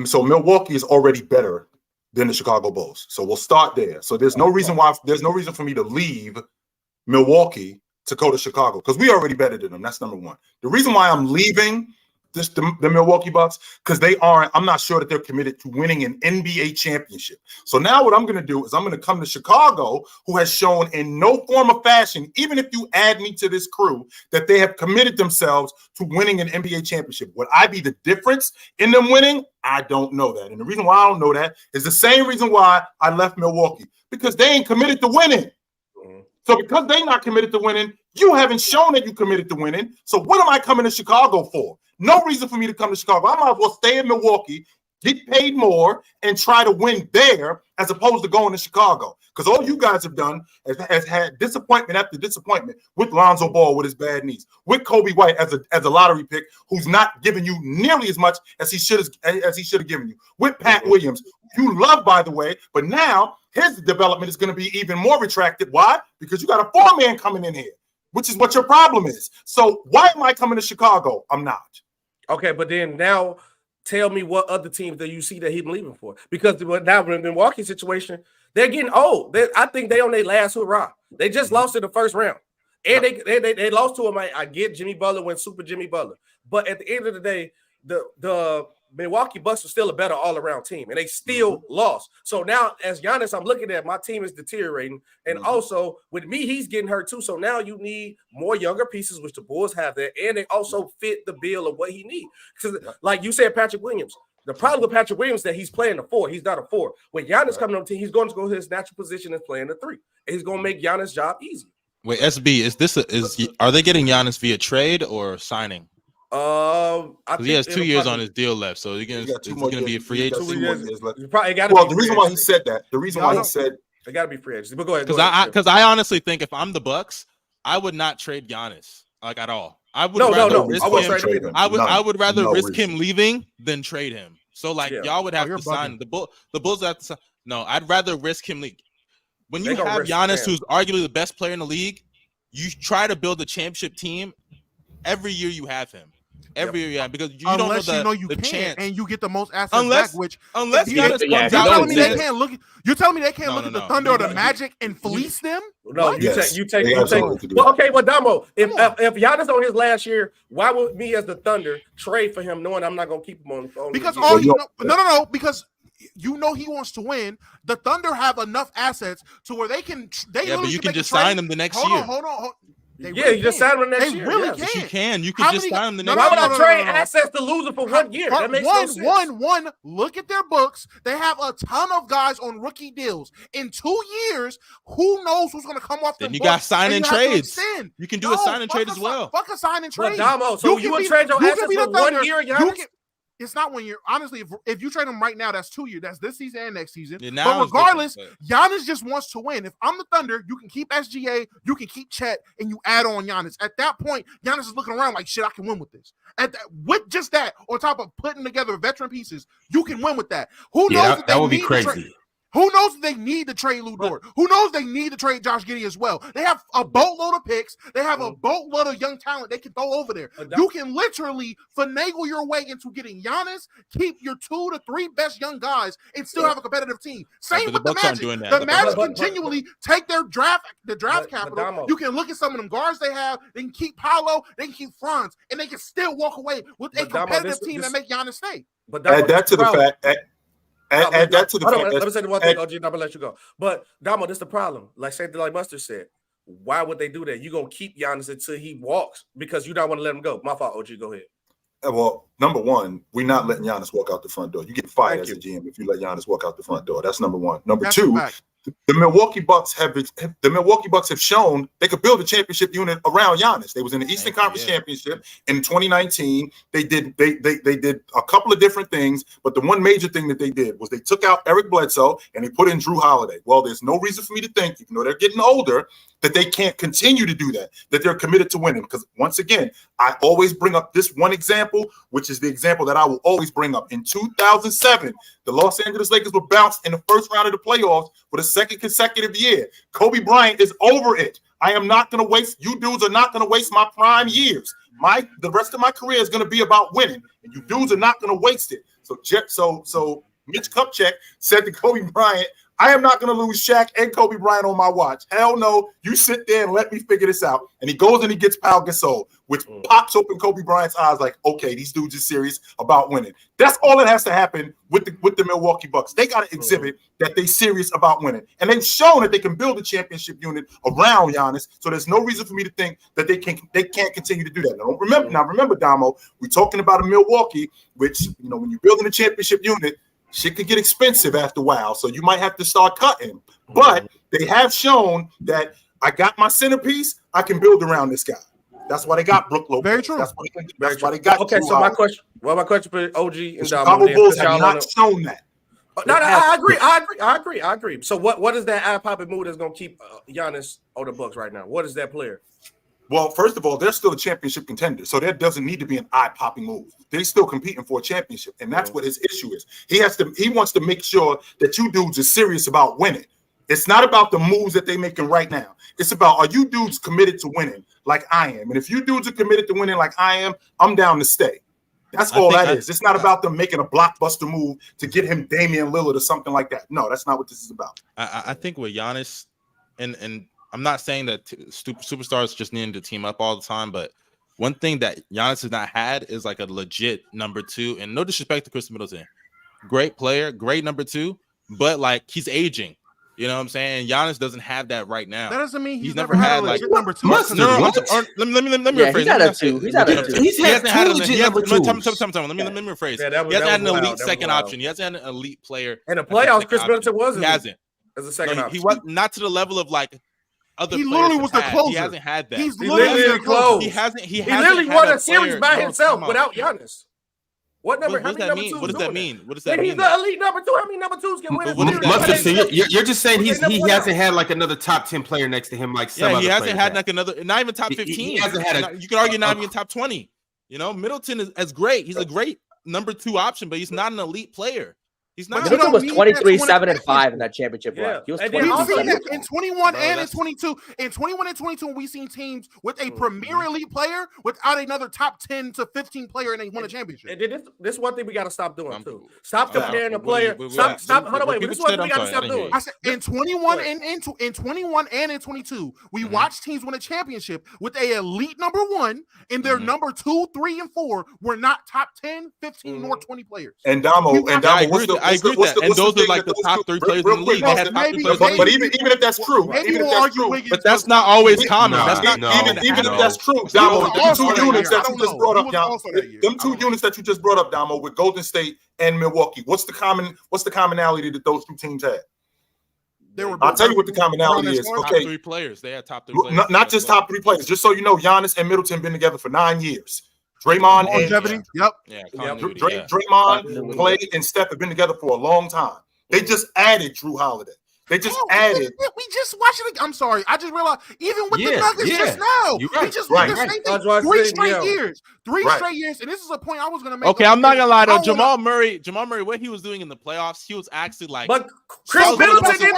So Milwaukee is already better than the Chicago Bulls. So we'll start there. So there's no reason for me to leave Milwaukee to go to Chicago because we already better than them. That's number one. The reason why I'm leaving the Milwaukee Bucks because I'm not sure that they're committed to winning an NBA championship. So now what I'm going to do is I'm going to come to Chicago, who has shown in no form of fashion, even if you add me to this crew, that they have committed themselves to winning an NBA championship. Would I be the difference in them winning? I don't know that. And the reason why I don't know that is the same reason why I left Milwaukee, because they ain't committed to winning. So because they're not committed to winning, you haven't shown that you committed to winning. So what am I coming to Chicago for? No reason for me to come to Chicago. I might as well stay in Milwaukee, get paid more, and try to win there as opposed to going to Chicago. Because all you guys have done has had disappointment after disappointment with Lonzo Ball with his bad knees, with Kobe White as a lottery pick who's not giving you nearly as much as he should have given you, with Pat Williams, you love, by the way, but now his development is going to be even more retracted. Why? Because you got a 4-man coming in here, which is what your problem is. So why am I coming to Chicago? I'm not. Okay, but then now tell me what other teams that you see that he's leaving for. Because now in the Milwaukee situation, they're getting old. I think they on their last hurrah. They just lost in the first round. And they lost to him. I get Jimmy Butler went super Jimmy Butler. But at the end of the day, the Milwaukee Bucks are still a better all-around team, and they still lost. So now, as Giannis, I'm looking at my team is deteriorating, and also with me, he's getting hurt too. So now you need more younger pieces, which the Bulls have there, and they also fit the bill of what he needs. Because, like you said, Patrick Williams. The problem with Patrick Williams is that he's playing the 4. He's not a 4. When Giannis coming on the team, he's going to go to his natural position and playing the 3. And he's going to make Giannis' job easy. Wait, SB, are they getting Giannis via trade or signing? I think he has 2 years on his deal left, so it's going to be a free agent. The reason why he said that, they got to be free agents. But go ahead. Because I honestly think if I'm the Bucks, I would not trade Giannis like at all. I would rather risk him leaving than trade him. So like y'all would have to sign the Bulls have to sign. No, I'd rather risk him leave. When you have Giannis, who's arguably the best player in the league, you try to build a championship team every year you have him. Every year you have, because you don't know the chance, and you get the most assets back. Which Giannis you're telling me they can't look. You're telling me they can't look at the Thunder or the Magic and fleece them? No, you take. Well, okay, well, Damo, if Giannis on his last year, why would me as the Thunder trade for him, knowing I'm not going to keep him on the phone? Because because you know he wants to win. The Thunder have enough assets to where they can. But you can just sign him the next year. Hold on. You just sign him next year. Really can. You can. You can just sign him the next year. Why would I trade assets to lose it for 1 year? That makes no sense. Look at their books. They have a ton of guys on rookie deals. In 2 years, who knows who's going to come off the books? You got sign and trades. You can do a sign and trade as well. Fuck a sign and trade. Damo, so you would trade your assets for 1 year, Giannis? It's not 1 year. Honestly, if you trade him right now, that's 2 years. That's this season and next season. But regardless, Giannis just wants to win. If I'm the Thunder, you can keep SGA, you can keep Chet, and you add on Giannis. At that point, Giannis is looking around like, shit, I can win with this. With just that, on top of putting together veteran pieces, you can win with that. Who knows? That would be crazy. Who knows if they need to trade Lou Dort? Who knows they need to trade Josh Giddey as well? They have a boatload of picks. They have a boatload of young talent they can throw over there. You can literally finagle your way into getting Giannis, keep your 2 to 3 best young guys, and still have a competitive team. Same with the Magic. The Magic continually take their draft capital. You can look at some of them guards they have. They can keep Paolo. They can keep Franz, and they can still walk away with a competitive team that make Giannis stay. Add that to the fact. Add that to the fact. Let me say the one thing, OG, and I'm gonna let you go. But Damo, this is the problem. Like Mustard said, why would they do that? You're gonna keep Giannis until he walks because you don't want to let him go. My fault, OG. Go ahead. Well, number one, we're not letting Giannis walk out the front door. You get fired as a GM if you let Giannis walk out the front door. That's number one. Number two, the Milwaukee Bucks have shown they could build a championship unit around Giannis. They was in the Eastern Conference Championship in 2019. They did a couple of different things, but the one major thing that they did was they took out Eric Bledsoe and they put in Drew Holiday. Well, there's no reason for me to think, even though they're getting older, that they can't continue to do that, that they're committed to winning. Because once again, I always bring up this one example, which is the example that I will always bring up. In 2007, the Los Angeles Lakers were bounced in the first round of the playoffs for the second consecutive year. Kobe Bryant is over it. I am not going to waste, you dudes are not going to waste my prime years. The rest of my career is going to be about winning, and you dudes are not going to waste it. So Mitch Kupchak said to Kobe Bryant, I am not going to lose Shaq and Kobe Bryant on my watch. Hell no. You sit there and let me figure this out. And he goes and he gets Pau Gasol, which pops open Kobe Bryant's eyes like, okay, these dudes are serious about winning. That's all that has to happen with the Milwaukee Bucks. They got to exhibit that they're serious about winning. And they've shown that they can build a championship unit around Giannis. So there's no reason for me to think that they can't continue to do that. Now remember, Damo, we're talking about a Milwaukee, which, when you're building a championship unit, shit could get expensive after a while, so you might have to start cutting. But they have shown that I got my centerpiece, I can build around this guy. That's why they got Brook Lopez. Very true. That's why they got. Okay, so my question for OG and the Chicago Bulls have not shown that. No, I agree. So what is that eye-popping move that's gonna keep Giannis on the Bucks right now? What is that player? Well, first of all, they're still a championship contender, so there doesn't need to be an eye-popping move. They're still competing for a championship, and that's what his issue is. He wants to make sure that you dudes are serious about winning. It's not about the moves that they're making right now. It's about, are you dudes committed to winning like I am? And if you dudes are committed to winning like I am, I'm down to stay. That's all that is. It's not about them making a blockbuster move to get him Damian Lillard or something like that. No, that's not what this is about. I think with Giannis, and I'm not saying that superstars just needing to team up all the time, but one thing that Giannis has not had is like a legit number two. And no disrespect to Chris Middleton, great player, great number two, but like he's aging. You know what I'm saying? Giannis doesn't have that right now. That doesn't mean he's never had like number two. Let me rephrase. He's had a two. He's had a two. He hasn't had a legit number two. Let me rephrase. Yeah, he hasn't had an elite second option. He hasn't had an elite player. In the playoffs, Chris Middleton wasn't. He hasn't. As a second option. He was not to the level of like other. He literally was the closer. He hasn't had that. He's literally close. He hasn't. He literally won a series by himself without Giannis. What number? What does that mean? What does that mean? What does that mean? mean? He's the elite number two. How many number twos can win? You're just saying he hasn't had like another top 10 player next to him like some other he hasn't players had like another, not even top 15. He hasn't had you could argue not even top 20. Middleton is great. He's a great number two option, but he's not an elite player. He's not. Middleton was 23, 7, and 5 in that championship run. He was 23 in 21 and in 22. In 21 and 22, we've seen teams with a premier elite player without another top 10 to 15 player, and they won a championship. And this one thing we got to stop doing too. Stop comparing the player. Stop. Hold on, wait. This one thing we got to stop doing. I said in 21 and in 22, we watched teams win a championship with a elite number one, and their number 2, 3, and 4 were not top 10, 15, nor 20 players. And Damo, I agree with that. And those are like the top 3 players in the league. But even if that's true, but that's not always common. That's not even if that's true. Damo, them 2 units that you just brought up, them 2 units that you just brought up, Damo, with Golden State and Milwaukee. What's the commonality that those 2 teams had? I'll tell you what the commonality is. Okay, top 3 players. They had top 3 players. Not just top 3 players. Just so you know, Giannis and Middleton been together for 9 years. Draymond and Draymond, Clay, and Steph have been together for a long time. They just added Drew Holiday. They just added. We just watched it. I'm sorry. I just realized, even with the Nuggets just now, we just did the same thing. 3 straight years. 3 straight years. And this is a point I was going to make. Okay, I'm not going to lie, though. Jamal Murray, what he was doing in the playoffs, he was actually like. But Chris Middleton didn't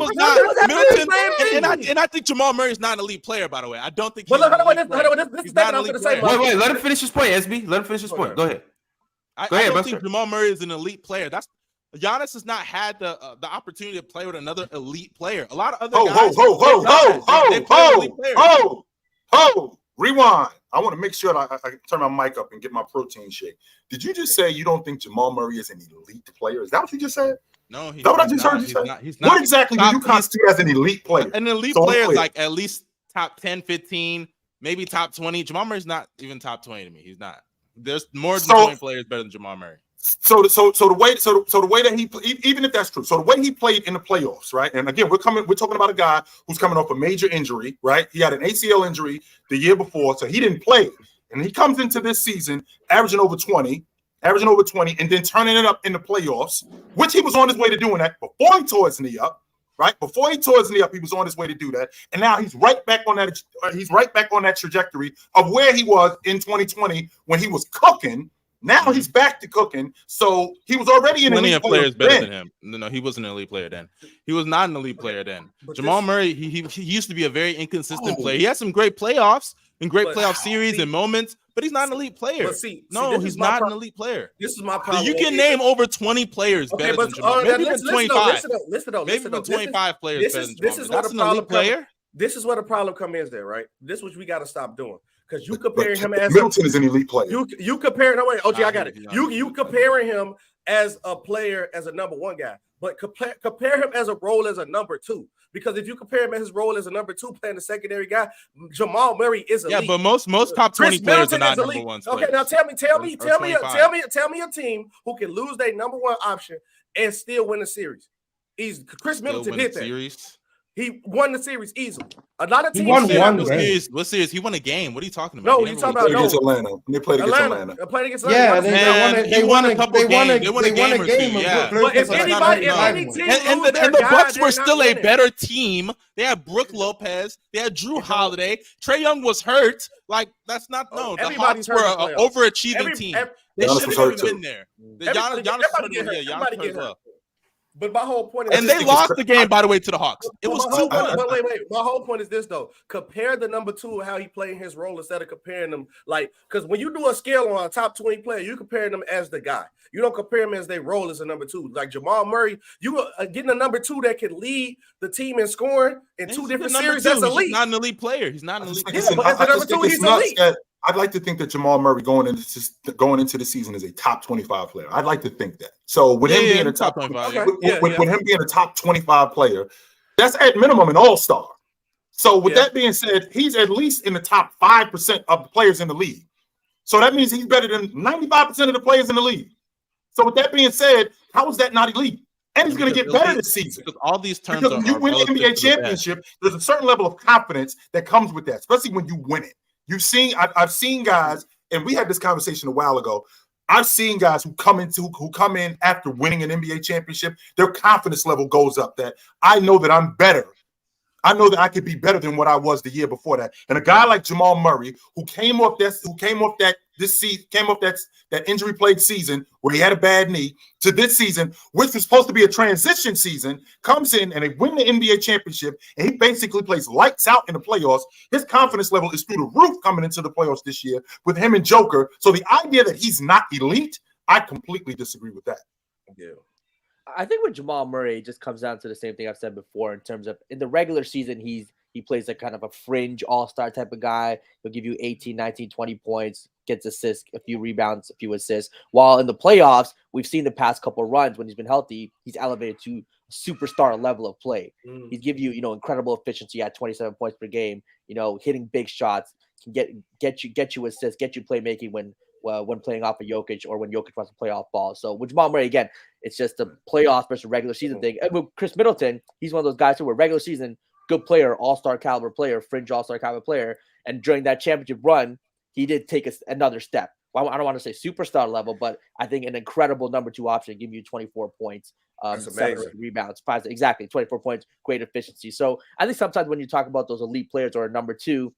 was not. And I think Jamal Murray is not an elite player, by the way. I don't think he's not an elite player. Wait, let him finish his point, SB. Let him finish his point. Go ahead. I don't think Jamal Murray is an elite player. Giannis has not had the opportunity to play with another elite player. A lot of other guys. Rewind. I want to make sure that I turn my mic up and get my protein shake. Did you just say you don't think Jamal Murray is an elite player? Is that what you just said? No, he's not. What I just heard you say? What exactly do you constitute as an elite player? An elite player is like at least top 10, 15, maybe top 20. Jamal Murray's not even top 20 to me. He's not. There's more than 20 players better than Jamal Murray. So the way that he, even if that's true, so the way he played in the playoffs, right? And again, we're talking about a guy who's coming off a major injury, right? He had an ACL injury the year before, so he didn't play. And he comes into this season averaging over 20, and then turning it up in the playoffs, which he was on his way to doing that before he tore his knee up, right? Before he tore his knee up, he was on his way to do that. And now he's right back on that. He's right back on that trajectory of where he was in 2020 when he was cooking. Now he's back to cooking. So he was already in plenty elite of players better then. than him. No, he wasn't an elite player then. He was not an elite player then. Jamal Murray, he used to be a very inconsistent player. He had some great playoffs and great playoff series and moments, but he's not an elite player. He's not an elite player. This is my problem. You can name over 20 players better than Jamal. Maybe even 25. Maybe even 25 players better than Jamal. That's an elite player. This is where the problem comes in there, right? This is what we got to stop doing. Because you comparing him as Middleton is an elite player. You comparing OG, I got it. You comparing him as a player, as a number one guy, but compare him as a role as a number two. Because if you compare him as his role as a number two, playing the secondary guy, Jamal Murray is elite. Yeah, but most top 20 players are not number one. Okay, now tell me a team who can lose their number one option and still win the series. Chris Middleton did that. Series. He won the series easily. A lot of teams won one game. What series? He won a game. What are you talking about? No, you talking about against Atlanta. They played against Atlanta. They played against Atlanta. Yeah, they won a couple games. They won a game or two. Yeah. But if any team and the Bucks were still a better team. They had Brook Lopez. They had Drew Holiday. Trae Young was hurt. Like that's not no. The Hawks were an overachieving team. They should have been there. Giannis hurt as well. But my whole point is, and they lost the game, by the way, to the Hawks. It was 2-1. But wait. My whole point is this, though. Compare the number two, how he played his role, instead of comparing them because when you do a scale on a top 20 player, you compare them as the guy. You don't compare them as their role as a number two. Like Jamal Murray, you are getting a number two that can lead the team in scoring in two different series. That's elite. He's not an elite player. He's not an elite player. But as a number two, he's elite. I'd like to think that Jamal Murray going into the season is a top 25 player. I'd like to think that. So with him being a top 25, with him being a top 25 player, that's at minimum an all-star. So with that being said, he's at least in the top 5% of the players in the league. So that means he's better than 95% of the players in the league. So with that being said, how is that not elite? And he's going to get better this season. Because all these terms because when you win the NBA championship, there's a certain level of confidence that comes with that, especially when you win it. I've seen guys, and we had this conversation a while ago. I've seen guys who come in after winning an NBA championship. Their confidence level goes up. That I know that I'm better. I know that I could be better than what I was the year before that. And a guy like Jamal Murray, who came off that injury-plagued season where he had a bad knee, to this season, which was supposed to be a transition season, comes in and they win the NBA championship, and he basically plays lights out in the playoffs. His confidence level is through the roof coming into the playoffs this year with him and Joker. So the idea that he's not elite, I completely disagree with that. Yeah. I think with Jamal Murray, it just comes down to the same thing I've said before in terms of in the regular season, he plays like kind of a fringe all-star type of guy. He'll give you 18, 19, 20 points, gets assists, a few rebounds, a few assists. While in the playoffs, we've seen the past couple of runs when he's been healthy, he's elevated to a superstar level of play. He's give you, incredible efficiency at 27 points per game, hitting big shots, can get you assists, get you playmaking when playing off of Jokic or when Jokic wants to play off ball. So with Jamal Murray, again, it's just a playoff versus regular season thing. And with Chris Middleton, he's one of those guys who were regular season, good player, all-star caliber player, fringe all-star caliber player. And during that championship run, he did take another step. Well, I don't want to say superstar level, but I think an incredible number two option, give you 24 points, 7 rebounds, 5, exactly, 24 points, great efficiency. So I think sometimes when you talk about those elite players or a number two,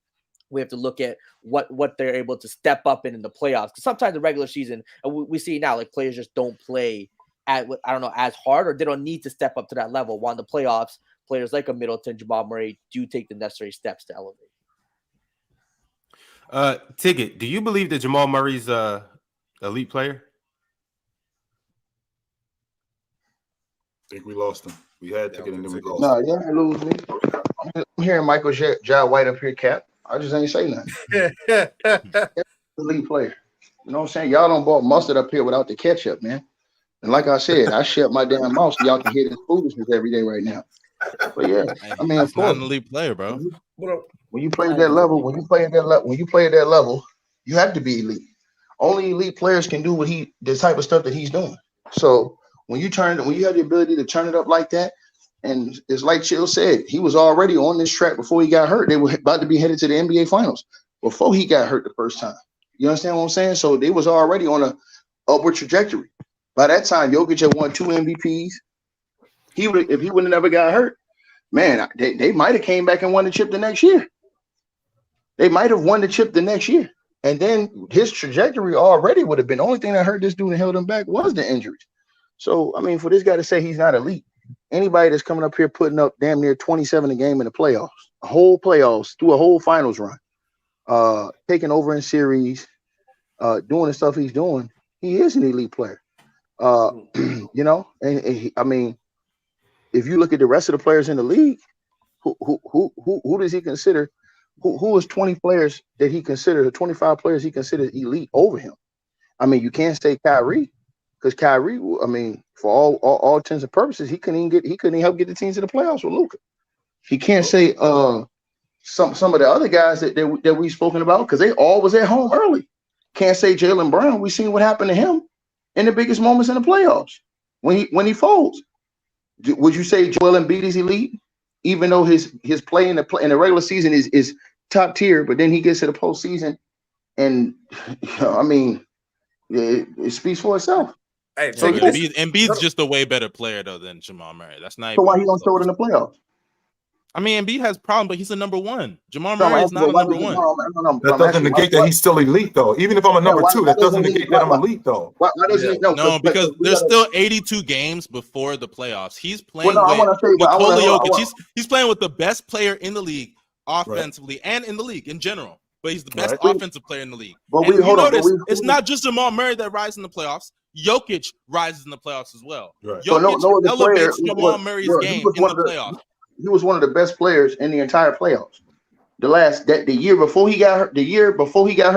we have to look at what they're able to step up in the playoffs. Because sometimes the regular season, and we see now, like players just don't play as hard, or they don't need to step up to that level. While in the playoffs, players like a Middleton, Jamal Murray do take the necessary steps to elevate. Ticket, do you believe that Jamal Murray's a elite player? I think we lost him. We had Ticket and then we lost him. No, you didn't lose me. I'm hearing Michael J. White up here, Cap. I just ain't say nothing. Elite player. You know what I'm saying? Y'all don't bought mustard up here without the ketchup, man. And like I said, I shut my damn mouth so y'all can hear this foolishness every day right now. But yeah, I mean, of course, not an elite player, bro. When you play at that level, you have to be elite. Only elite players can do the type of stuff that he's doing. So when you have the ability to turn it up like that, and it's like Chill said, he was already on this track before he got hurt. They were about to be headed to the NBA Finals before he got hurt the first time. You understand what I'm saying? So they was already on a upward trajectory. By that time, Jokic had won 2 MVPs. If he would have never got hurt, man, they might have came back and won the chip the next year. They might have won the chip the next year. And then his trajectory already would have been. The only thing that hurt this dude and held him back was the injuries. So, I mean, for this guy to say he's not elite, anybody that's coming up here putting up damn near 27 a game in the playoffs, a whole playoffs, through a whole finals run, taking over in series, doing the stuff he's doing, he is an elite player. You know, and I mean, if you look at the rest of the players in the league, who does he consider? Who is 20 players that he considers, or 25 players he considers elite over him? I mean, you can't say Kyrie, because Kyrie, I mean, for all intents and purposes, he couldn't even help get the teams to the playoffs with Luka. He can't say some of the other guys that we've spoken about, because they all was at home early. Can't say Jaylen Brown. We've seen what happened to him in the biggest moments in the playoffs when he folds. Would you say Joel Embiid is elite, even though his play in the regular season is top tier, but then he gets to the postseason, and I mean, it speaks for itself. Hey, so Embiid's just a way better player though than Jamal Murray. That's not. So why he don't show it in the playoffs? I mean, Embiid has a problem, but he's a number one. Jamal Murray is not a number one. That doesn't negate that he's still elite, though. Even if I'm a number two, that doesn't negate that I'm elite, though. Why doesn't he? No, because there's still 82 games before the playoffs. He's playing with Nikola Jokic. He's playing with the best player in the league offensively and in the league in general. But he's the best offensive player in the league. But it's not just Jamal Murray that rises in the playoffs. Jokic rises in the playoffs as well. Right. Jokic elevates Jamal Murray's game in the playoffs. He was one of the best players in the entire playoffs. The year before he got hurt,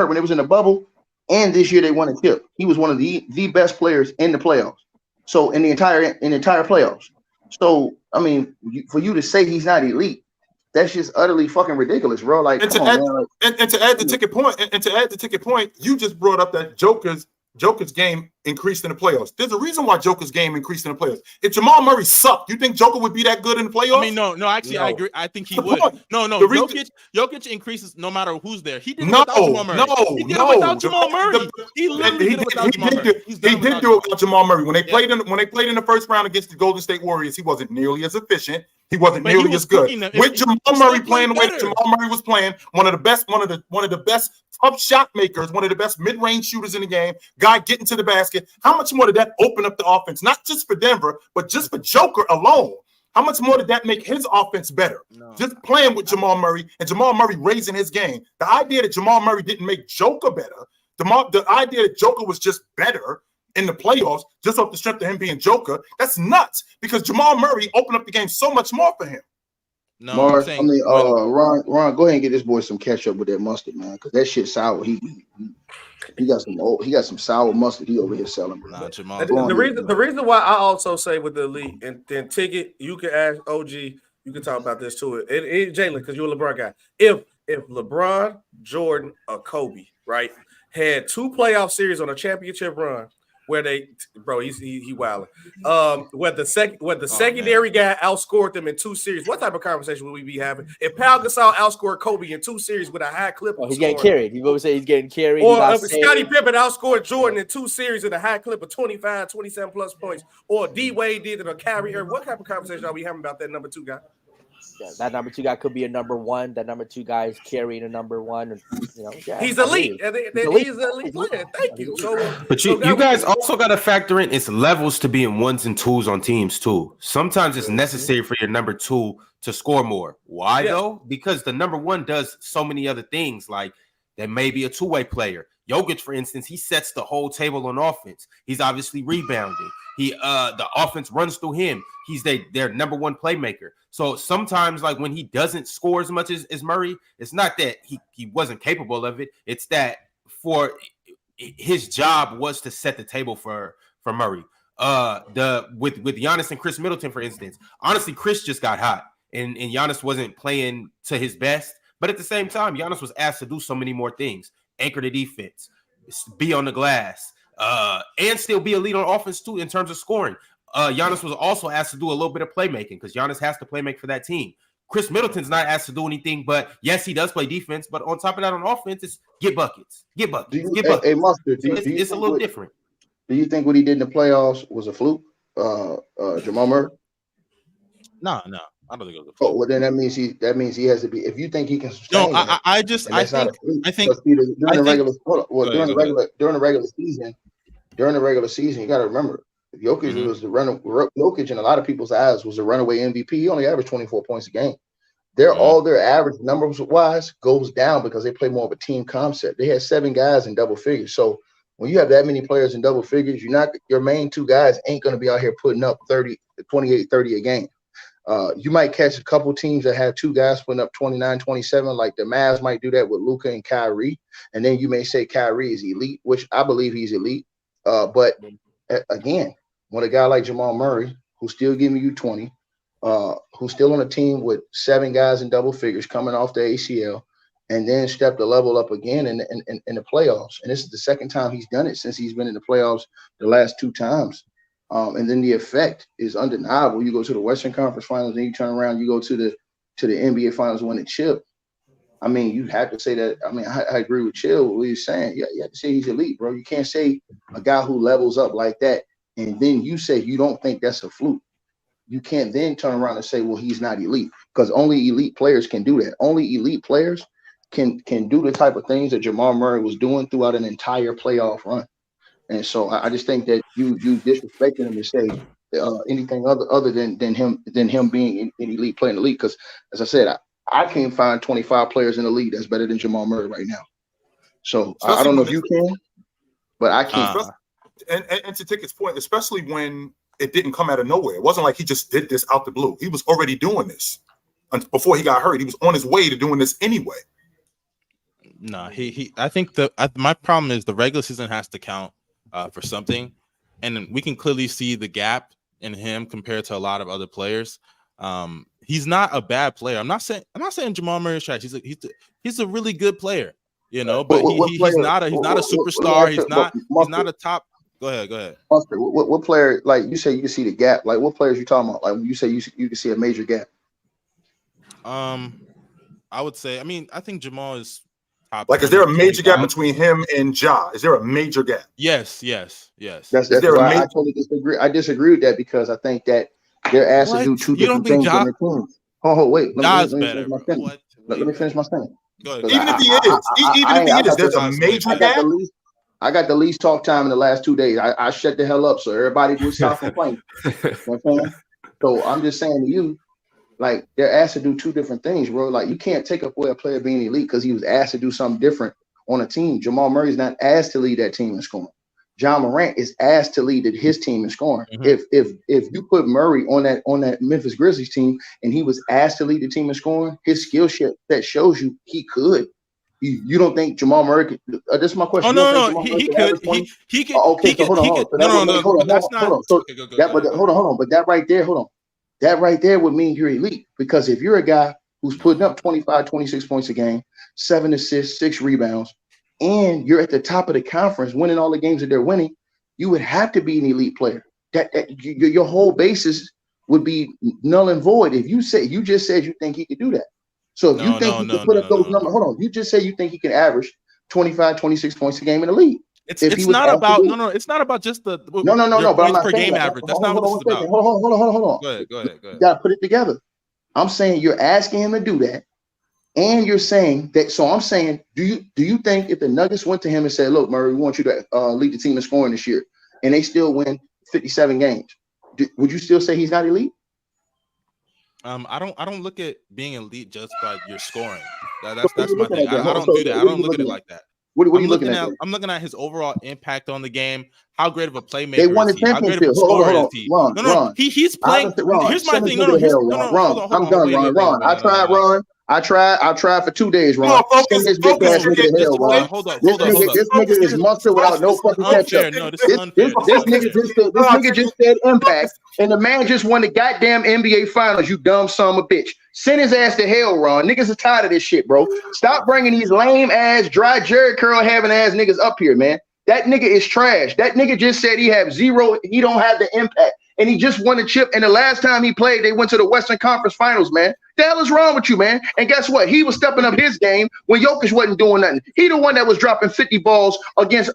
when it was in the bubble, and this year they won a chip. He was one of the best players in the playoffs. So in the entire playoffs. So I mean, for you to say he's not elite, that's just utterly fucking ridiculous, bro. Like, and to add the ticket point, you just brought up that Joker's game increased in the playoffs. There's a reason why Joker's game increased in the playoffs. If Jamal Murray sucked, you think Joker would be that good in the playoffs? I mean, no, actually, I agree. I think he would. No, Jokic increases no matter who's there. He did it without Jamal Murray. He did it without Jamal Murray. He literally did it without Jamal Murray. He did do it without Jamal Murray. When they played in the first round against the Golden State Warriors, he wasn't nearly as efficient. He wasn't nearly as good. With Jamal Murray playing the way that Jamal Murray was playing, one of the best up shot makers, one of the best mid-range shooters in the game, guy getting to the basket. How much more did that open up the offense? Not just for Denver, but just for Joker alone. How much more did that make his offense better? No. Just playing with Jamal Murray and Jamal Murray raising his game. The idea that Jamal Murray didn't make Joker better, the idea that Joker was just better in the playoffs, just off the strength of him being Joker, that's nuts, because Jamal Murray opened up the game so much more for him. No, Mark, Ron, go ahead and get this boy some ketchup with that mustard, man, because that shit's sour. He got some sour mustard he over here selling. Nah, the reason why I also say with the elite and then ticket, you can ask OG, you can talk about this too. It Jalen, because you're a LeBron guy. If LeBron, Jordan, or Kobe, right, had 2 playoff series on a championship run, where he wilding. Where the secondary guy outscored them in 2 series. What type of conversation would we be having if Pau Gasol outscored Kobe in 2 series with a high clip? He's getting carried. You always say he's getting carried. Or if Scottie Pippen outscored Jordan in 2 series with a high clip of 25, 27 plus points. Or D Wade did it or Kyrie Irving. What type of conversation are we having about that number 2 guy? Yeah, that number 2 guy could be a number 1. That number 2 guy is carrying a number 1. He's elite. He's an elite player. Thank you. But you guys also got to factor in it's levels to being 1s and 2s on teams too. Sometimes it's necessary for your number 2 to score more. Why though? Because the number 1 does so many other things. Like there may be a 2-way player. Jokic, for instance, he sets the whole table on offense. He's obviously rebounding. The offense runs through him. He's their number 1 playmaker. So sometimes, like when he doesn't score as much as Murray, it's not that he wasn't capable of it. It's that for his job was to set the table for Murray. With Giannis and Chris Middleton, for instance, honestly, Chris just got hot and Giannis wasn't playing to his best. But at the same time, Giannis was asked to do so many more things: anchor the defense, be on the glass, and still be elite on offense too in terms of scoring. Giannis was also asked to do a little bit of playmaking because Giannis has to playmake for that team. Chris Middleton's not asked to do anything, but yes, he does play defense. But on top of that, on offense, it's get buckets. Hey, Mustard, it's a little different. Do you think what he did in the playoffs was a fluke? Jamal Murray? No, I don't think it was a fluke. Oh, well, then that means he has to be. If you think he can sustain, no, I think during the regular season, you got to remember, Jokic was Jokic in a lot of people's eyes was a runaway MVP. He only averaged 24 points a game. All their average numbers wise goes down because they play more of a team concept. They had 7 guys in double figures. So when you have that many players in double figures, your main 2 guys ain't going to be out here putting up 28, 30 a game. You might catch a couple teams that have 2 guys putting up 29, 27, like the Mavs might do that with Luka and Kyrie. And then you may say Kyrie is elite, which I believe he's elite. But again, when a guy like Jamal Murray, who's still giving you 20, who's still on a team with 7 guys in double figures coming off the ACL, and then step the level up again in the playoffs. And this is the second time he's done it since he's been in the playoffs the last 2 times. And then the effect is undeniable. You go to the Western Conference Finals, and you turn around, you go to the NBA Finals, win the chip. I mean, you have to say that. I mean, I agree with Chill what he's saying. Yeah, you have to say he's elite, bro. You can't say a guy who levels up like that, and then you say you don't think that's a fluke. You can't then turn around and say, well, he's not elite, because only elite players can do that. Only elite players can do the type of things that Jamal Murray was doing throughout an entire playoff run. And so I just think that you disrespecting him to say anything other than him being an elite player in the league. Because as I said, I can't find 25 players in the league that's better than Jamal Murray right now. So I don't know if you can, but I can't. And to take his point, especially when it didn't come out of nowhere. It wasn't like he just did this out the blue. He was already doing this before he got hurt. He was on his way to doing this anyway. No, I think my problem is the regular season has to count for something, and we can clearly see the gap in him compared to a lot of other players. He's not a bad player. I'm not saying Jamal Murray is trash. He's a really good player, you know. But he's not a superstar. He's not a top. Go ahead. What player, like you say, you can see the gap? Like what players you talking about? Like when you say you can see a major gap? I would say. I mean, I think Jamal is. Like, is there a major gap between him and Ja? Is there a major gap? Yes. That's why I totally disagree. I disagree with that because I think that they're asked to do 2 different things in their teams. Oh, wait. Let me finish my sentence. Even if he is, there's a major gap. I got the least talk time in the last 2 days. I shut the hell up so everybody can stop complaining. So I'm just saying to you, like, they're asked to do 2 different things, bro. Like, you can't take away a player being elite because he was asked to do something different on a team. Jamal Murray is not asked to lead that team in scoring. John Morant is asked to lead his team in scoring. Mm-hmm. If you put Murray on that Memphis Grizzlies team and he was asked to lead the team in scoring, his skill set that shows you he could. You don't think Jamal Murray could? This is my question. Oh no, he could. He could. Okay, so hold on. No, that's not. Hold on. But that right there, hold on. That right there would mean you're elite, because if you're a guy who's putting up 25, 26 points a game, 7 assists, 6 rebounds, and you're at the top of the conference winning all the games that they're winning, you would have to be an elite player. Your whole basis would be null and void if you just said you think he could do that. So if you think he can put up those numbers, hold on. You just say you think he can average 25, 26 points a game in the league. It's not about just the but I'm not per game average. That's not what it's about. Hold on. Go ahead. You gotta put it together. I'm saying you're asking him to do that, and you're saying that. So I'm saying, do you think if the Nuggets went to him and said, "Look, Murray, we want you to lead the team in scoring this year," and they still win 57 games, would you still say he's not elite? I don't look at being elite just by your scoring. That's my thing. I don't do that. I don't look at it like that. What are you looking at? I'm looking at his overall impact on the game. How great of a playmaker they won is he? How great of a scorer is he? He's playing. Here's my thing. Ron, I'm done, Ron. I tried, Ron. I tried for 2 days, Ron. Come on, Send this big ass nigga to hell, Ron. Hold up. This nigga is mustard without no fucking ketchup. No, this is unfair. This nigga just said impact, and the man just won the goddamn NBA Finals. You dumb son of a bitch. Send his ass to hell, Ron. Niggas are tired of this shit, bro. Stop bringing these lame ass, dry Jerry curl having ass niggas up here, man. That nigga is trash. That nigga just said he have zero. He don't have the impact. And he just won a chip. And the last time he played, they went to the Western Conference Finals, man. The hell is wrong with you, man? And guess what? He was stepping up his game when Jokic wasn't doing nothing. He the one that was dropping 50 balls against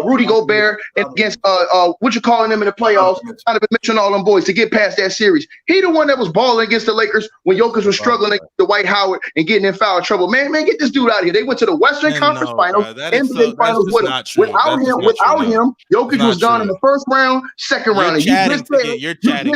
Rudy Gobert and against what you calling them in the playoffs, trying to mention all them boys to get past that series. He the one that was balling against the Lakers when Jokic was struggling against the Dwight Howard and getting in foul trouble. Man, get this dude out of here. They went to the Western Conference Finals, NBA Finals with him. Without him, Jokic was gone in the first round, second round. And you're chatting.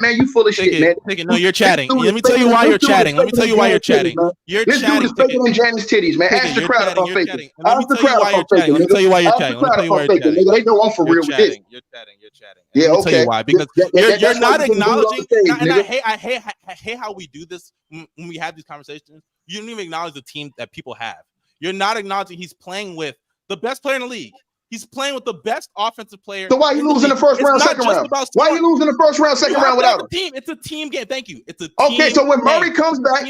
Man, you full of shit, man. No, you're chatting. Let me tell you why you're chatting. Let me tell you why you're chatting. This dude is faking in Janis titties, man. Ask the crowd if I'm faking. Ask the crowd if I'm faking. Let me tell you why you're chatting. They know I'm for real with this. You're chatting. Yeah, Let me okay. tell you why. Because you're not acknowledging. And I hate how we do this when we have these conversations. You don't even acknowledge the team that people have. You're not acknowledging he's playing with the best player in the league. He's playing with the best offensive player. So why you losing the first round, second round? Why you losing the first round, second round without him? It's a team game. Thank you. It's a team okay. So when Murray comes back,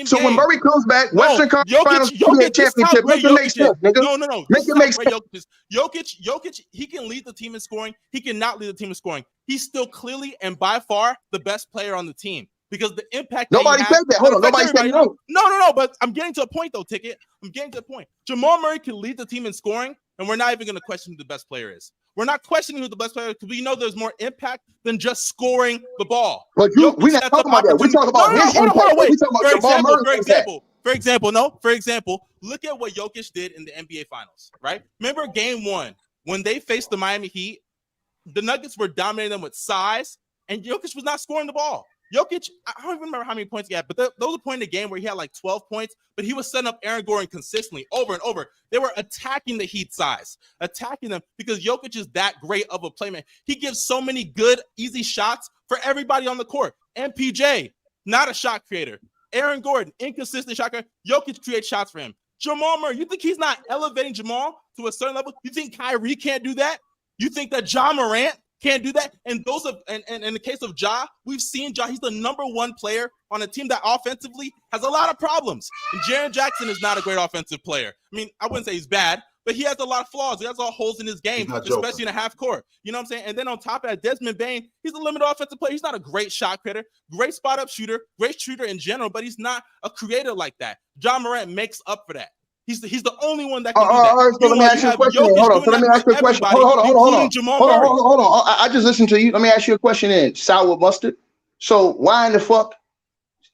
Western Conference Finals championship. Make it make sense, nigga. No. Make it make sense. Jokic, he can lead the team in scoring. He cannot lead the team in scoring. He's still clearly and by far the best player on the team. Because the impact. Nobody said that. Hold on. Nobody said no. No. But I'm getting to a point, though, Ticket. I'm getting to a point. Jamal Murray can lead the team in scoring, and we're not even going to question who the best player is. We're not questioning who the best player is because we know there's more impact than just scoring the ball. But we're not talking about that. We're talking about his impact. We're talking about Jamal Murray's For example, look at what Jokic did in the NBA Finals, right? Remember Game 1 when they faced the Miami Heat? The Nuggets were dominating them with size, and Jokic was not scoring the ball. Jokic, I don't even remember how many points he had, but there was a point in the game where he had like 12 points, but he was setting up Aaron Gordon consistently over and over. They were attacking the Heat size, attacking them because Jokic is that great of a playmaker. He gives so many good, easy shots for everybody on the court. MPJ, not a shot creator. Aaron Gordon, inconsistent shot creator. Jokic creates shots for him. Jamal Murray, you think he's not elevating Jamal to a certain level? You think Kyrie can't do that? You think that John Morant can't do that? And in the case of Ja, we've seen Ja. He's the number one player on a team that offensively has a lot of problems. And Jaren Jackson is not a great offensive player. I mean, I wouldn't say he's bad, but he has a lot of flaws. He has a lot of holes in his game, especially in a half court. You know what I'm saying? And then on top of that, Desmond Bane, he's a limited offensive player. He's not a great shot creator, great spot up shooter, great shooter in general, but he's not a creator like that. John Morant makes up for that. He's the only one that can do that. All right, so let me ask you a question. Hold on. So let me ask you a question. Hold on. I just listened to you. Let me ask you a question then. Sour mustard. So why in the fuck,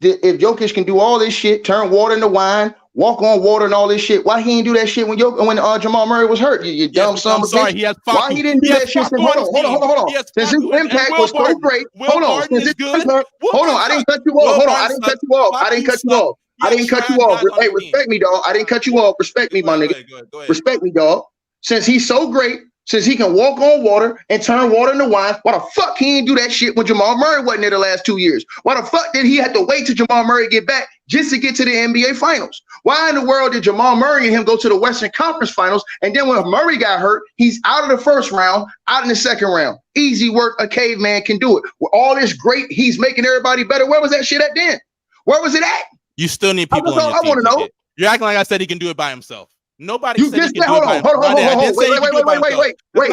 if Jokic can do all this shit, turn water into wine, walk on water and all this shit, why he didn't do that shit when Jamal Murray was hurt? You dumb son of a bitch. Why he didn't do that shit? Hold on. Since his impact was so great. Hold on. I didn't cut you off. I didn't cut you off. Hey, respect me, dog. I didn't cut you off. Respect me, my nigga. Go ahead. Respect me, dog. Since he's so great, since he can walk on water and turn water into wine, why the fuck he didn't do that shit when Jamal Murray wasn't there the last 2 years? Why the fuck did he have to wait till Jamal Murray get back just to get to the NBA Finals? Why in the world did Jamal Murray and him go to the Western Conference Finals, and then when Murray got hurt, he's out of the first round, out in the second round? Easy work, a caveman can do it. With all this great, he's making everybody better. Where was that shit at then? Where was it at? You still need people on your team. I want to know. You're acting like I said he can do it by himself. Nobody said he can do it by himself. Wait.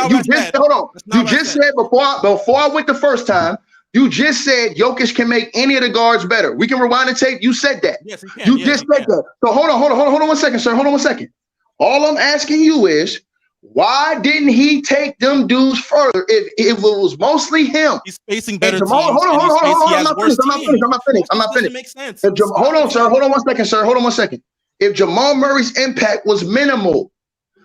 You just said before I went the first time, you just said Jokic can make any of the guards better. We can rewind the tape. You said that. Yes, he can. You just said that. So hold on 1 second, sir. Hold on 1 second. All I'm asking you is, why didn't he take them dudes further if it was mostly him? He's facing better teams. Hold on. I'm not finished. Makes sense. Hold on, sir. Hold on 1 second, sir. Hold on 1 second. If Jamal Murray's impact was minimal,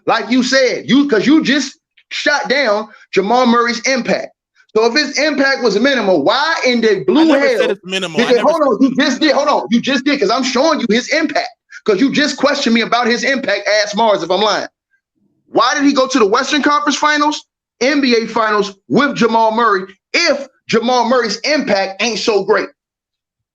like you said, because you just shot down Jamal Murray's impact. So if his impact was minimal, why in the blue hell? Said it's minimal. You just did, because I'm showing you his impact. Because you just questioned me about his impact. Ask Mars if I'm lying. Why did he go to the Western Conference Finals, NBA Finals with Jamal Murray if Jamal Murray's impact ain't so great?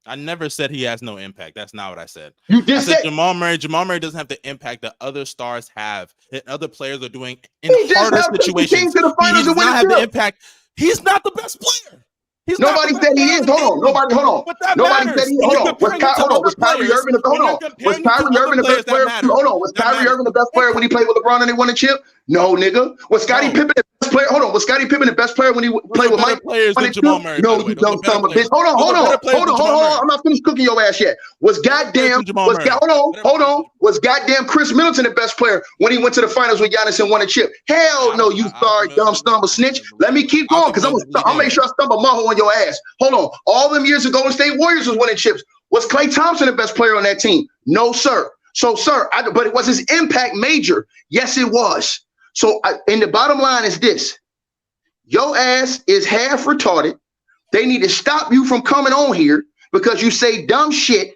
I never said he has no impact. That's not what I said. You just said said Jamal Murray. Jamal Murray doesn't have the impact that other stars have, that other players are doing in he just harder helped take the team situations. to the He finals does and win not a have the chip. impact. He's not the best player. He's Nobody not the said best he player is. on the Hold on. team. Nobody. Hold on. But that Nobody matters. said he. When Hold you're on. Was comparing him to Hold on. other Was Kyrie players, Irving? Hold when you're on. Was comparing him to Kyrie other Irving the players best that player? matter. Hold on. Was That Kyrie matters. Irving the best player when he played with LeBron and they won a chip? No, nigga. Was Scottie Pippen the best player? Hold on. Was Scottie Pippen the best player when he played with Mike? Players than Jamal Murray. No, you dumb son of a bitch. Hold on. I'm not finished cooking your ass yet. Was goddamn Chris Middleton the best player when he went to the finals with Giannis and won a chip? Hell no, you sorry dumb stumble snitch. Let me keep going because I'll make sure I stumble Maho on your ass. Hold on. All them years ago, Golden State Warriors was winning chips. Was Klay Thompson the best player on that team? No, sir. So, sir, but it was his impact major. Yes, it was. So, and the bottom line is this. Your ass is half retarded. They need to stop you from coming on here because you say dumb shit.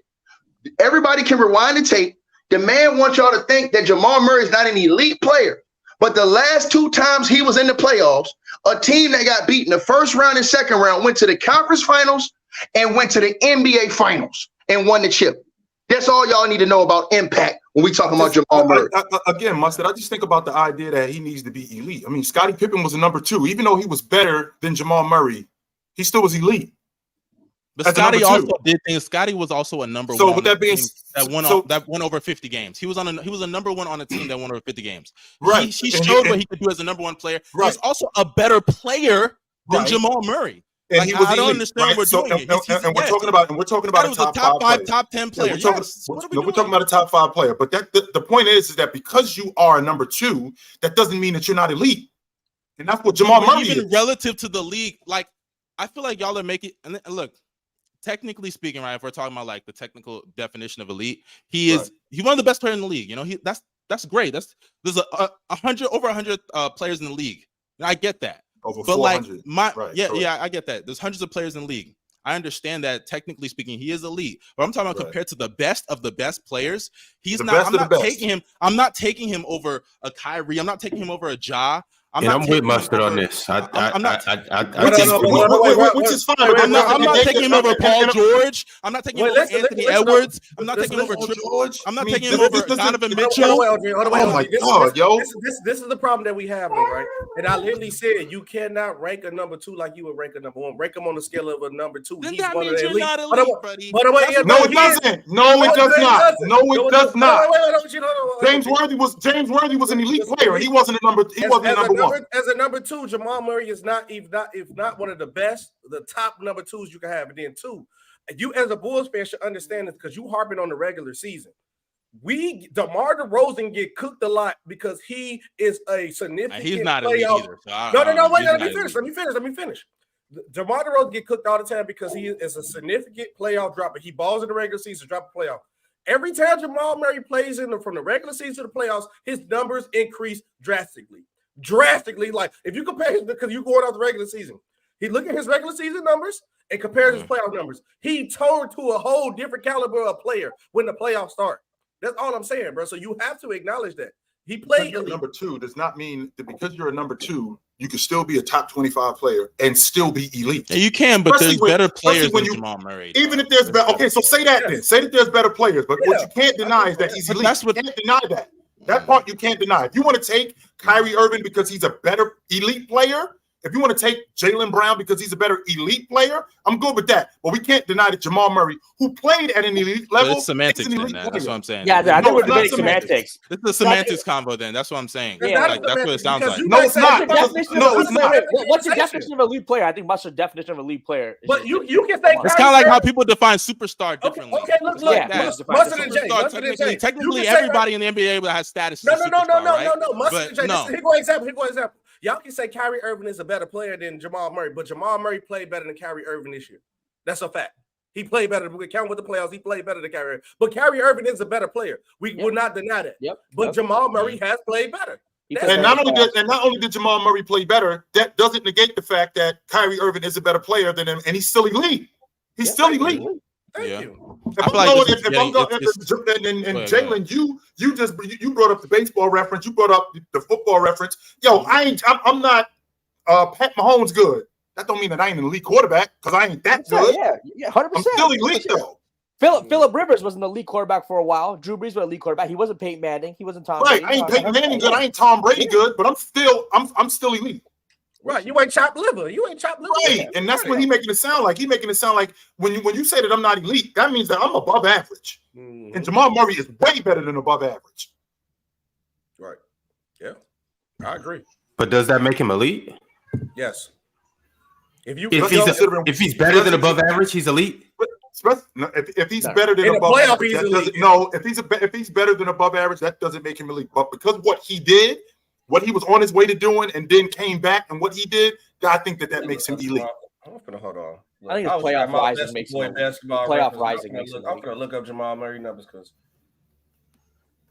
Everybody can rewind the tape. The man wants y'all to think that Jamal Murray is not an elite player. But the last 2 times he was in the playoffs, a team that got beat in the first round and second round went to the conference finals and went to the NBA finals and won the chip. That's all y'all need to know about impact when we talking about Jamal Murray. Again, Mustard, I just think about the idea that he needs to be elite. I mean, Scottie Pippen was a number 2. Even though he was better than Jamal Murray, he still was elite. But Scottie also did things. Scottie was also a number 1. So with that being that won over 50 games. He was a number 1 on a team that won over 50 games. Right. He showed what he could do as a number 1 player. Right. He's also a better player than Jamal Murray. And like, he was I don't elite, understand right? what we're doing. And we're talking about a top 5 top 10 player. Yeah, we're talking about a top 5 player. But the point is that because you are a number 2, that doesn't mean that you're not elite. And that's what Jamal Murray even is. Relative to the league, like I feel like y'all are making. And look, technically speaking, right? If we're talking about like the technical definition of elite, he's one of the best players in the league. You know, that's great. There's over 100 players in the league. And I get that. Over but 400. Like I get that. There's hundreds of players in the league. I understand that technically speaking, he is elite. But I'm talking about compared to the best of the best players, I'm not taking him over a Kyrie. I'm not taking him over a Ja. I'm with Mustard on this. Which is fine. I'm not taking him over Paul George. I'm not taking him over Anthony Edwards. I'm not taking him over George. I'm not taking him over Donovan Mitchell. Oh my God, yo! This is the problem that we have, right? And I literally said you cannot rank a number 2 like you would rank a number 1. Rank him on the scale of a number 2. Then He's that one means of the you're elite. not elite, buddy. No, it doesn't. No, it does not. No, it does not. James Worthy was an elite player. He wasn't a number. He wasn't a number 1. As a number 2, Jamal Murray is not, if not one of the best, the top number 2s you can have. And then 2, you as a Bulls fan should understand this because you harping on the regular season. DeMar DeRozan get cooked a lot because he is a significant. He's not elite either. No. Wait. Let me finish. DeMar DeRozan get cooked all the time because he is a significant playoff dropper. He balls in the regular season, drop a playoff. Every time Jamal Murray plays from the regular season to the playoffs, his numbers increase drastically. Like if you compare his, because you going out the regular season, he look at his regular season numbers and compares his playoff numbers. He turned to a whole different caliber of player when the playoffs start. That's all I'm saying, bro. So you have to acknowledge that he played number 2 does not mean that because you're a number 2, you can still be a top 25 player and still be elite. Yeah, you can, but there's better players than Jamal Murray. Even if there's better, okay, so say that then. Say that there's better players, but what you can't deny is that he's elite. You can't deny that. That part you can't deny. If you want to take Kyrie Irving because he's a better elite player, if you want to take Jaylen Brown because he's a better elite player, I'm good with that. But we can't deny that Jamal Murray, who played at an elite level, it's semantics. That's what I'm saying. Yeah, I think we're debating semantics. It's the semantics combo. Then that's what I'm saying. Yeah, like, that's what it sounds like. No, it's not. No, it's not. What's your definition of a elite player? I think Mustard's definition of a elite player. But you can say it's kind of like how people define superstar differently. Okay, look. Mustard and Jay. Technically, everybody in the NBA has status. No. Mustard and Jay. Here go example. Y'all can say Kyrie Irving is a better player than Jamal Murray, but Jamal Murray played better than Kyrie Irving this year. That's a fact. He played better. We count with the playoffs. He played better than Kyrie Irving. But Kyrie Irving is a better player. We will not deny that. But Jamal Murray has played better. And not only did Jamal Murray play better, that doesn't negate the fact that Kyrie Irving is a better player than him, and he's still elite. He's still elite. Thank you. Jalen, you brought up the baseball reference. You brought up the football reference. Yo, I'm not Pat Mahomes good. That don't mean that I ain't an elite quarterback because I ain't that good. Yeah, 100%. I'm still elite though. Phillip Rivers was an elite quarterback for a while. Drew Brees was an elite quarterback. He wasn't Peyton Manning. He wasn't Tom Brady. I ain't Peyton Manning good. I ain't Tom Brady good, but I'm still elite. Right, you ain't chopped liver. Right, and that's what he making it sound like. He making it sound like when you say that I'm not elite, that means that I'm above average. Mm-hmm. And Jamal Murray is way better than above average. Right. Yeah, I agree. But does that make him elite? Yes. If he's better than above average, he's elite. If he's better than above average, if he's better than above average, that doesn't make him elite. But because what he was on his way to doing, and then came back, and what he did, I think that makes him elite. I'm gonna hold on. I think it's playoff rising makes him. Playoff rising makes him. I'm gonna look up Jamal Murray numbers because.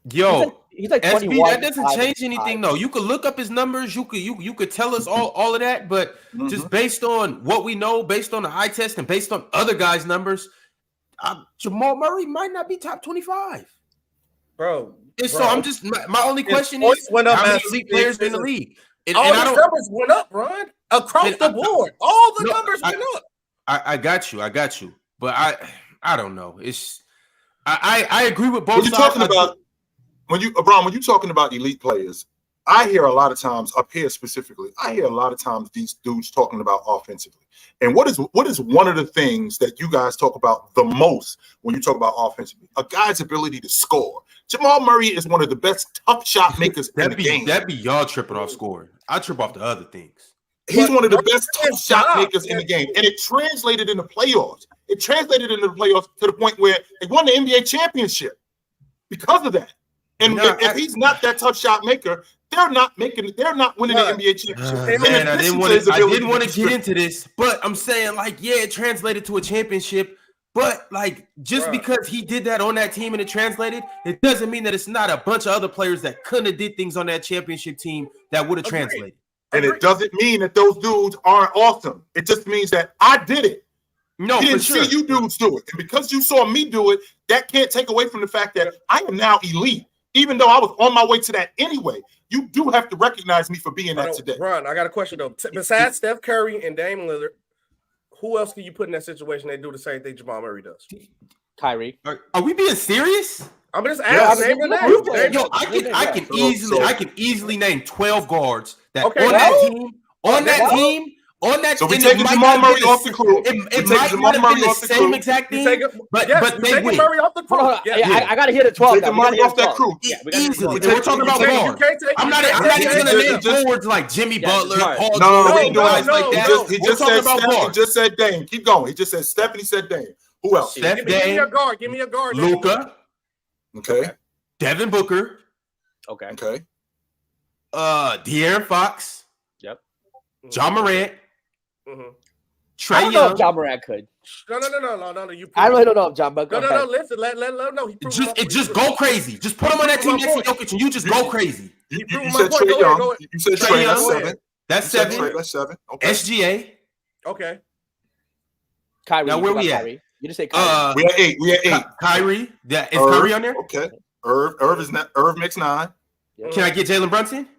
He's like 21. SB, that doesn't change anything, though. You could look up his numbers. You could tell us all of that, but just based on what we know, based on the eye test, and based on other guys' numbers, Jamal Murray might not be top 25, bro. So I'm just my only question is how many elite players in the league? All the numbers went up, Ron, across the board. All the numbers went up. I got you, but I don't know. I agree with both sides. When you're talking about elite players, I hear a lot of times up here specifically, these dudes talking about offensively. And what is one of the things that you guys talk about the most when you talk about offensively? A guy's ability to score. Jamal Murray is one of the best tough shot makers in the game. That'd be y'all tripping off scoring. I trip off the other things. He's one of the best tough shot makers in the game. And it translated in the playoffs. It translated into the playoffs to the point where they won the NBA championship because of that. And if he's not that tough shot maker, they're not winning the NBA championship. Man, I didn't want to get into this, but I'm saying, it translated to a championship. But just because he did that on that team and it translated, it doesn't mean that it's not a bunch of other players that couldn't have did things on that championship team that would have translated. And it doesn't mean that those dudes aren't awesome. It just means that I did it. No, you didn't see you dudes do it. And because you saw me do it, that can't take away from the fact that I am now elite. Even though I was on my way to that anyway, you do have to recognize me for being that today. Ron, I got a question though. Besides Steph Curry and Dame Lillard, who else can you put in that situation they do the same thing Jamal Murray does? Kyrie. Are we being serious? I'm just asking. I can easily name 12 guards that on that team. So we taking Jamal Murray off the crew. It might not have been the same exact thing, but they win. Murray off the crew. I got to hear the 12. Taking Murray off that crew. Easily. We're talking about guards. I'm not even going to name forwards like Jimmy Butler, Paul George, guys like that. He just said Steph. He just said Dame. Keep going. He just said Steph and he said Dame. Who else? Steph, Give me a guard. Give me a guard. Luka. Okay. Devin Booker. Okay. De'Aaron Fox. Yep. John Morant. Mm-hmm. I don't know if John Morant could. No. I really don't know if John Morant. No. Listen, let know. Just go crazy. Just put him on that team next to Jokic, and you just go crazy. You said Trae Young. You said Trae. That's 7. That's 7. Okay. SGA. Okay. Kyrie. Now where we at? Kyrie? You just say Kyrie. We at 8. Kyrie. Is Kyrie on there? Okay. Irv makes 9. Can I get Jalen Brunson?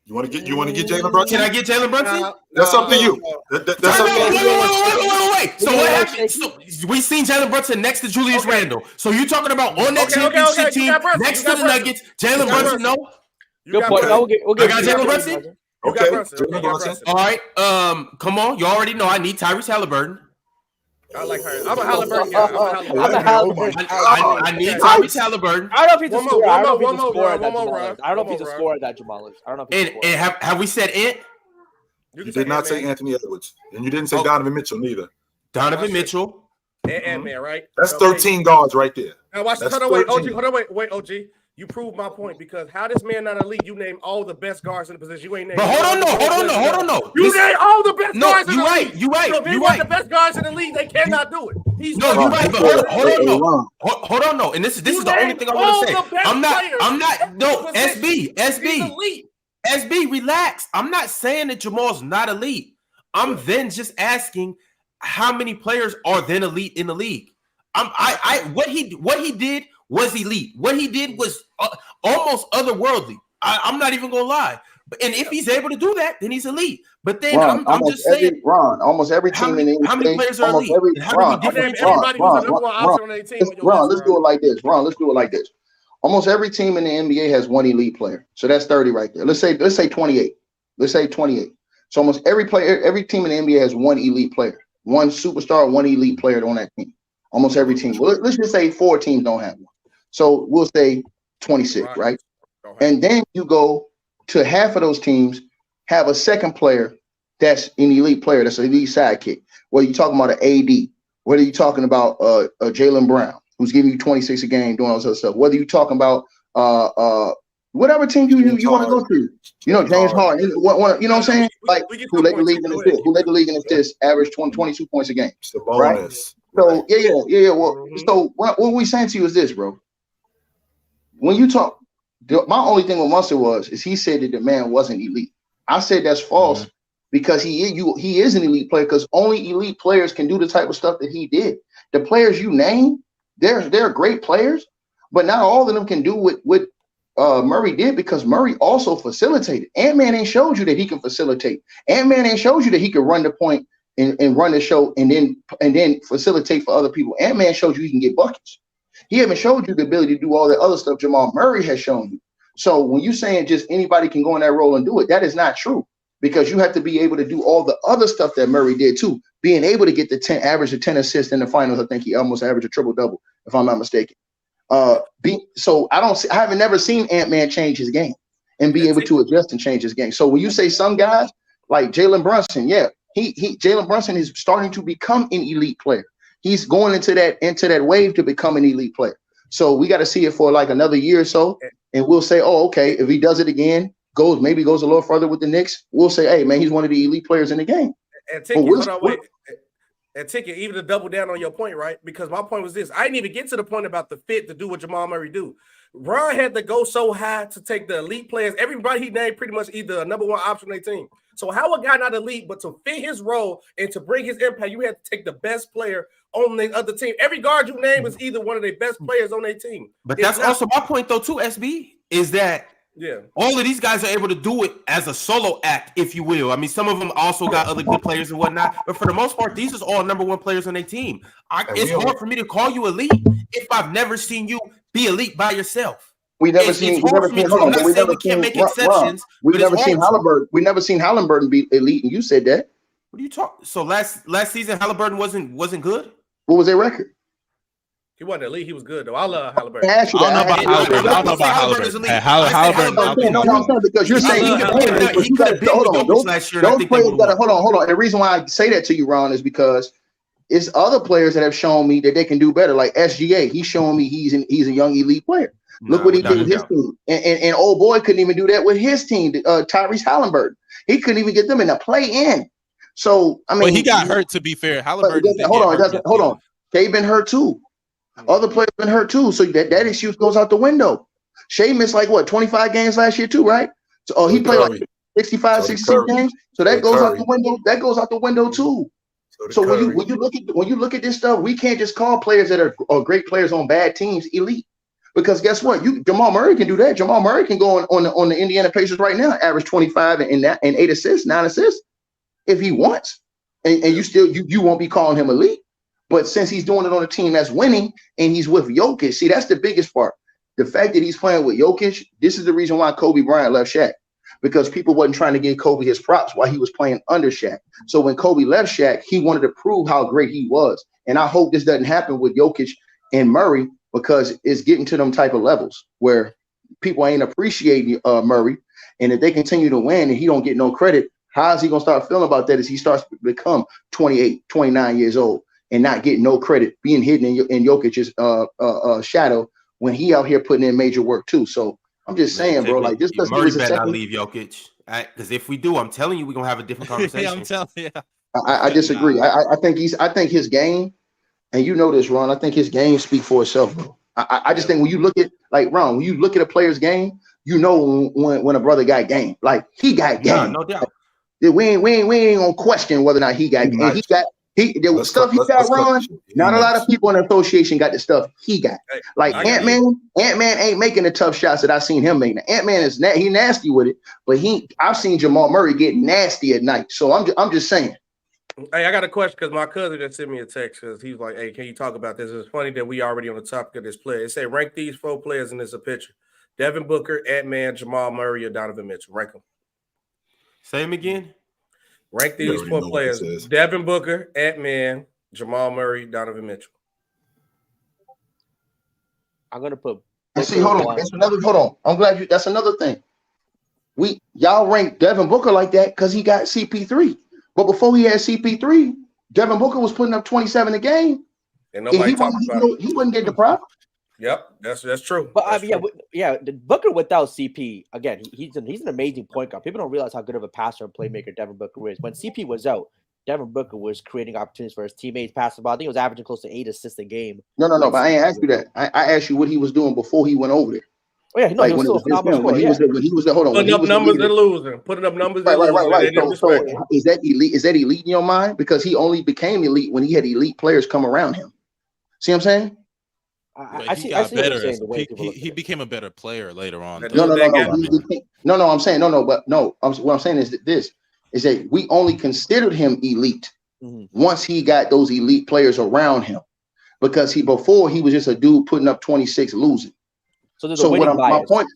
You want to get Jalen Brunson? Can I get Jalen Brunson? That's up to you. That's up to you. Wait. So what happened? So we seen Jalen Brunson next to Julius Randle. So you talking about on that championship team next to the Nuggets? Jalen Brunson? No. Good point. I got Jalen Brunson. Okay. Jalen Brunson. All right. Come on. You already know I need Tyrese Halliburton. I like her. I'm a Halliburton guy. I need Tyrese Halliburton. I don't know if he's a scorer. I don't know if he's a scorer that Jamal is. I don't know if he's a scorer. And have we said Ant? You did not say Anthony Edwards. And you didn't say Donovan Mitchell neither. Donovan Mitchell. And man, right? That's 13 guards right there. Now watch this. Hold on, wait, OG. You proved my point because how this man not elite? You name all the best guards in the position. You ain't named. But hold on, no. You name all the best guards in the league. You right. So if he want the best guards in the league, they cannot do it. You're right. But hold on, no. And this is the only thing I want to say. I'm not. No, SB, relax. I'm not saying that Jamal's not elite. I'm then just asking how many players are then elite in the league. What he did was elite. What he did was almost otherworldly. I'm not even gonna lie. And if he's able to do that, then he's elite. But then Ron, I'm just saying, almost every team in the NBA, how many players are elite? And how do we differentiate? Everybody who's a number one option on their team. Let's do it like this. Let's do it like this. Almost every team in the NBA has one elite player. So that's 30 right there. Let's say 28. Let's say 28. So almost every team in the NBA has one elite player, one superstar, one elite player on that team. Almost every team. Well, let's just say 4 teams don't have one. So we'll say 26, right? And then you go to half of those teams have a second player that's an elite player, that's an elite sidekick. Whether you're talking about an AD, whether you're talking about Jaylen Brown, who's giving you 26 a game, doing all this other stuff. Whether you're talking about whatever team you want to go to, James Harden, you know what I'm saying? Like who led the league in assists? Who led the league in assists? Average 22 points a game, right? So yeah. Well, so what we saying to you is this, bro. When you talk, my only thing with Mustard is he said that the man wasn't elite. I said that's false because he is an elite player because only elite players can do the type of stuff that he did. The players you name, they're great players, but not all of them can do what Murray did because Murray also facilitated. Ant-Man ain't showed you that he can facilitate. Ant-Man ain't showed you that he can run the point and run the show and then facilitate for other people. Ant-Man showed you he can get buckets. He haven't showed you the ability to do all that other stuff Jamal Murray has shown you. So when you're saying just anybody can go in that role and do it, that is not true because you have to be able to do all the other stuff that Murray did too. Being able to get the average of 10 assists in the finals, I think he almost averaged a triple-double, if I'm not mistaken. So I haven't never seen Ant-Man change his game and be able to adjust and change his game. So when you say some guys like Jalen Brunson, Jalen Brunson is starting to become an elite player. He's going into that wave to become an elite player. So we got to see it for like another year or so, and we'll say, oh, okay, if he does it again, goes a little further with the Knicks, we'll say, hey, man, he's one of the elite players in the game. And Ticket, even to double down on your point, right? Because my point was this. I didn't even get to the point about the fit to do what Jamal Murray do. Ron had to go so high to take the elite players. Everybody he named pretty much either a number one option on their team. So how a guy not elite, but to fit his role and to bring his impact, you had to take the best player on the other team. Every guard you name is either one of their best players on their team. But that's also my point, though, too, SB, is that all of these guys are able to do it as a solo act, if you will. I mean, some of them also got other good players and whatnot, but for the most part, these are all number one players on their team. It's hard for me to call you elite if I've never seen you be elite by yourself. We never seen Halliburton. We never seen Halliburton be elite, and you said that. What are you talking? So last season, Halliburton wasn't good. What was their record? He wasn't elite. He was good though. I love Halliburton. I don't know about Halliburton. Halliburton. Because you're saying he could have been with Jokic last year. Those players got to hold on. The reason why I say that to you, Ron, is because it's other players that have shown me that they can do better. Like SGA, he's showing me he's a young elite player. Look what he did with his team. And old boy couldn't even do that with his team, Tyrese Halliburton. He couldn't even get them in the play-in. So, I mean, he got hurt, to be fair. Halliburton. Hold on. They've been hurt too. Other players been hurt too. So that excuse goes out the window. Shea missed 25 games last year too, right? So he played like 65, 66 games. So that goes out the window. That goes out the window too. So when you look at this stuff, we can't just call players that are great players on bad teams elite. Because guess what? Jamal Murray can do that. Jamal Murray can go on the Indiana Pacers right now, average 25 and 8 assists, 9 assists, if he wants. And you won't be calling him elite. But since he's doing it on a team that's winning and he's with Jokic, see, that's the biggest part. The fact that he's playing with Jokic, this is the reason why Kobe Bryant left Shaq. Because people wasn't trying to give Kobe his props while he was playing under Shaq. So when Kobe left Shaq, he wanted to prove how great he was. And I hope this doesn't happen with Jokic and Murray, because it's getting to them type of levels where people ain't appreciating Murray. And if they continue to win and he don't get no credit, how is he going to start feeling about that as he starts to become 28, 29 years old and not getting no credit, being hidden in Jokic's shadow when he out here putting in major work too. So I'm just saying, bro, like this doesn't Murray better not leave Jokic. Because if we do, I'm telling you, we're going to have a different conversation. I'm telling you. I disagree. I think his game, and you know this, Ron, I think his game speaks for itself, bro. I just think when you look at, like, Ron, when you look at a player's game, you know when a brother got game. Like, he got game. No doubt. We ain't gonna question whether or not he got game. The stuff he got wrong. Not a lot of people in the association got the stuff he got. Like Ant-Man ain't making the tough shots that I seen him make. Ant-Man is he nasty with it, but I've seen Jamal Murray get nasty at night. So I'm just saying. Hey, I got a question because my cousin just sent me a text because he was like, "Hey, can you talk about this?" It's funny that we already on the topic of this player. It say rank these 4 players in this picture: Devin Booker, Ant-Man, Jamal Murray, or Donovan Mitchell. Rank them. Same again. Rank these 4 players: Devin Booker, Ant-Man, Jamal Murray, Donovan Mitchell. I'm gonna put. See, hold on. Hold on. I'm glad that's another thing. Y'all rank Devin Booker like that because he got CP3. But before he had CP3, Devin Booker was putting up 27 a game, and he wouldn't get the prop. Yep, that's true. But Booker without CP again, he's an amazing point guard. People don't realize how good of a passer and playmaker Devin Booker is. When CP was out, Devin Booker was creating opportunities for his teammates, passing the ball. I think he was averaging close to 8 assists a game. No, but I ain't asked you that. I asked you what he was doing before he went over there. Oh yeah, no, like he was still a phenomenal when he was there. Hold on, putting up numbers and losing, putting up numbers. Right. So is that elite? Is that elite in your mind? Because he only became elite when he had elite players come around him. See what I'm saying? I see better. He became a better player later on. No. I'm saying what I'm saying is that we only considered him elite once he got those elite players around him, because before he was just a dude putting up 26 losing. So my point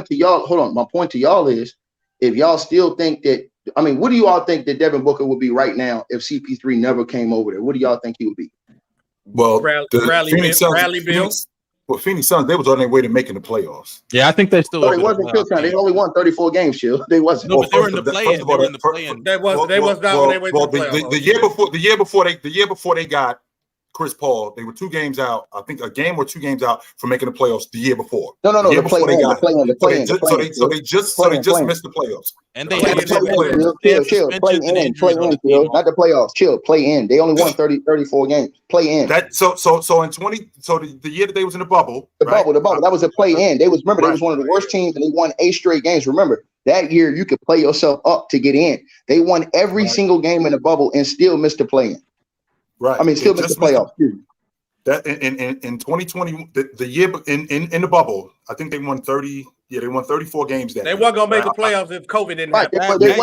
to y'all, hold on. My point to y'all is, if y'all still think that, what do you all think that Devin Booker would be right now if CP3 never came over there? What do y'all think he would be? Well, Bradley Bill. Well, Phoenix Suns, they was on their way to making the playoffs. Yeah, I think they still. They wasn't Chill Town. They only won 34 games. Chill. They wasn't. No, but they were in the play-in. They was not on their way to the playoffs. The year before they got Chris Paul, they were 2 games out. I think a game or 2 games out from making the playoffs the year before. No. The play-in. So they just missed the playoffs. And they had chill. Not the playoffs. Chill. Play in. They only won 34 games. Play in. So in 20. So the year that they was in the bubble. The bubble. That was a play in. They was they was one of the worst teams, and they won 8 straight games. Remember that year you could play yourself up to get in. They won every single game in the bubble and still missed the play in. Right. Still missed the playoffs. That in 2020, the year in the bubble, I think they won 30. Yeah, they won 34 games. That they weren't gonna make the playoffs if COVID didn't happen. They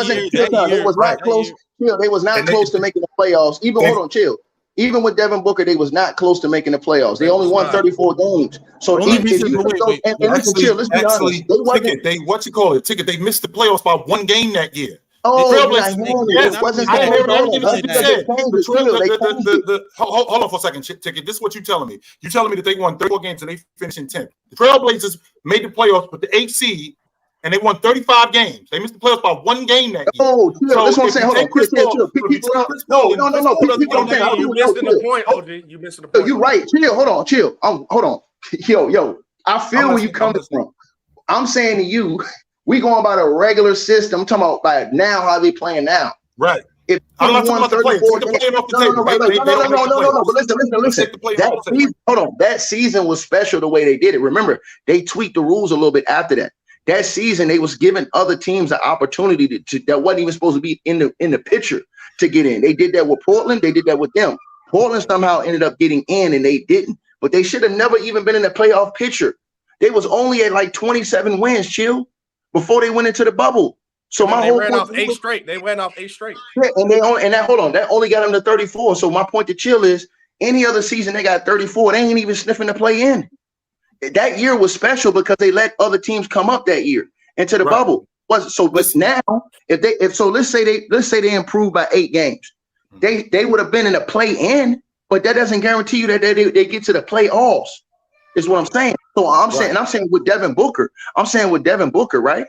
was not close. They was not close to making the playoffs. Even with Devin Booker, they was not close to making the playoffs. They only won 34 games. So let's be honest. They missed the playoffs by 1 game that year. Oh, hold on for a second, Ticket. This is what you're telling me. You're telling me that they won 34 games and they finished in 10th. The Trailblazers made the playoffs with the 8th seed, and they won 35 games. They missed the playoffs by 1 game that year. Oh, that's what I'm saying. Hold on, Chris. No. You missing the point, OG. You missing the point. You're right. Chill. Hold on. Yo. I feel where you coming from. I'm saying to you, we going by the regular system. I'm talking about by now, how they playing now. Right. If I'm not talking about the players. No. But listen. Hold on. That season was special the way they did it. Remember, they tweaked the rules a little bit after that. That season, they was giving other teams an opportunity to that wasn't even supposed to be in the picture to get in. They did that with Portland. They did that with them. Portland somehow ended up getting in, and they didn't. But they should have never even been in the playoff picture. They was only at like 27 wins, Chill, before they went into the bubble. So my whole ran off 8 straight. They went off 8 straight. Yeah, that only got them to 34. So my point to Chill is, any other season they got 34, they ain't even sniffing to play in. That year was special because they let other teams come up that year into the bubble. But now, let's say they improved by 8 games, they would have been in a play in, but that doesn't guarantee you that they get to the playoffs. Is what I'm saying. So I'm saying with Devin Booker, right?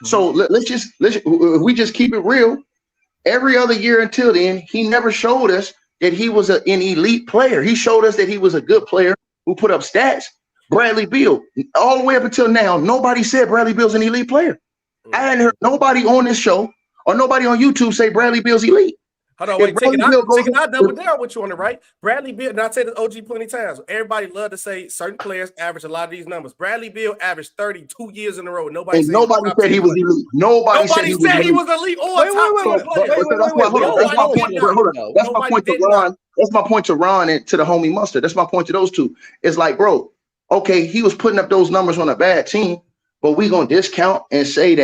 So if we just keep it real, every other year until then, he never showed us that he was an elite player. He showed us that he was a good player who put up stats. Bradley Beal, all the way up until now, nobody said Bradley Beal's an elite player. I hadn't heard nobody on this show or nobody on YouTube say Bradley Beal's elite. Hold on, wait, I double down with you on it, right? Bradley Beal, and I said this OG plenty times. Everybody love to say certain players average a lot of these numbers. Bradley Beal averaged 32 years in a row. Nobody said he was elite. Nobody said he was elite or top 10 player. That's my point to Ron. That's my point to Ron and to the homie Mustard. That's my point to those two. It's like, bro, okay, he was putting up those numbers on a bad team, but we gonna discount and say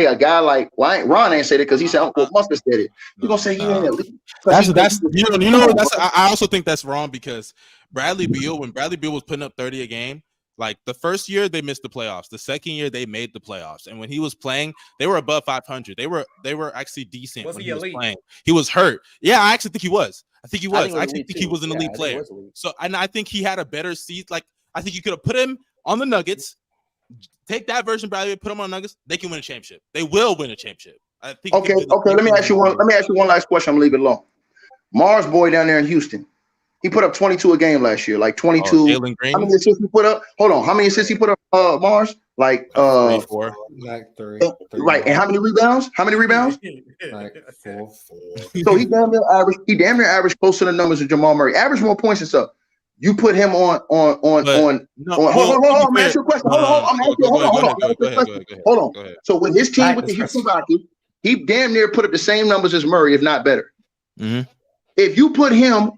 a guy like Ron ain't said it because he said Uncle Mustard said it. You gonna say he ain't elite? I also think that's wrong because Bradley Beal, when Bradley Beal was putting up 30 a game, like the first year they missed the playoffs, the second year they made the playoffs, and when he was playing, they were above 500. They were actually decent when he was playing. He was hurt. Yeah, I actually think he was. I actually think he was an elite player. So, and I think he had a better seat. Like I think you could have put him on the Nuggets. Take that version, Bradley, put them on Nuggets. They can win a championship. They will win a championship. I think. Okay. Let me ask you one last question. I'm gonna leave it alone. Mars boy down there in Houston, he put up 22 a game last year, like 22. Jalen Green. How many assists he put up? Hold on. How many assists he put up? Mars, like 3, 4. Like 3. Right. And how many rebounds? Like 4. So he damn near averaged close to the numbers of Jamal Murray. Average more points and stuff. You put him on. Hold on, man. Ask your question. Hold on. So with his team with the Houston Rockets, he damn near put up the same numbers as Murray, if not better. Mm-hmm. If you put him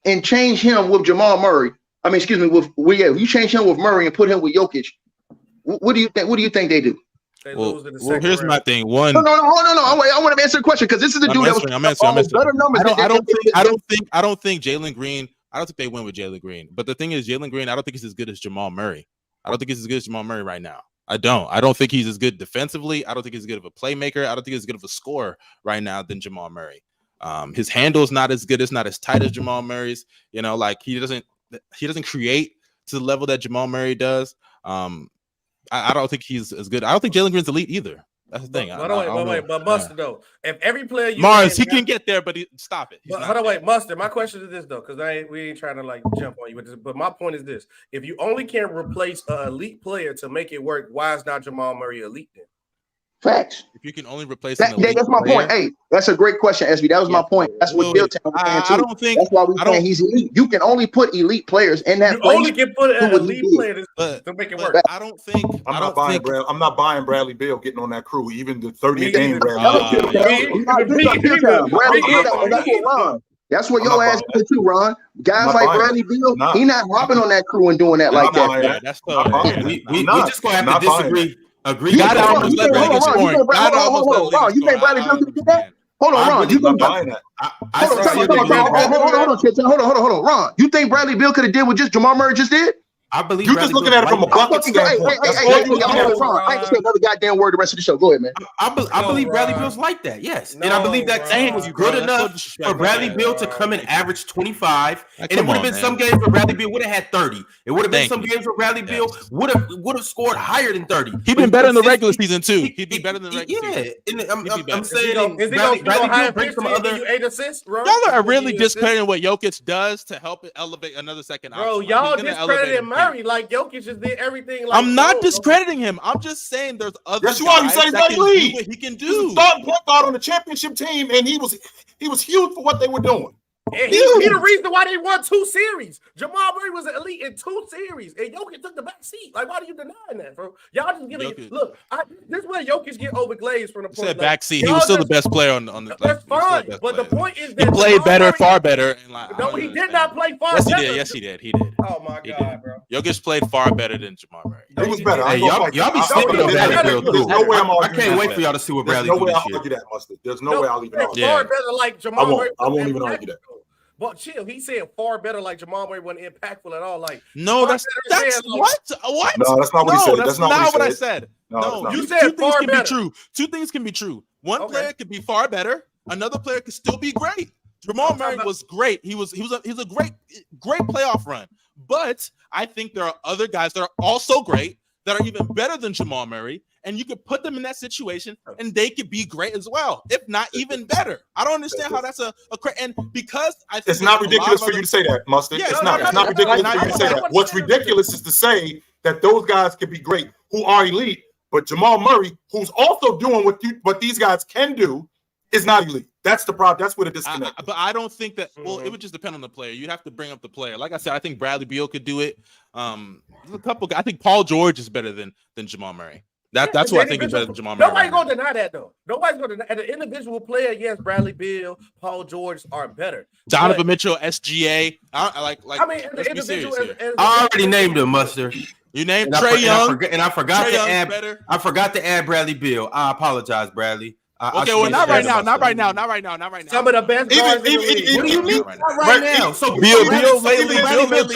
and change him with Jamal Murray, you change him with Murray and put him with Jokic, what do you think? What do you think they do? Well, here's my thing. One. No. I want to answer the question because this is the dude that was better numbers. I don't think Jalen Green. I don't think they win with Jalen Green. But the thing is, Jalen Green, I don't think he's as good as Jamal Murray. I don't think he's as good as Jamal Murray right now. I don't think he's as good defensively. I don't think he's as good of a playmaker. I don't think he's as good of a scorer right now than Jamal Murray. His handle is not as good. It's not as tight as Jamal Murray's. You know, like he doesn't create to the level that Jamal Murray does. I don't think he's as good. I don't think Jalen Green's elite either. That's the thing. But Mustard though, if every player Mars, he can get there, but stop it. Mustard. My question is this though, because we ain't trying to like jump on you with this. But my point is this: if you only can replace an elite player to make it work, why is not Jamal Murray elite then? Facts. If you can only replace that's my point. Hey, that's a great question, SB. That was my point. That's what Bill Town was saying too. That's why we're saying he's elite. You can only put elite players in that. You only can put an elite player to make it work. I don't think. I'm not buying Bradley Beal getting on that crew, even the 30th game. That's what your ass did too, Ron. Guys like Bradley Beal, he not hopping on that crew and doing that like that. That's we just gonna have to disagree. Agree. You think Bradley Beal could get that? Hold on, Ron. Hold on, Ron. You think Bradley Beal could have did what just Jamal Murray just did? I believe you're just looking at it from a bucket standpoint. I ain't say another goddamn word the rest of the show. Go ahead, man. I believe Bradley Beal's like that, yes. And I believe that team was good enough for Bradley Beal to come and average 25. And it would have been some games where Bradley Beal would have had 30. It would have been some games where Bradley Beal would have scored higher than 30. He'd been better in the regular season too. He'd be better than the regular season. Yeah, I'm saying Bradley Beal brings some other 8 assists, bro. Y'all are really discrediting what Jokic does to help elevate another second option. Bro, y'all discrediting Murray like Jokic just did everything. Like I'm not discrediting him. I'm just saying there's other. Yes, you are. You said he's not elite. What he can do. He's a starting point guard on the championship team, and he was huge for what they were doing. And he the reason why they won 2 series. Jamal Murray was an elite in 2 series, and Jokic took the back seat. Like, why are you denying that, bro? Y'all just giving look. This is where Jokic get overglazed from the point. Said back seat. He was still the best player on the. That's fine, but the point is that he played better, far better. No, he did not play far better. Yes, he did. He did. Oh my God, bro. Jokic played far better than Jamal Murray. He was better. Y'all be sleeping on Bradley Beal too. No way I'm arguing. I can't wait for y'all to see what Bradley There's no do way this I'll year. argue that, Mustard. There's no way I'll even argue. Far better like Jamal Murray. I won't even argue that. But chill, he said far better like Jamal Murray wasn't impactful at all. Like no, that's what? No, that's not what he said. That's not what I said. No, you said far better. Two things can be true. One player could be far better. Another player could still be great. Jamal Murray was great. He was a great playoff run. But I think there are other guys that are also great that are even better than Jamal Murray, and you could put them in that situation, and they could be great as well, if not even better. I don't understand how that's and because I think it's not ridiculous for you to say that, Mustard. Yeah, it's not ridiculous for you to say that. What's ridiculous is to say that those guys could be great who are elite, but Jamal Murray, who's also doing what these guys can do, is not elite. That's the problem. That's where the disconnect. But I don't think that. Well, it would just depend on the player. You'd have to bring up the player. Like I said, I think Bradley Beal could do it. There's a couple. I think Paul George is better than Jamal Murray. That's what I think is better than Jamal Murray. Nobody's going to deny that, though. Nobody's going to deny. As an individual player, yes, Bradley Beal, Paul George are better. Donovan Mitchell, SGA. I mean, as an individual, I already named him, Mustard. You named Trae Young, and I forgot to add. I forgot to add Bradley Beal. I apologize, Bradley. Okay, well, not right now. Not right now. Some of the best guards in the league. What do you mean not right now? So Bill lately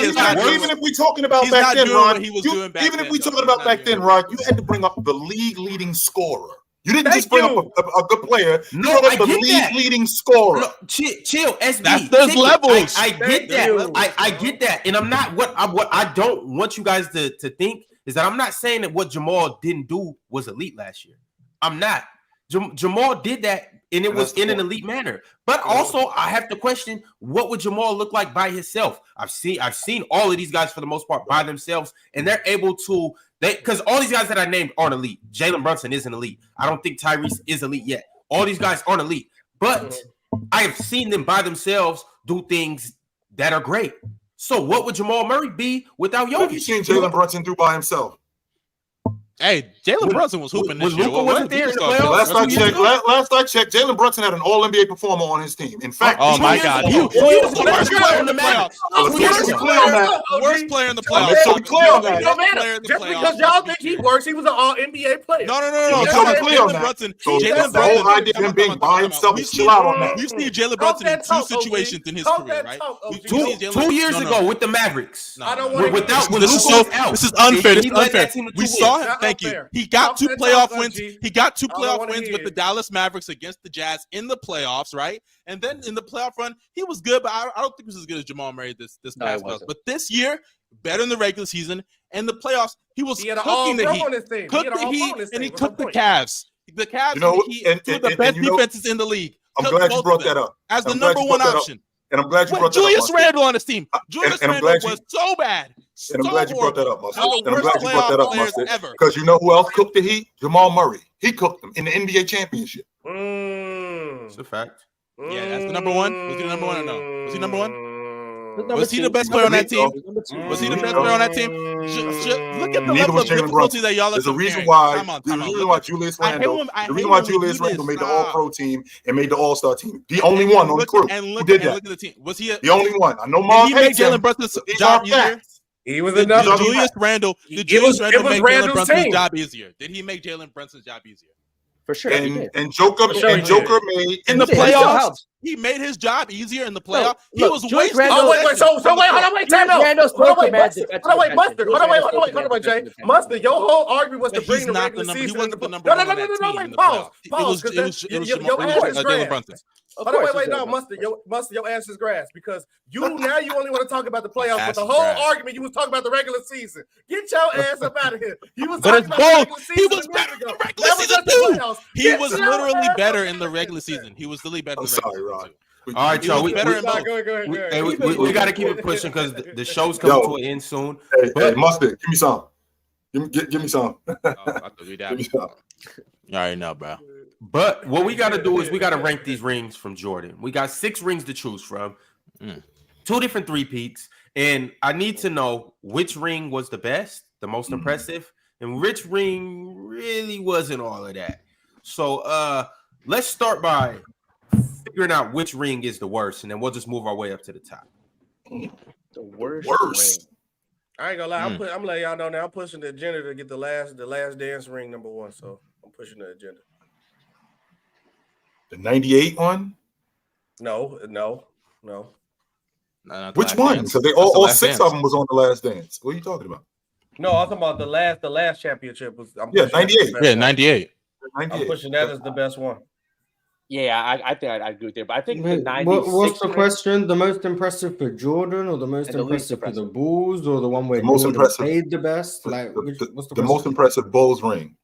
is not even if we talking about back then, Ron. Even if we talking about back then, Ron, you had to bring up the league leading scorer. You didn't just bring up a good player. No, I get the league leading scorer. No, chill, SB. That's those levels. I get that. I get that, and I'm not what I don't want you guys to think is that I'm not saying that what Jamal didn't do was elite last year. I'm not. Jamal did that, and it was in an elite manner. But also, I have to question, what would Jamal look like by himself? I've seen all of these guys for the most part by themselves, and they're able to because all these guys that I named aren't elite. Jalen Brunson isn't elite. I don't think Tyrese is elite yet. All these guys aren't elite, but I have seen them by themselves do things that are great. So, what would Jamal Murray be without Jokic? What have you seen Jalen Brunson do by himself? Hey, Jalen Brunson was hooping this year. Luka wasn't there in the playoffs. Last I checked, Jalen Brunson had an All-NBA performer on his team. In fact, oh my God, he was the worst player in the playoffs. Worst player in the playoffs. So we clear on that. Just because y'all think he works, he was an All-NBA player. No. Jalen Brunson. Jalen Brunson. The whole idea of him being by himself. Chill out on that. We've seen Jalen Brunson in two situations in his career, right? 2 years ago with the Mavericks. I don't want to. This is unfair. This is unfair. We saw him. Thank you. He got 2 playoff wins. He got 2 playoff wins with the Dallas Mavericks against the Jazz in the playoffs, right? And then in the playoff run, he was good, but I don't think he was as good as Jamal Murray this past playoffs. But this year, better in the regular season. And the playoffs, he was cooking the Heat. Cooked the Heat, and he cooked the Cavs. The Cavs and the Heat, two of the best defenses in the league. I'm glad you brought that up. As the number one option. And I'm glad you brought that up. Julius Randle on his team. Julius Randle was so bad. And I'm glad you brought that up, Mustard. Because you know who else cooked the Heat? Jamal Murray. He cooked them in the NBA championship. It's a fact. Yeah, that's the number one. Was he the number one or no? Was he number one? Was he the best player on that team? Was he the best player on that team? Look at the level of difficulty that y'all are comparing. There's a reason why Julius Randle made the All-Pro team and made the All-Star team. The only one on the crew who did that. Was he the only one? I know Mom hates him. Did he make Jalen Brunson's job easier? He was enough. Did Julius Randle make Jalen Brunson's job easier? Did he make Jalen Brunson's job easier? For sure. And Joker made in the playoffs. He made his job easier in the playoffs. He was wasting. Oh, wait. So wait, hold on, wait, time out. Hold on, wait, Jay. Mustard, your whole argument was to bring the regular season. He wasn't the number one on that team in the playoffs. Pause. It was Jalen Brunson. Wait, no, Mustard, your ass is grass because you only want to talk about the playoffs, but the whole argument you was talking about the regular season. Get your ass up out of here. You was talking about the regular season. He was better in the regular season too. He was literally better in the regular season. He was literally better in the regular season. Ron. All right, y'all. We got to keep it pushing because the show's coming to an end soon. Hey, Mustard, give me some. Give me some. Give me some. You already know, bro. But what we got to do is we got to rank these rings from Jordan. We got 6 rings to choose from, 2 different three-peats, and I need to know which ring was the best, the most impressive, and which ring really wasn't all of that. So let's start by figuring out which ring is the worst, and then we'll just move our way up to the top. The worst. Ring. I ain't gonna lie. I'm letting y'all know now. I'm pushing the agenda to get the last dance ring number 1. So I'm pushing the agenda. The 98 one? No. Which one? Dance. So they all 6 dance. Of them was on the Last Dance. What are you talking about? No, I'm talking about the last championship was. 98. Yeah, 98. I'm pushing that as the best one. Yeah, I think I agree with it, but I think the 96. What's the question? The most impressive for Jordan, or the most impressive for the Bulls, or the one where Jordan played the best? What's the most impressive Bulls ring?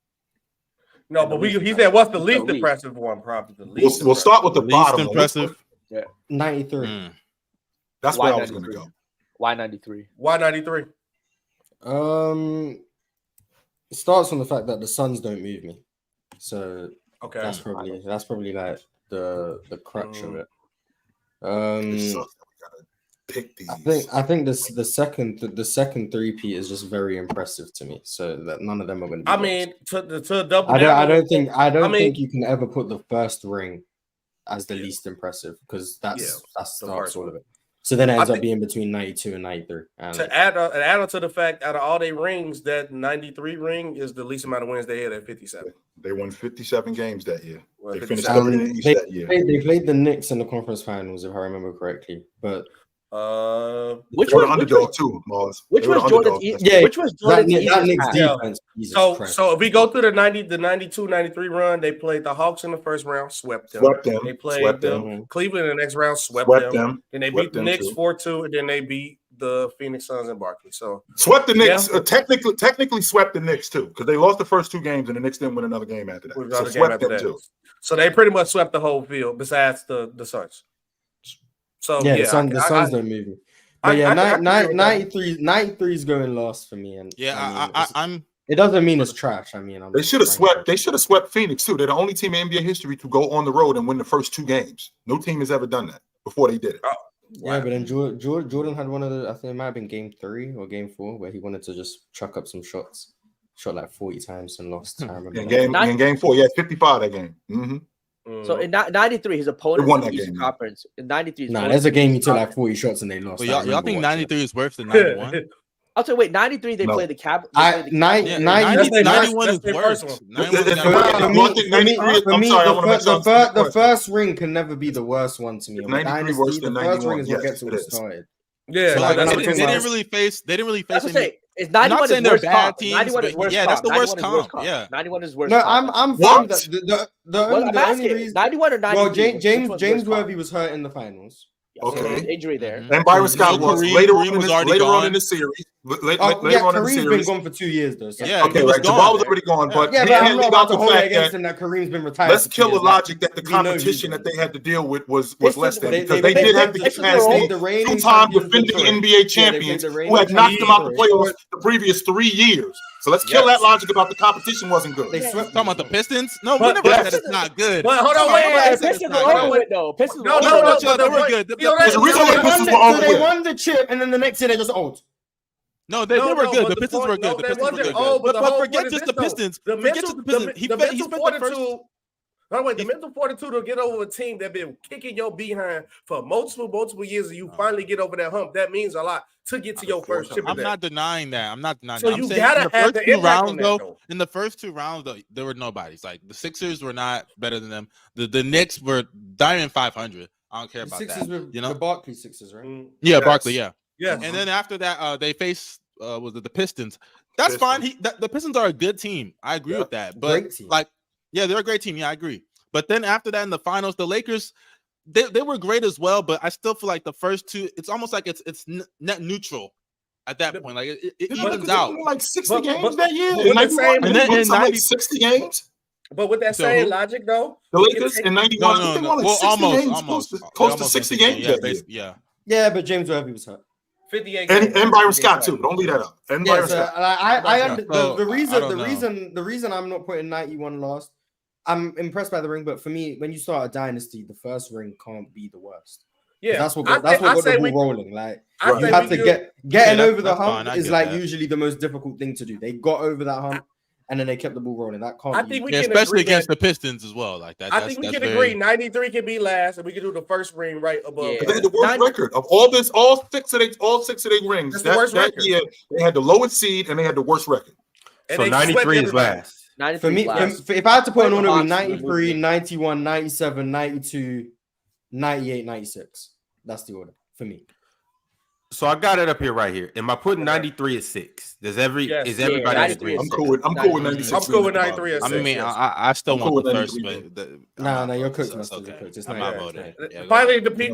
No, but he said what's the least impressive one? Probably the least. We'll start with the bottom. Impressive. Yeah, 93. That's where I was going to go. Why 93? Why 93? It starts on the fact that the Suns don't move me, so okay, that's probably like the crutch of it. It sucks that we gotta pick these. I think the second three-peat is just very impressive to me. So that none of them are going to be. I mean, to double. I don't think you can ever put the first ring as the least impressive because that starts all of it. So then it ends up being between 92 and 93. To add on to the fact, out of all their rings, that 93 ring is the least amount of wins they had at 57. They won 57 games that year. Well, they finished third in the East that year. They played the Knicks in the conference finals, if I remember correctly. But which was the underdog too, Mars? Which was Jordan's? Which was Jordan's Knicks defense? So if we go through the 92, 93 run, they played the Hawks in the first round, swept them. They played Cleveland in the next round, swept them. Then they beat the Knicks 4-2, and then they beat the Phoenix Suns in Barkley. So swept the Knicks. Technically swept the Knicks too, because they lost the first two games, and the Knicks didn't win another game after that. So swept them too. So they pretty much swept the whole field, besides the Suns. So the Suns don't move me. But 93 is going last for me. And I'm. It doesn't mean it's trash. I mean, they should have swept. They should have swept Phoenix too. They're the only team in NBA history to go on the road and win the first two games. No team has ever done that before they did it. Yeah, but then Jordan had one of the. I think it might have been game 3 or game 4 where he wanted to just chuck up some shots. Shot like 40 times and lost. I remember. In game 4, yeah, 55 that game. Mm-hmm. So in 93, his opponent won that game. Conference. In 93, there's a game he took like 40 shots and they lost. But y'all think 93 is worse than 91? I'll say, wait, 93 they played the Cap. 91 is worse. The first ring can never be the worst one to me. The first ring is what gets it started. Yeah, they didn't really face. Any, it's 91 not saying they're bad teams, 91 is worse. Yeah, that's the worst comp. Yeah, 91 is worse. No, I'm fine. The only reason 91 or 93. Well, James Worthy was hurt in the finals. Okay, injury there. And Byron Scott was later on in the series. Kareem's been gone for 2 years though. So. Yeah, okay, right. Jamal was already gone, but I'm not about to hold it against him that Kareem's been retired. Let's kill the logic that the competition that they had to deal with was less than, because they did have the capacity. 2-time defending NBA champions who had knocked them out the playoffs the previous 3 years. So let's kill that logic about the competition wasn't good. Talking about the Pistons? No, we never said it's not good. But hold on, wait. Pistons were over with though. Pistons no, they were good. There's a reason why the Pistons were over with. They won the chip, and then the next year they just old. No, they were good. The Pistons were good. The Pistons were good. But forget just the Pistons. Forget just the Pistons. He spent the first. By the way, the mental fortitude to get over a team that been kicking your behind for multiple years, and you finally get over that hump. That means a lot to get to your first chip. I'm not denying that. So you gotta have the impact on that, though. In the first 2 rounds, though, there were nobodies. Like the Sixers were not better than them. The Knicks were Diamond 500. I don't care about that. The Barkley Sixers, right? Yeah, Barkley. Yeah. Yeah. And then after that, they faced was it the Pistons? That's fine. The Pistons are a good team. I agree with that. But they're a great team. Yeah, I agree. But then after that in the finals, the Lakers, they were great as well. But I still feel like the first 2, it's almost like it's net neutral at that point. Like it evens out. Like 60 games that year. And then 60 games. But with that same logic, though, the Lakers in 91, no. Well, almost close to 60 games. Yeah, but James Worthy was hurt. 58 and Byron Scott too. Don't leave that up. And Byron Scott. The reason I'm not putting 91 last. I'm impressed by the ring, but for me, when you start a dynasty, the first ring can't be the worst. Yeah, that's what got the ball rolling. Like you have to getting over the hump is like usually the most difficult thing to do. They got over that hump and then they kept the ball rolling. That can't. I think we can especially against the Pistons as well. Like that. I think we can agree. 93 can be last, and we can do the first ring right above. Yeah. They had the worst record of all six of their rings. That year, they had the lowest seed and they had the worst record. So 93 is last. For me, if I had to put an order, it would be 93, 91, 97, 92, 98, 96. That's the order for me. So I got it up here right here. Am I putting 93 at 6? Is everybody agree? I'm cool with 96. I'm cool with 93 at 6. I mean, I still want the first, but you're cooked. Okay. I'm not voting.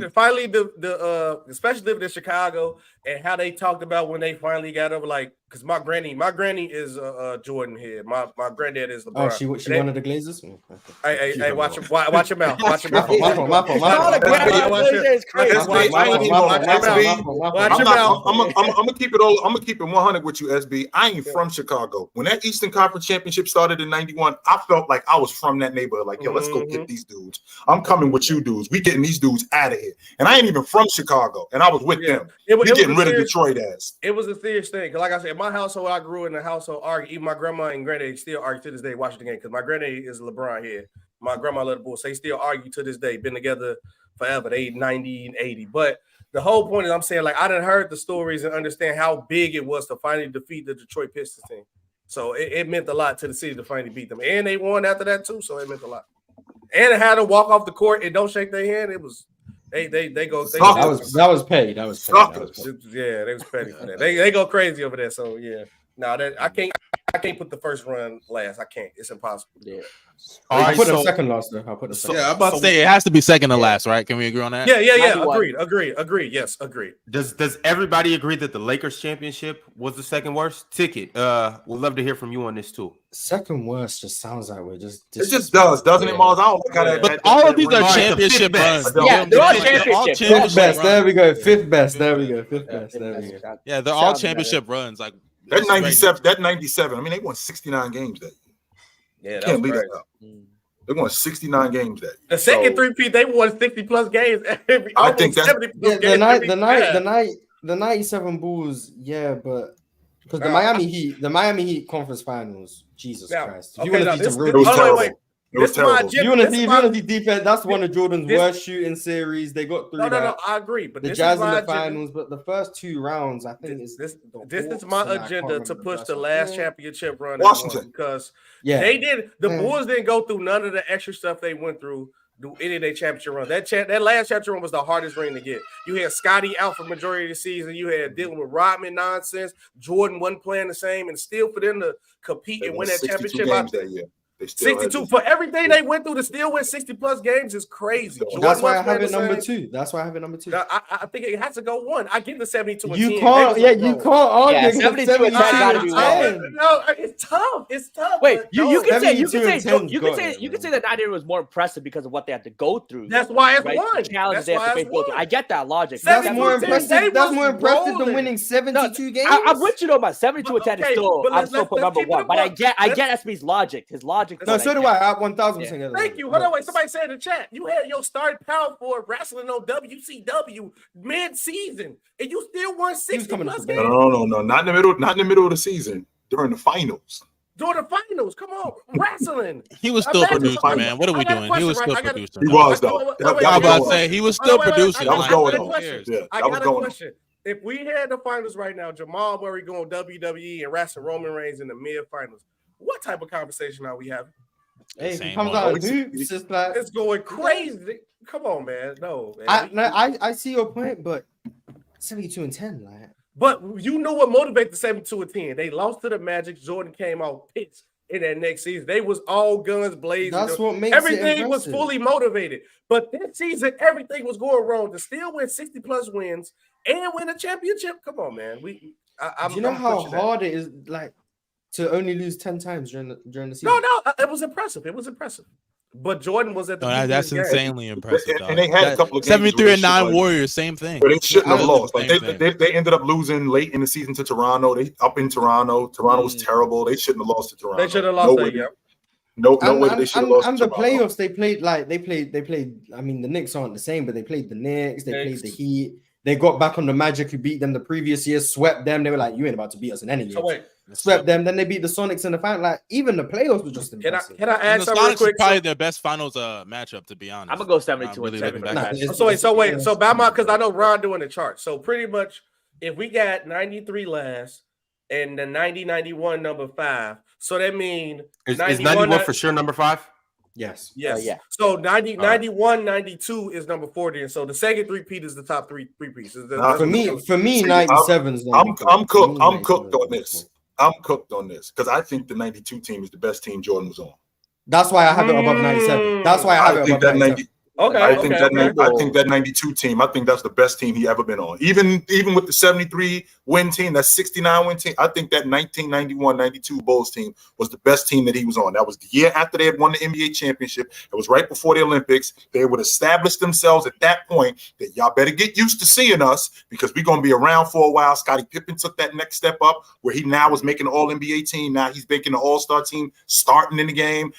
Finally, the special dividend in Chicago. and how they talked about when they finally got over, like, because my granny is Jordan head. My granddad is LeBron. Oh, she wanted the glazes. Hey, watch your mouth. Watch your mouth. My fault. I'm gonna keep it all. I'm gonna keep it 100 with you, SB. I ain't from Chicago. When that Eastern Conference Championship started in '91, I felt like I was from that neighborhood. Like, yo, let's go get these dudes. I'm coming with you dudes. We getting these dudes out of here. And I ain't even from Chicago, and I was with them. We getting rid of Detroit ass. It was a serious thing. Cause like I said, in my household, I grew in the household argue. Even my grandma and granddad still argue to this day watching the game. Because my granddad is LeBron here. My grandma loved the Bulls. They still argue to this day. Been together forever. They 90 and 80. But the whole point is, I'm saying, like, I done heard the stories and understand how big it was to finally defeat the Detroit Pistons team. So it meant a lot to the city to finally beat them. And they won after that too. So it meant a lot. And it had to walk off the court and don't shake their hand. It was they go. That was petty. That was petty. Yeah, they was petty for that. They go crazy over there. So yeah, no, that I can't put the first run last. I can't. It's impossible. Yeah. I'll put them second last though. I'll put them second. Yeah, I'm about to say it has to be second to last, right? Can we agree on that? Yeah. Agreed. Yes, agreed. Does everybody agree that the Lakers championship was the second worst? Ticket. We'd love to hear from you on this too. Second worst just sounds like we're just. It just does, doesn't it, Mars? I don't look at it. But all of these are championship runs. Yeah, they're all championship. Fifth best. There we go. Fifth best. There we go. Fifth best. There we go. Yeah, they're all championship runs. Like that 97. That 97. I mean, they won 69 games that year. Yeah, can't leave that out. They won 69 games that year. The second three-peat, they won 60+ games. I think that's the 97 Bulls, yeah, but because the Miami Heat conference finals, Jesus Christ. If you want to see some real defense, it was terrible. If you want to see defense, that's one of Jordan's worst shooting series. They got through. No, I agree. But the Jazz in the finals, but the first two rounds, I think this is my agenda to push the last championship run. Washington, because they did. The Bulls didn't go through none of the extra stuff they went through. Do any of their championship run. That last championship run was the hardest ring to get. You had Scotty out for majority of the season. You had dealing with Rodman nonsense. Jordan wasn't playing the same, and still for them to compete and win that championship out there. 62 for everything they went through to still win 60+ games is crazy. That's why I have it number 2. I think it has to go 1. I get the 72 and 10. You can't argue. Yeah, 72 and 10 gotta be 1. No, it's tough. It's tough. Wait, you can say that 98 was more impressive because of what they had to go through. That's why it's 1. The challenges they have to go through. I get that logic. That's more impressive. That's more impressive than winning 72 games. I'm with you though, about 72 and 10 is still. I'm still put number 1, but I get SB's logic. His logic. No, so do I. 1,000%. Thank you. Hold on, wait. Somebody said in the chat, you had your starting power forward wrestling on WCW mid-season, and you still won 60+ games. No, not in the middle. Not in the middle of the season. During the finals. During the finals, come on, wrestling. He was still producing, man. What are we doing? He was still producing. He was though. I was about to say he was still producing. That was going on. I got a question. If we had the finals right now, Jamal Murray going WWE and wrestling Roman Reigns in the mid-finals, what type of conversation are we having? Hey, if he comes out of hoops, it's going crazy. Come on, man. No, man. I see your point, but 72 and 10, like. But you know what motivated the 72 and 10? They lost to the Magic. Jordan came out pissed in that next season. They was all guns blazing. That's what makes everything was fully motivated. But this season, everything was going wrong to still win 60+ wins and win a championship. Come on, man. Do you know how hard it is, like, to only lose 10 times during the season? No, it was impressive. But Jordan was at the that's insanely impressive. And they had a couple of 73 and 9 Warriors, same thing. But they shouldn't have lost. Like they ended up losing late in the season to Toronto. They up in Toronto. Toronto was terrible. They shouldn't have lost to Toronto. They should have lost that, yeah. No way they should have lost. And the playoffs, they played. I mean, the Knicks aren't the same, but they played the Knicks. They played the Heat. They got back on the Magic, who beat them the previous year, swept them. They were like, "You ain't about to beat us in any game." Swept them. Then they beat the Sonics in the final. Like, even the playoffs were just impressive. Can I add something real quick? Probably their best finals matchup, to be honest. I'm gonna go 72 and 10. So Bama, because I know Ron doing the chart. So pretty much, if we got 93 last and the 90-91 number 5, so that means is 91 for sure number 5? Yes. Yeah. So 91, 92 is number 40, and so the second three-peat is the top three pieces. For me, 97 is. I'm cooked. I'm cooked on this. I'm cooked on this because I think the 92 team is the best team Jordan was on. That's why I have it above 97. That's why I have it above 97. Okay. I think that 92 team, I think that's the best team he ever been on. Even with the 73 win team, that 69 win team, I think that 1991-92 Bulls team was the best team that he was on. That was the year after they had won the NBA championship. It was right before the Olympics. They would establish themselves at that point that y'all better get used to seeing us because we're going to be around for a while. Scottie Pippen took that next step up where he now is making an all-NBA team. Now he's making an all-star team starting in the game.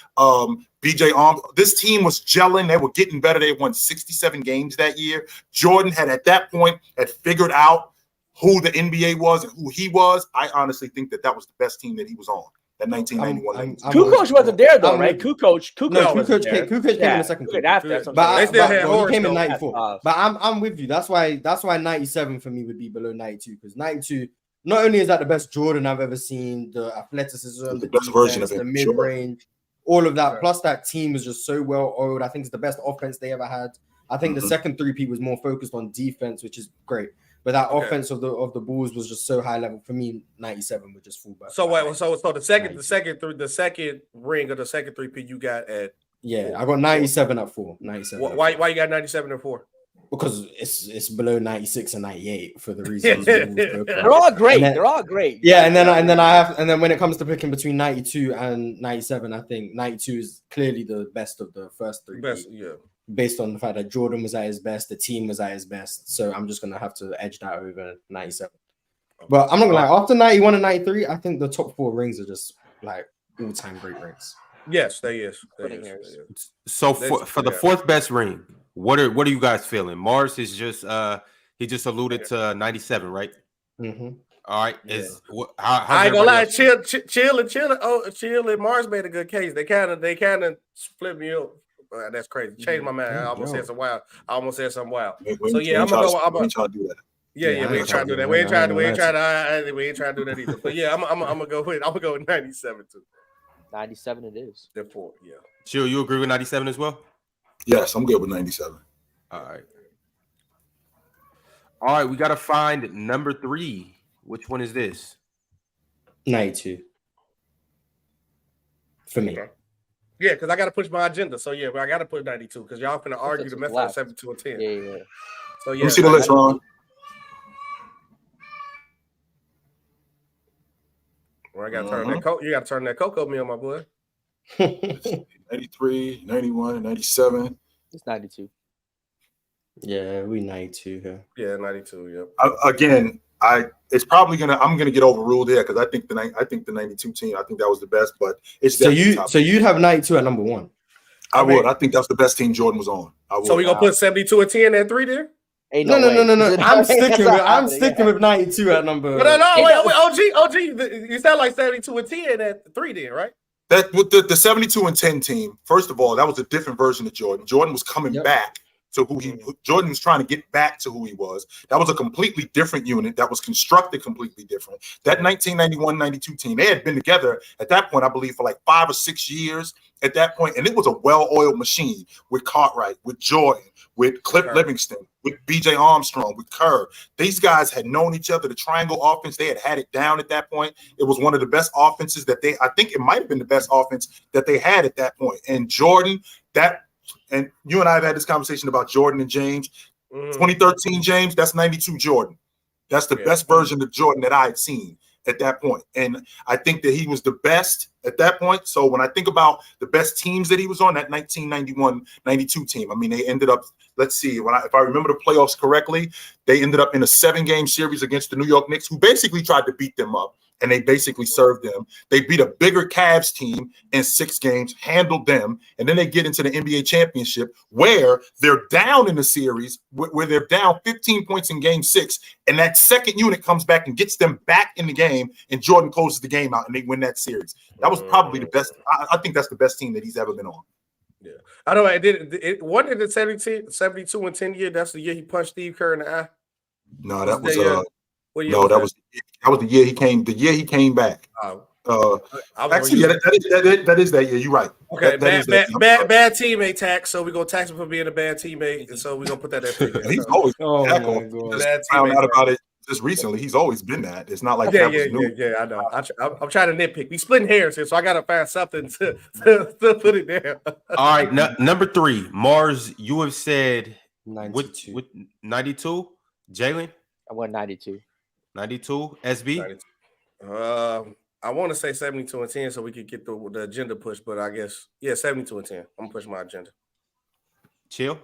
BJ Arms, this team was gelling. They were getting better. They won 67 games that year. Jordan had at that point had figured out who the NBA was and who he was. I honestly think that was the best team that he was on. That 1991. Kukoc wasn't there though, right? Kukoc came in the second quarter. He came in 94. But I'm with you. That's why 97 for me would be below 92 because 92. Not only is that the best Jordan I've ever seen, the athleticism, the best version of it, the mid-range. All of that, plus that team was just so well oiled. I think it's the best offense they ever had. I think the second three-peat was more focused on defense, which is great. But that offense of the Bulls was just so high level. For me, 97 would just fall back. So the second ring of the second three-peat you got at I got 97 at 4. 97. Why you got 97 at 4? Because it's below 96 and 98 for the reasons they're all great. They're all great. Yeah, and then when it comes to picking between 92 and 97, I think 92 is clearly the best of the first three. Based on the fact that Jordan was at his best, the team was at his best. So I'm just gonna have to edge that over 97. But I'm not gonna lie, after 91 and 93, I think the top 4 rings are just like all-time great rings. Yes, they is. So for the fourth best ring. What are you guys feeling? Mars is just he just alluded to 97, right? Mm-hmm. All right. I ain't gonna lie, chill and Mars made a good case. They kind of split me up. That's crazy. Changed my mind. I almost said something wild. So yeah, I'm gonna go. Do that. Yeah, we ain't trying to do that. We ain't trying to do that either. But yeah, I'm gonna go with 97 too. 97 it is. Therefore, yeah. Chill, you agree with 97 as well? Yes, I'm good with 97. All right, we got to find number 3. Which one is this? 92. For me. Okay. Yeah, because I got to push my agenda. So, yeah, but I got to put 92 because y'all finna argue the method of 72 and 10. Yeah. So, yeah. Let me see the list, Ron. Well, I got to turn that you got to turn that cocoa meal, my boy. 93, 91, 97. It's 92. Yeah, we 92 here. Yeah, 92. Yeah. I'm gonna get overruled here because I think the 92 team. I think that was the best, but it's so you'd have 92 at number 1. I would. I think that's the best team Jordan was on. So we gonna put 72 and 10 at 3 there? No. I'm sticking with 92 at number. No. Wait, OG. You sound like 72 and 10 at 3 there, right? That with the 72 and 10 team, first of all, that was a different version of Jordan. Jordan was coming back to Jordan was trying to get back to who he was. That was a completely different unit that was constructed completely different. That 1991-92 team, they had been together at that point, I believe, for like 5 or 6 years at that point, and it was a well-oiled machine with Cartwright, with Jordan, with Cliff Livingston, with BJ Armstrong, with Kerr. These guys had known each other. The triangle offense, they had it down at that point. It was one of the best offenses I think it might have been the best offense that they had at that point. And Jordan, and you and I have had this conversation about Jordan and James. 2013 James, that's 92 Jordan. That's the best version of Jordan that I had seen at that point. And I think that he was the best at that point. So when I think about the best teams that he was on, that 1991-92 team, I mean, they ended up, let's see, if I remember the playoffs correctly, they ended up in a 7-game series against the New York Knicks, who basically tried to beat them up. And they basically served them. They beat a bigger Cavs team in 6 games, handled them, and then they get into the NBA championship where they're down in the series, where they're down 15 points in game 6, and that second unit comes back and gets them back in the game, and Jordan closes the game out, and they win that series. That was probably the best. I think that's the best team that he's ever been on. Yeah, I know. Wasn't it the 72 and 10 year? That's the year he punched Steve Kerr in the eye. No, that was that was the year he came. The year he came back. Actually, that is that year. You're right. Okay, bad teammate tax. So we're gonna tax him for being a bad teammate, and so we're gonna put that at 3. He's always found out about it just recently. He's always been that. It's not like Yeah. new. I know. I'm trying to nitpick. We splitting hairs here, so I gotta find something to put it there. All right, number 3, Mars. You have said 92. With 92, Jalen. I went 92. 92, SB. I want to say 72 and 10 so we could get the agenda push, but I guess 72 and 10. I'm gonna push my agenda. Chill.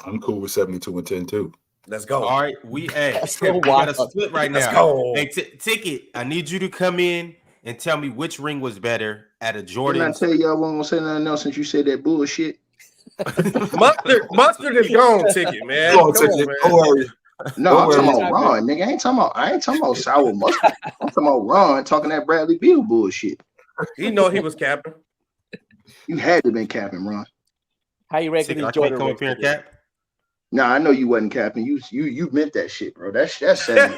I'm cool with 72 and 10 too. Let's go. All right, we got a split right now. Let's go. Hey, Ticket, I need you to come in and tell me which ring was better at a Jordan. Didn't I tell y'all I wasn't gonna say nothing else since you said that bullshit? Mustard is gone, Ticket, man. Go on, Ticket. Man. Don't worry. No, I'm talking about Ron, nigga. I ain't talking about sour mustard. I'm talking about Ron talking that Bradley Beal bullshit. He know he was capping. You had to been capping, Ron. How you ranking these Jordan come up here and cap? Nah, I know you wasn't capping. You meant that shit, bro. That's 70.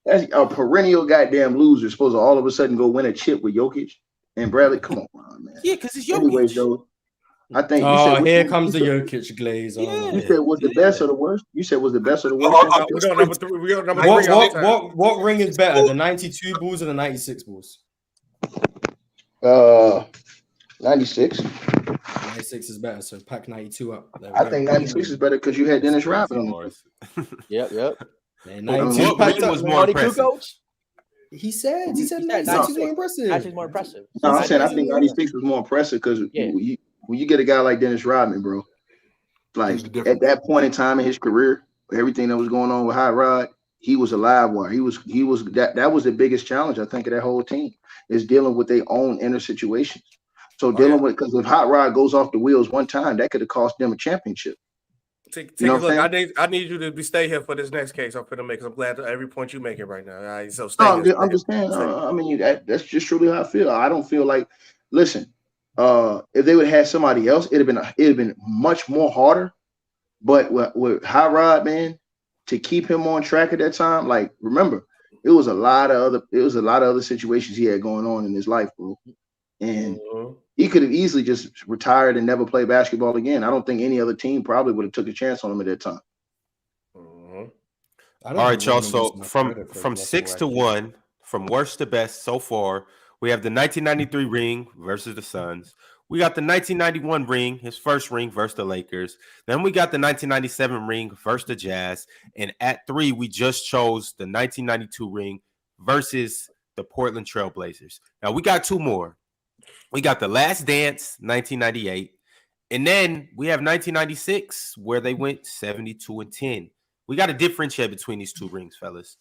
That's a perennial goddamn loser supposed to all of a sudden go win a chip with Jokic and Bradley. Come on, Ron, man. Yeah, because it's Jokic. Anyways, though, I think you Oh, said here comes the Jokic glaze. Yeah. You said was the best or the worst? You said was the best or the worst? We go number 3. We go number 3. What ring is better, the 92 Bulls or the 96 Bulls? 96. 96 is better, so pack 92 up. I think 96 is better because you had Dennis Rodman on it. Yep. Man, What 92 packed ring up. was more impressive? He said 96 is more impressive. 96 is more impressive. No, I'm saying I think 96 was more impressive because when you get a guy like Dennis Rodman, bro, like at that point in time in his career, everything that was going on with Hot Rod, he was a live wire. He was that was the biggest challenge I think of that whole team is dealing with their own inner situations. So dealing with because if Hot Rod goes off the wheels one time, that could have cost them a championship. Look, I need you to stay here for this next case I'm finna make. I'm glad at every point you making right now. All right, so stay. I'm just saying. I mean, that's just truly how I feel. I don't feel like. Listen, if they would have had somebody else, it'd have been much more harder. But with Hot Rod, man, to keep him on track at that time, like remember, it was a lot of other situations he had going on in his life, bro, and. He could have easily just retired and never played basketball again. I don't think any other team probably would have took a chance on him at that time. All right, y'all. So from 6 to 1, from worst to best so far, we have the 1993 ring versus the Suns. We got the 1991 ring, his first ring versus the Lakers. Then we got the 1997 ring versus the Jazz. And at 3, we just chose the 1992 ring versus the Portland Trail Blazers. Now we got 2 more. We got The Last Dance, 1998. And then we have 1996, where they went 72 and 10. We got to differentiate between these 2 rings, fellas.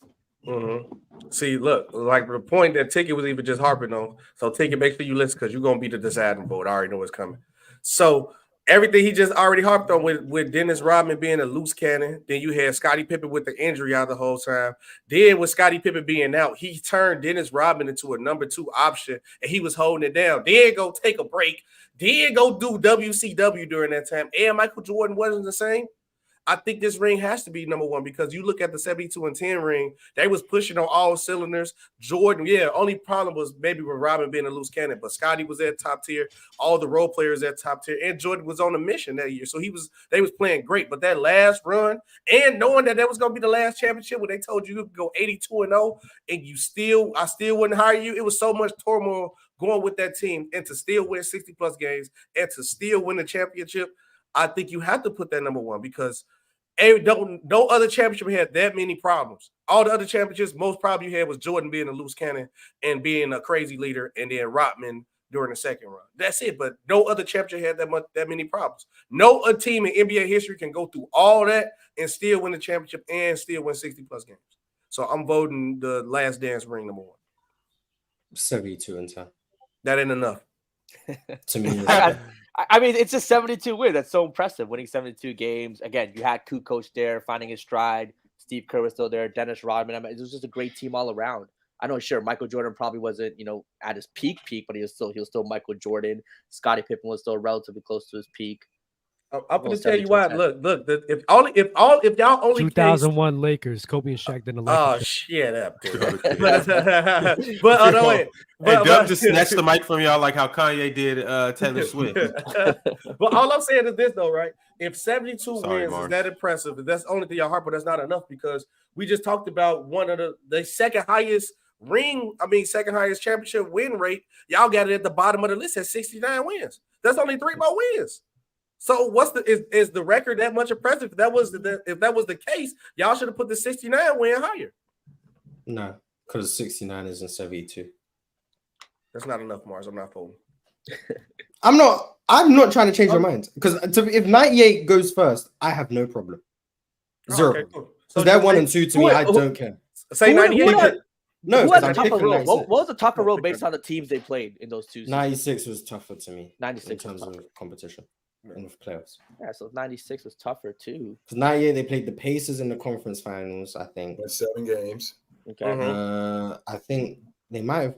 See, look, like the point that Ticket was even just harping on. So, Ticket, make sure you listen because you're going to be the deciding vote. I already know what's coming. So, everything he just already harped on with Dennis Rodman being a loose cannon. Then you had Scottie Pippen with the injury out the whole time. Then with Scottie Pippen being out, he turned Dennis Rodman into a number 2 option, and he was holding it down. Then go take a break. Then go do WCW during that time. And Michael Jordan wasn't the same. I think this ring has to be number 1 because you look at the 72 and 10 ring, they was pushing on all cylinders. Jordan, only problem was maybe with Robin being a loose cannon, but Scotty was at top tier, all the role players at top tier, and Jordan was on a mission that year. So they was playing great. But that last run, and knowing that was gonna be the last championship where they told you could go 82-0 and I still wouldn't hire you. It was so much turmoil going with that team, and to still win 60+ games and to still win the championship. I think you have to put that number 1 because no other championship had that many problems. All the other championships, most problem you had was Jordan being a loose cannon and being a crazy leader, and then Rodman during the second run. That's it. But no other championship had that many problems. No other team in NBA history can go through all that and still win the championship and still win 60+ games. So I'm voting the Last Dance ring number 1. 72 and 10. That ain't enough. To me, I mean, it's a 72 win. That's so impressive, winning 72 games. Again, you had Kukoc there, finding his stride. Steve Kerr was still there. Dennis Rodman. I mean, it was just a great team all around. I know, sure, Michael Jordan probably wasn't, at his peak, but he was still Michael Jordan. Scottie Pippen was still relatively close to his peak. I'm going to tell you why. Look. If y'all only 2001 Lakers, Kobe and Shaq didn't like. Oh shit up, dude. But oh no, wait. Dub just snatched the mic from y'all like how Kanye did Taylor Swift. But all I'm saying is this though, right? If 72 wins Mars. is that impressive, that's the only thing y'all harp, but that's not enough because we just talked about one of the second highest championship win rate. Y'all got it at the bottom of the list at 69 wins. That's only 3 more wins. So is the record that much impressive? If that was the case, y'all should have put the 69 win higher. No, because 69 isn't 72. That's not enough, Mars. I'm not folding. I'm not trying to change your mind because if 98 goes first, I have no problem. Zero. Okay, cool. So they're 1 and 2 to me. I don't care. Say 98. No, who had the tougher road? What was the tougher road based on the teams they played in those 2 seasons? 96 was tougher to me. 96 in terms of competition and with playoffs. Yeah, so 96 was tougher too. Because 98 they played the Pacers in the conference finals. I think 7 games. Okay. I think they might have.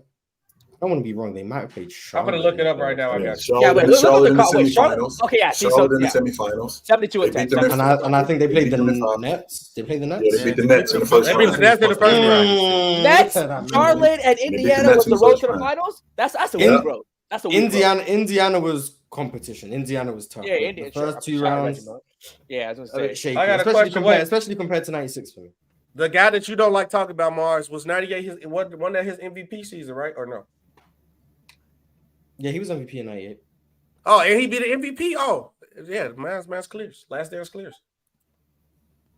I don't want to be wrong. They might have played Charlotte. I'm gonna look it up right now. I got you. Charlotte in the semifinals. Okay, yeah. Charlotte in the semifinals. 72 and 10. And I think they played the Nets. They played the Nets. Yeah, they beat the Nets in the first round. They beat the Nets in the first round. Nets, Charlotte, and Indiana was the road to the finals. That's a weak road. That's a weak road. Indiana was competition. Indiana was tough. Yeah, the first 2 rounds. Yeah, I was gonna say. Shaky, I got a question. Especially compared to 96 for me. The guy that you don't like talking about, Mars, was 98 one that his MVP season, right? Or no? Yeah, he was MVP in 98. Oh, and he beat the MVP? Oh, yeah, man's clears. Last dance clears.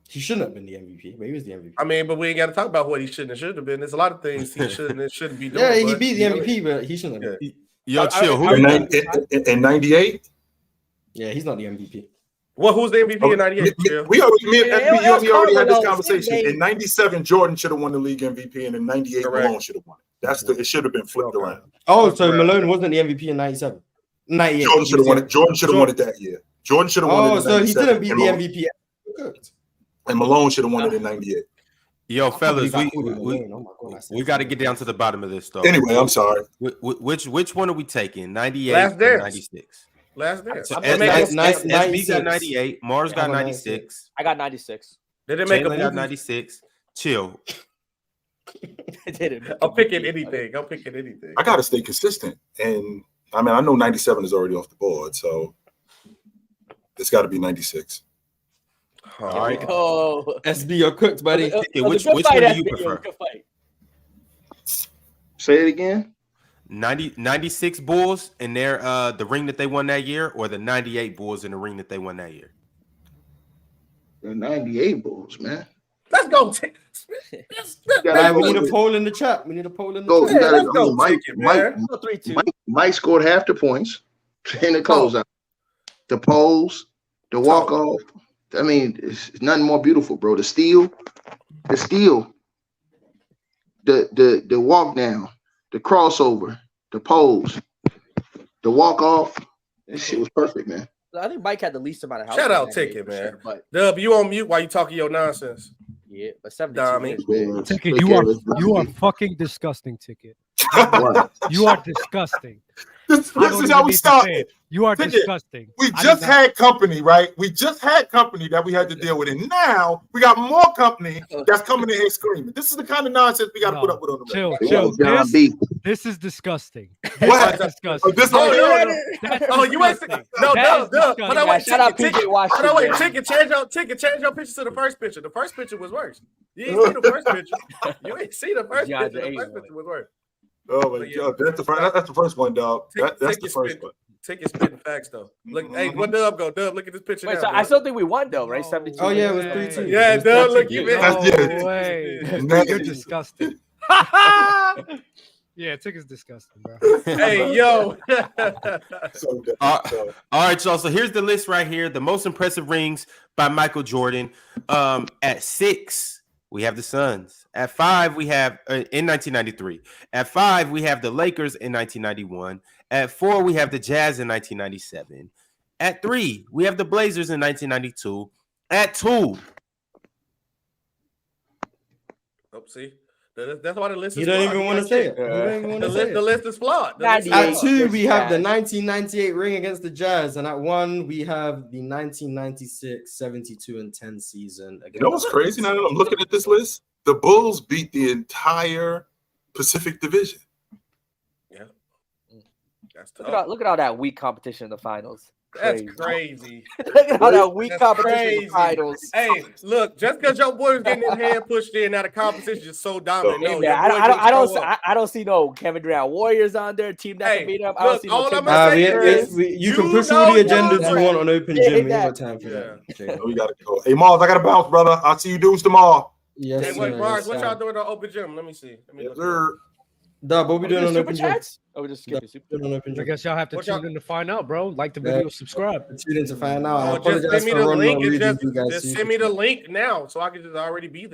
He shouldn't have been the MVP, but he was the MVP. I mean, but we ain't got to talk about what he shouldn't have been. There's a lot of things he shouldn't be doing. Yeah, he beat the MVP, but he shouldn't have been. Yo, chill. In 98? Yeah, he's not the MVP. Well, who's the MVP in 98? We already had this conversation. In 97, Jordan should have won the league MVP, and in 98, Malone should have won it. It should have been flipped around. Oh, so Malone wasn't the MVP in 97. 98. Jordan should have won it. Jordan should have won it that year. Jordan should have won it. Oh, so he didn't beat the MVP. And Malone should have won it in 98. Yo, fellas, we got to get down to the bottom of this, though. Anyway, I'm sorry. Which one are we taking? 98 or 96? Last dance. So SB got 98. Mars got 96. I got 96. They didn't make a got 96. Chill. I'm picking anything. I gotta stay consistent, and I mean, I know 97 is already off the board, so it's got to be 96. All right. Oh, SB, you're cooked, buddy. Which one do you prefer? Say it again. 96 Bulls in their the ring that they won that year, or the 98 Bulls in the ring that they won that year? The 98 Bulls, man. Let's go. We need a poll in the chat. Mike scored half the points in the closeout. The polls, the walk off. I mean, it's nothing more beautiful, bro. The steal, the walk down, the crossover, the pose, the walk off. This shit was perfect, man. I think Mike had the least amount of help. Shout out Ticket, man. Sure, but Dub, you on mute while you talking your nonsense. Yeah, but 72. Ticket, you are fucking disgusting, Ticket. You are disgusting. This is how we started. You are disgusting. We just had company, right? We just had company that we had to deal with, and now we got more company that's coming in here screaming. This is the kind of nonsense we got to put up with on the Chill. This is disgusting. What? This is disgusting. You ain't no. Shout out PJ Washington. Wait, Ticket, change your picture to the first picture. The first picture was worse. You ain't see the first picture. You ain't see the first picture. The first picture was worse. Oh my God, that's the first one, dog. That's the first one. Ticket spitting facts though. Look, hey, what Dub go? Dub, look at this picture. Wait, so I still think we won though, right? 72. Oh yeah, it was 3-2. Yeah, Dub, look you. No way. You're disgusting. Yeah, Ticket's disgusting, bro. Hey, yo. All right, y'all. So here's the list right here. The most impressive rings by Michael Jordan. At 6, we have the Suns. At 5, we have in 1993. At 5, we have the Lakers in 1991. At 4, we have the Jazz in 1997. At 3, we have the Blazers in 1992. At 2, see, That's why the list is You don't flawed. even want to say it. You don't even want to say The it. list is flawed. The list is At flawed. 2, we have the 1998 ring against the Jazz, and at 1, we have the 1996 72-10 season. You know what's crazy now that I'm looking at this list? The Bulls beat the entire Pacific Division. Yeah. That's Look tough. at all that weak competition in the finals. That's crazy. Look at all that weak That's competition in crazy. the finals. Hey, look, just because your boy was getting his hand pushed in, now the competition is so dominant. Hey, No, man, your boy didn't show up. I don't see no Kevin Durant Warriors on there, team that can beat up. I don't look, see no all Tim I'm gonna say Duncan. is you can push all the agendas you want on Open Yeah, Gym. We ain't exactly. got time for that. Jay. We gotta go. Hey, Mars, I gotta bounce, brother. I'll see you dudes tomorrow. Yes, Hey, sir. Mars, Yes, what sir. y'all doing on Open Gym? Let me see. Let me Yes, look. sir. Dub, what we doing on Super Open Gym? chats? Oh, we just skipping super. Doing on Open I Gym. guess y'all have to What tune y'all- in to find out, bro. Like the video, subscribe. Tune in to find out. I Oh, just apologize send me for the running link on and reading just you guys. send me the link now so I can just already be there.